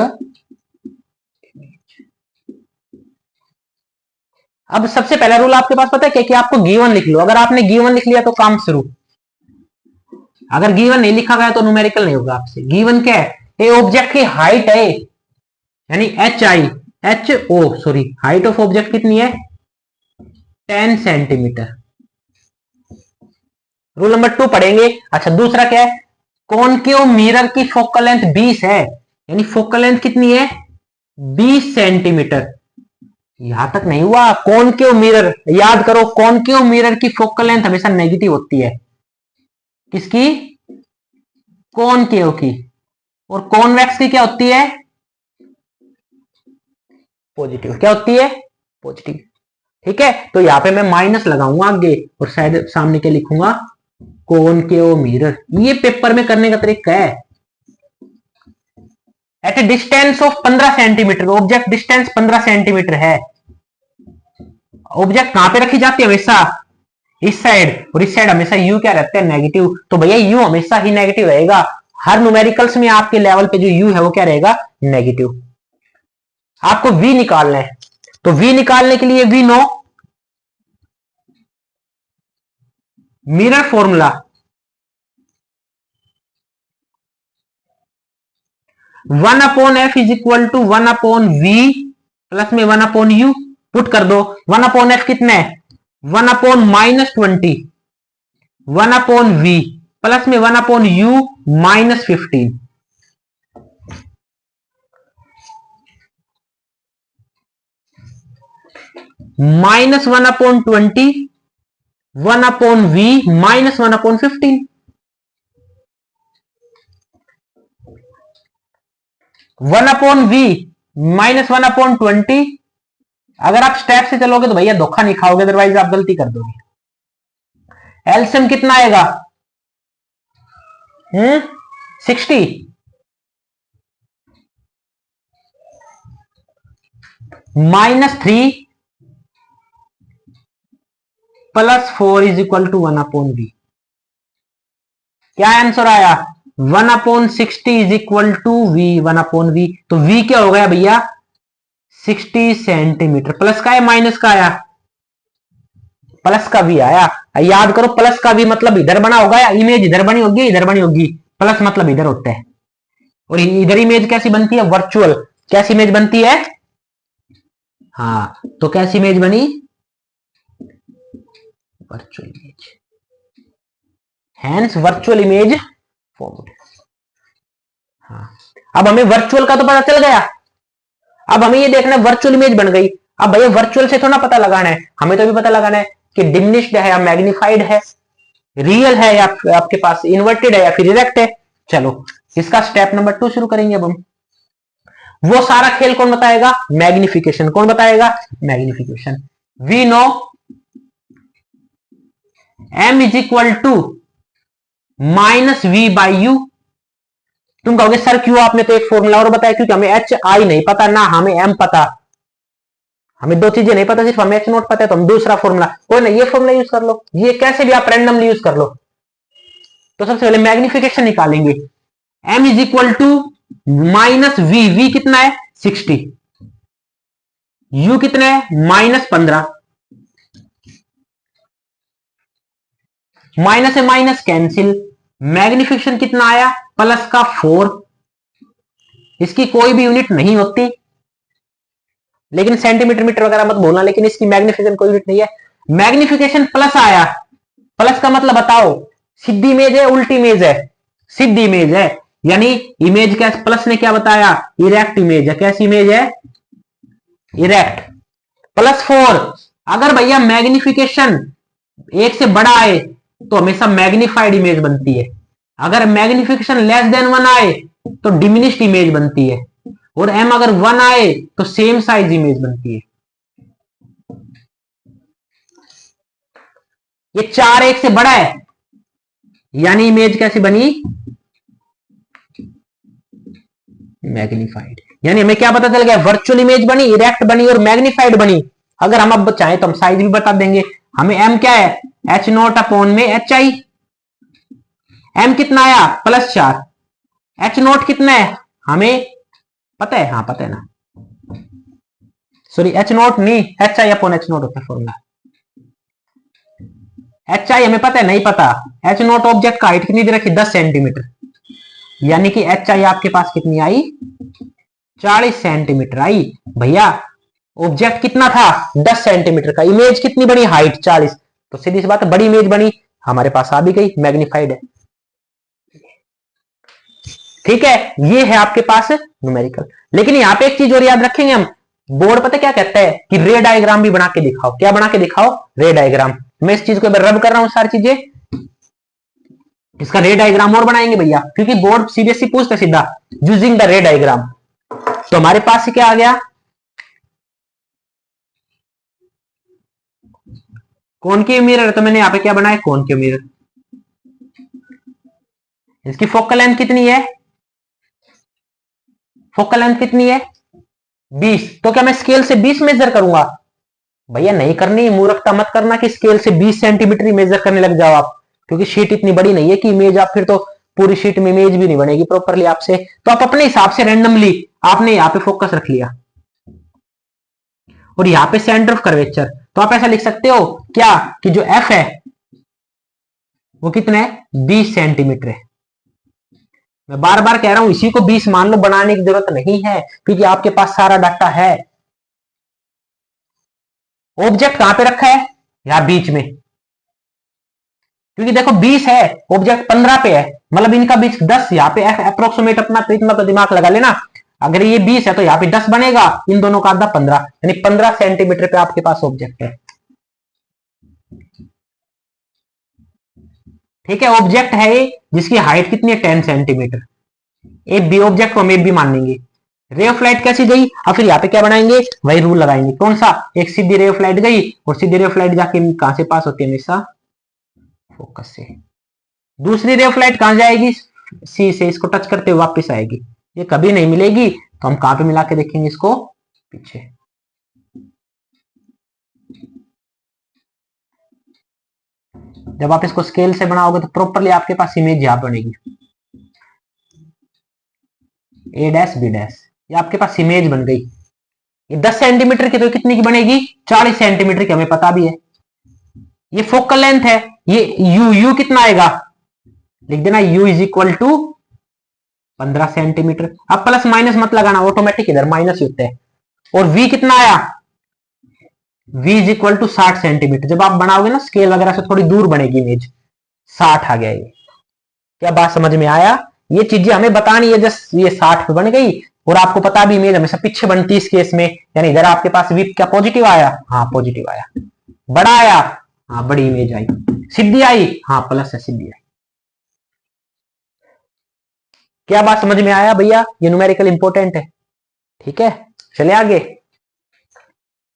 S1: अब सबसे पहला रूल आपके पास पता है क्या, कि आपको गिवन लिख लो। अगर आपने गिवन लिख लिया तो काम शुरू। अगर गिवन नहीं लिखा गया तो न्यूमेरिकल नहीं होगा आपसे। गिवन क्या है, ये ऑब्जेक्ट की हाइट है, यानी H I, H O sorry, height of object कितनी है, 10 सेंटीमीटर। रूल नंबर 2 पढ़ेंगे। अच्छा दूसरा क्या है, कॉनकेव मिरर की फोकल लेंथ 20 है, यानी फोकल लेंथ कितनी है, 20 सेंटीमीटर। यहां तक नहीं हुआ, कॉनकेव मिरर, याद करो कॉनकेव मिरर की फोकल लेंथ हमेशा नेगेटिव होती है। किसकी, कॉनकेव की। और कॉन्वेक्स की क्या होती है, पॉजिटिव। क्या होती है? पॉजिटिव। ठीक है, तो यहां पे मैं माइनस लगाऊंगा आगे और शायद सामने क्या लिखूंगा? Concave mirror. ये पेपर में करने का तरीका है। At a distance of 15 centimetre, object distance 15 centimetre है। ऑब्जेक्ट कहां पे रखी जाती है? हमेशा इस साइड, और इस साइड हमेशा यू क्या रहता है? नेगेटिव। तो भैया यू हमेशा ही नेगेटिव रहेगा। हर न्यूमेरिकल्स में आपके लेवल पे जो यू है वो क्या रहेगा? नेगेटिव। आपको वी निकालना है, तो वी निकालने के लिए v know mirror formula 1/f is equal to 1/v plus में 1/u। पुट कर दो। 1/f कितना है? 1/-20, 1/v प्लस में 1/u -15। -1/20, 1/v -1/15। 1/v -1/20। अगर आप स्टेप से चलोगे तो भैया धोखा नहीं खाओगे, अदरवाइज आप गलती कर दोगे। एलसीएम कितना आएगा? 60। -3 + 4 इज इक्वल टू 1/v। क्या आंसर आया? 1/60 is equal to v 1/v। तो v क्या हो गया भैया? 60 सेंटीमीटर। प्लस का है माइनस का आया? प्लस का v आया। याद करो, प्लस का v मतलब इधर बना होगा या इमेज इधर बनी होगी, इधर बनी होगी। प्लस मतलब इधर होता है। और इधर इमेज कैसी बनती है? वर्चुअल। कैसी इमेज बनती है? हाँ, तो कैसी इमेज बनी? Virtual image. Hence virtual image form. हाँ, अब हमें वर्चुअल का तो पता चल गया। अब हमें ये देखना है वर्चुअल इमेज बन गई। अब भैया वर्चुअल से थोड़ा पता लगाना है, हमें तो भी पता लगाना है कि डिमिनिश्ड है या मैग्निफाइड है, रियल है या आपके पास इन्वर्टेड है या फिर इरेक्ट है। चलो इसका स्टेप नंबर 2 शुरू करेंगे। अब हम वो सारा खेल कौन बताएगा? मैग्निफिकेशन। कौन बताएगा? Magnification. We know m is equal to -v/u। तुम कहोगे सर क्यों आपने तो एक फॉर्मूला और बताया? क्योंकि हमें hi नहीं पता ना हमें m पता। हमें दो चीजें नहीं पता, सिर्फ हमें h नोट पता है, तो हम दूसरा फॉर्मूला कोई ना, ये फॉर्मूला यूज कर लो, ये कैसे भी आप रैंडमली यूज कर लो। तो सबसे पहले मैग्निफिकेशन निकालेंगे। m is equal to -v। v कितना है? 60। u कितना है? -15। माइनस से माइनस कैंसिल। मैग्निफिकेशन कितना आया? प्लस का 4। इसकी कोई भी यूनिट नहीं होती, लेकिन सेंटीमीटर मीटर वगैरह मत बोलना, लेकिन इसकी मैग्निफिकेशन कोई यूनिट नहीं है। मैग्निफिकेशन प्लस आया। प्लस का मतलब बताओ, सीधी इमेज है उल्टी इमेज है? सीधी इमेज है, यानी इमेज क्या? प्लस ने क्या बताया? इरेक्ट इमेज है। कैसी इमेज है? इरेक्ट। +4। अगर भैया मैग्निफिकेशन 1 से बड़ा आए तो हमेशा मैग्निफाइड इमेज बनती है। अगर मैग्निफिकेशन <<1 आए तो डिमिनिश्ड इमेज बनती है, और m अगर 1 आए तो सेम साइज इमेज बनती है। ये 4 1 से बड़ा है, यानी इमेज कैसी बनी? मैग्निफाइड। यानी हमें क्या पता चल गया? वर्चुअल इमेज बनी, इरेक्ट बनी और मैग्निफाइड बनी। अगर हम अब चाहें तो हम साइज भी बता देंगे। हमें m क्या है? h0 में hi। m कितना आया? +4। h0 कितना है? हमें पता है? हाँ पता है ना, सॉरी h0 नहीं, hi/h0 होता है फॉर्मूला। hi हमें पता है? नहीं पता। h0 ऑब्जेक्ट का हाइट कितनी दे रखी? 10 सेंटीमीटर, यानी कि hi आपके पास कितनी आई? 40 सेंटीमीटर आई। भैया ऑब्जेक्ट कितना था? 10 सेंटीमीटर का। इमेज कितनी बनी? हाइट 40। तो सीधी सी बात है, बड़ी इमेज बनी, हमारे पास आ भी गई, मैग्निफाइड है। ठीक है, ये है आपके पास न्यूमेरिकल। लेकिन यहां पे एक चीज और याद रखेंगे हम, बोर्ड पता क्या कहता है कि रे डायग्राम भी बना के दिखाओ। क्या बना के दिखाओ? रे डायग्राम। मैं इस चीज को रब कर रहा हूं सारी चीजें, इसका रे डायग्राम और बनाएंगे भैया, क्योंकि बोर्ड सीबीएसई पूछता सीधा यूजिंग द रे डायग्राम। तो हमारे पास क्या आ गया? कॉनकेव मिरर है तो मैंने यहाँ पे क्या बनाया, कॉनकेव मिरर। इसकी फोकल लेंथ कितनी है, फोकल लेंथ कितनी है 20। तो क्या मैं स्केल से 20 मेजर करूंगा? भैया नहीं करनी, मूर्खता मत करना कि स्केल से 20 सेंटीमीटर ही मेजर करने लग जाओ आप, क्योंकि शीट इतनी बड़ी नहीं है कि इमेज आप फिर तो पूरी शीट में इमेज भी नहीं बनेगी प्रॉपरली आपसे। तो आप अपने हिसाब से रैंडमली आपने यहाँ पे फोकस रख लिया और यहाँ पे सेंटर ऑफ कर्वेचर, तो आप ऐसा लिख सकते हो क्या कि जो एफ है वो कितना है 20 सेंटीमीटर है। मैं बार बार कह रहा हूं इसी को 20 मान लो, बनाने की जरूरत नहीं है क्योंकि आपके पास सारा डाटा है। ऑब्जेक्ट कहां पे रखा है, यहां बीच में, क्योंकि देखो 20 है, ऑब्जेक्ट 15 पे है, मतलब इनका बीच 10, यहाँ पे अप्रोक्सीमेट अपना इतना तो दिमाग लगा लेना। अगर ये 20 है तो यहाँ पे 10 बनेगा, इन दोनों का आधा 15, यानी 15 सेंटीमीटर पे आपके पास ऑब्जेक्ट है। ठीक है, ऑब्जेक्ट है ये जिसकी हाइट कितनी है 10 सेंटीमीटर। ए बी ऑब्जेक्ट को हम ए बी मान लेंगे। रे ऑफ लाइट कैसी गई, और फिर यहाँ पे क्या बनाएंगे, वही रूल लगाएंगे। कौन सा, एक सीधी रे ऑफ लाइट गई और सीधी रे ऑफ लाइट जाके कहां से पास होती है, हमेशा फोकस से। दूसरी रे ऑफ लाइट कहां जाएगी, सी से, इसको टच करते हुए वापस आएगी। ये कभी नहीं मिलेगी, तो हम कहां पे मिला के देखेंगे इसको, पीछे। जब आप इसको स्केल से बनाओगे तो प्रॉपरली आपके पास इमेज यहां बनेगी, ए डैश बी डैश, ये आपके पास इमेज बन गई। ये 10 सेंटीमीटर की तो कितनी की बनेगी, 40 सेंटीमीटर की, हमें पता भी है। ये फोकल लेंथ है, ये यू कितना आएगा, लिख देना u is equal to 15 centimetre. अब प्लस माइनस मत लगाना, ऑटोमेटिक इधर माइनस ही होता है। और v कितना आया, v is equal to 60 centimetre. जब आप बनाओगे ना स्केल वगैरह से थोड़ी दूर बनेगी इमेज, 60 आ गया ये। क्या बात समझ में आया, ये चीजें हमें बतानी है, जस्ट ये 60 पे बन गई। और आपको पता भी इमेज हमेशा पीछे बनती है इस केस में, यानी इधर आपके पास v क्या पॉजिटिव आया, हाँ पॉजिटिव आया। बड़ा आया, हाँ बड़ी इमेज आई। सीधी आई, हाँ प्लस है, सीधी आई। क्या बात समझ में आया भैया, ये न्यूमेरिकल इंपॉर्टेंट है। ठीक है, चले आगे,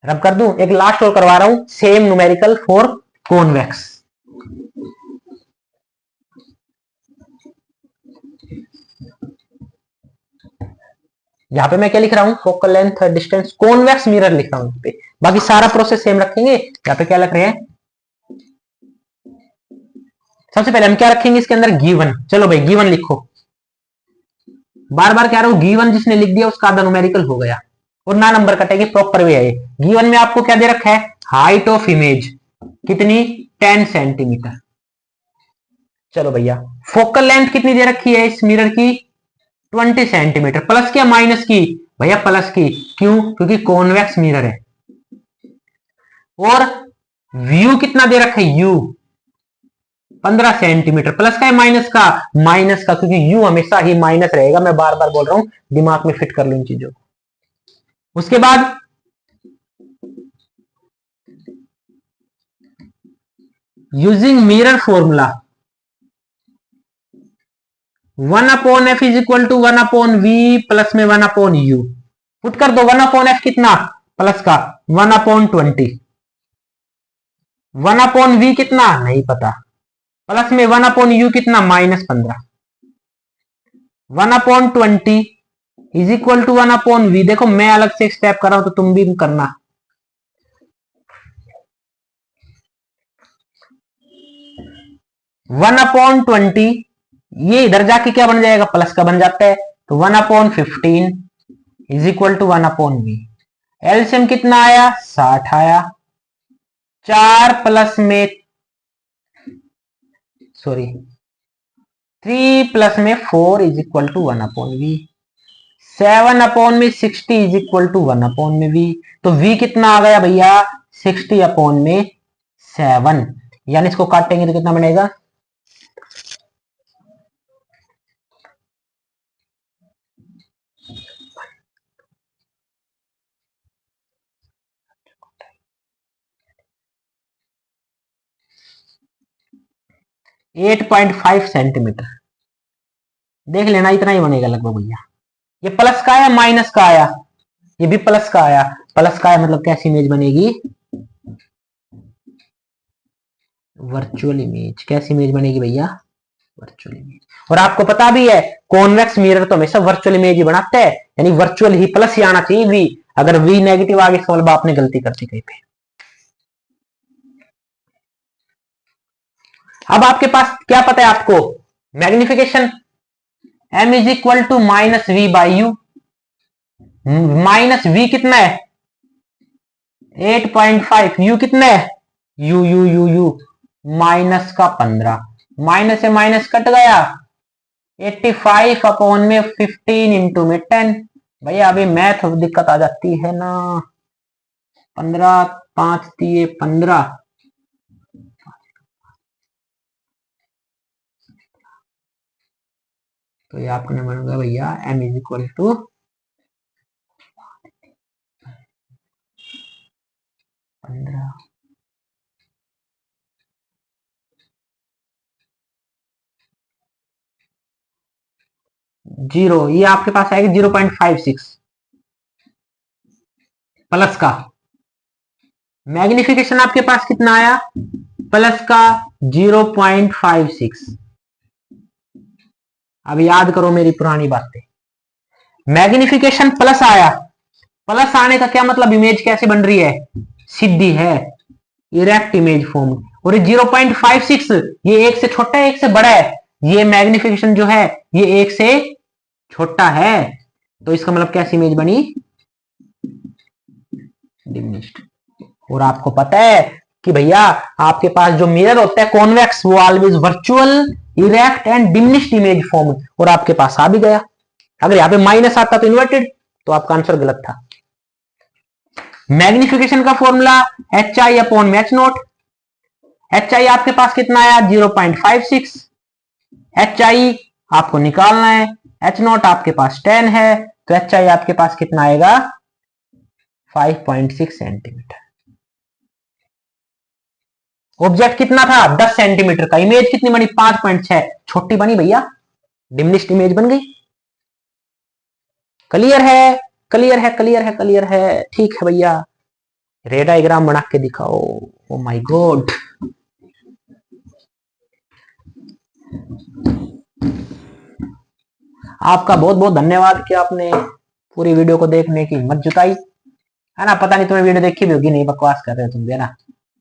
S1: रब कर दूं, एक लास्ट और करवा रहा हूं, सेम न्यूमेरिकल फॉर कॉन्वेक्स। यहां पे मैं क्या लिख रहा हूं, focal length distance convex mirror लिख रहा हूं पे, बाकी सारा प्रोसेस सेम रखेंगे। यहां पे क्या लिख रहे हैं, सबसे पहले हम क्या रखेंगे इसके अंदर, गिवन। चलो भाई गिवन लिखो, बार बार कह रहा हूं गिवन जिसने लिख दिया उसका आधा न्यूमेरिकल हो गया और ना नंबर कटेगी, प्रॉपर वे है। गिवन में आपको क्या दे रखा है, हाइट ऑफ इमेज कितनी 10 सेंटीमीटर। चलो भैया फोकल लेंथ कितनी दे रखी है इस मिरर की 20 सेंटीमीटर, प्लस क्या माइनस की, भैया प्लस की, क्यों, क्योंकि कॉन्वेक्स मिरर है। और व्यू कितना दे रखा है, यू 15 सेंटीमीटर, प्लस का है माइनस का, माइनस का, क्योंकि यू हमेशा ही माइनस रहेगा। मैं बार बार बोल रहा हूं, दिमाग में फिट कर लो इन चीजों को। उसके बाद using mirror formula 1 upon F is equal to 1 upon we plus में 1 अपॉन यू। पुट कर दो, 1 अपॉन एफ कितना, प्लस का 1 अपॉन 20, 1 अपॉन वी कितना नहीं पता, प्लस में 1 अपॉन यू कितना minus 15, 1 upon 20 is equal to 1 upon v. देखो मैं अलग से स्टेप कर रहा हूं तो तुम भी करना। 1 अपॉन 20, ये इधर जाके क्या बन जाएगा, प्लस का बन जाता है, तो 1 upon 15 is equal to 1 upon v. LCM कितना आया, 60 आया। 4 प्लस में, सॉरी 3 प्लस में 4 is equal to 1 upon v. 7 upon में 60 इज इक्वल टू 1 अपॉन में वी। तो वी कितना आ गया भैया 60 अपॉन में 7, यानी इसको काटेंगे तो कितना बनेगा, एट 8.5 सेंटीमीटर। देख लेना इतना ही बनेगा लगभग भैया। ये प्लस का आया माइनस का आया, ये भी प्लस का आया, प्लस का आया मतलब कैसी इमेज बनेगी, वर्चुअल इमेज। कैसी इमेज बनेगी भैया? Virtual image. और आपको पता भी है कॉन्वेक्स मिरर तो हमेशा वर्चुअल इमेज ही बनाते हैं, यानी वर्चुअल ही प्लस ही आना चाहिए वी। अगर वी नेगेटिव आगे इसका मतलब आपने गलती कर दी कहीं पे। अब आपके पास क्या पता है आपको? Magnification m is equal to minus v by u. Minus v कितना है? 8.5। यू कितना है? U u u u minus का 15। माइनस से माइनस कट गया, 85 अपॉन में 15 इंटू में 10। भैया अभी मैथ दिक्कत आ जाती है ना। 15 5 दिए 15, तो ये आपने बनूंगा भैया m is equal to 15 zero. ये आपके पास आएगा 0.56 प्लस का। मैग्निफिकेशन आपके पास कितना आया? प्लस का 0.56। अब याद करो मेरी पुरानी बातें। मैग्निफिकेशन प्लस आया, प्लस आने का क्या मतलब? इमेज कैसे बन रही है? सीधी है, इरेक्ट इमेज फॉर्म। और 0.56 ये एक से छोटा है एक से बड़ा है? ये मैग्निफिकेशन जो है ये एक से छोटा है, तो इसका मतलब कैसी इमेज बनी? डिमिनिश्ड। और आपको पता है कि भैया आपके पास जो मिरर होता है कॉन्वेक्स, वो always virtual, erect and diminished image form. और आपके पास आ भी गया। अगर यहां पे माइनस आता तो इन्वर्टेड, तो आपका आंसर गलत था। मैग्निफिकेशन का फॉर्मूला एच आई अपॉन में एच नोट। एच आई आपके पास कितना आया? 0.56। एच आई आपको निकालना है, एच नोट आपके पास 10 है, तो एच आई आपके पास कितना आएगा? 5.6 सेंटीमीटर। ऑब्जेक्ट कितना था? 10 सेंटीमीटर का। इमेज कितनी बनी? 5.6। छोटी बनी भैया, डिमिनिश्ड इमेज बन गई। क्लियर है? क्लियर है, क्लियर है, क्लियर है। ठीक है भैया, रे डायग्राम बना के दिखाओ। Oh my God. आपका बहुत बहुत धन्यवाद कि आपने पूरी वीडियो को देखने की हिम्मत जुटाई, है ना। पता नहीं तुम्हें वीडियो देखी भी होगी, नहीं बकवास कर रहे हो तुम भी, है ना।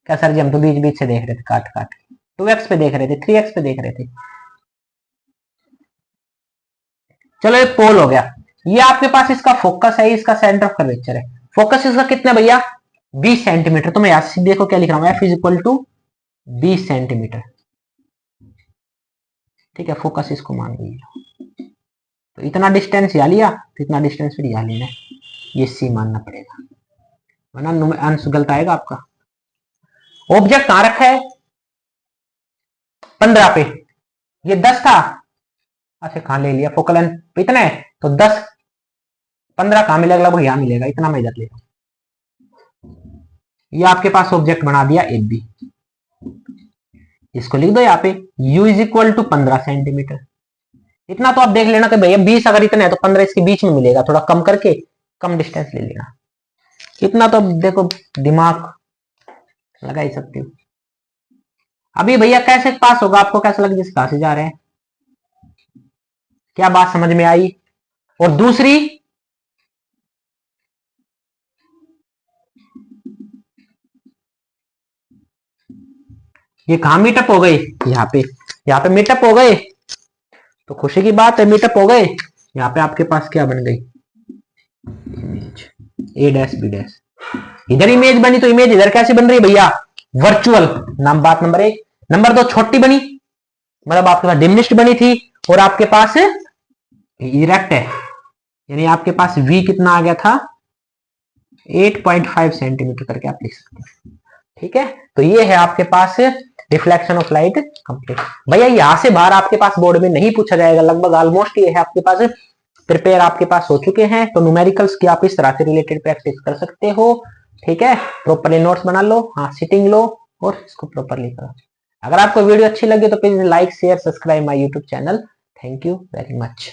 S1: क्या सर जी, हम तो बीच बीच से देख रहे थे, काट काट के 2x पे देख रहे थे, 3x पे देख रहे थे। चलो एक पोल हो गया। ये आपके पास इसका फोकस है, इसका सेंटर ऑफ कर्वेचर है। फोकस इसका कितना भैया? 20 सेंटीमीटर। तो मैं यहां से देखो क्या लिख रहा हूं, f is equal to 20 centimetre. ठीक है, फोकस इसको मान लीजिए। तो इतना डिस्टेंस यहाँ लिया, तो इतना डिस्टेंस फिर यहाँ लेना है, ये सी मानना पड़ेगा, वरना आंसर गलत आएगा आपका। ऑब्जेक्ट कहां रखा है? 15 पे। ये 10 था, अच्छा कहां ले लिया? फोकल लेंथ इतना है, तो 10 15 कहां मिलेगा? लगभग यहां मिलेगा, इतना मैं इधर ले रहा हूं। ये आपके पास ऑब्जेक्ट बना दिया ए बी। इसको लिख दो यहाँ पे u is equal to 15 centimetre. इतना तो आप देख लेना कि भैया 20 अगर इतना है तो 15 इसके बीच में मिलेगा, थोड़ा कम करके कम डिस्टेंस ले लेना। इतना तो देखो दिमाग लगा ही सकते हो। अभी भैया कैसे पास होगा? आपको कैसा लगे जिस कहां से जा रहे हैं? क्या बात समझ में आई? और दूसरी, ये कहां मीटअप हो गई? यहाँ पे मीटअप हो गए, तो खुशी की बात है, मीटअप हो गए। यहाँ पे आपके पास क्या बन गई? Image A dash B dash. इधर इमेज बनी, तो इमेज इधर कैसे बन रही है भैया? वर्चुअल। नाम बात नंबर 1। नंबर 2, छोटी बनी, मतलब आपके पास डिमिनिश्ड बनी थी, और आपके पास इरेक्ट है, यानी आपके पास v कितना आ गया था? 8.5 सेंटीमीटर करके आप लिख सकते हैं। ठीक है, तो ये है आपके पास रिफ्लेक्शन ऑफ लाइट कंप्लीट। भैया यहां से बाहर आपके पास बोर्ड में नहीं पूछा जाएगा, लगभग ऑलमोस्ट ये है आपके पास प्रिपेयर आपके पास हो चुके हैं। तो न्यूमेरिकल्स की आप इस तरह से रिलेटेड प्रैक्टिस कर सकते हो। ठीक है, प्रॉपरली नोट्स बना लो, हाँ सिटिंग लो और इसको प्रॉपरली करो। अगर आपको वीडियो अच्छी लगी तो please like share subscribe my YouTube channel. Thank you very much.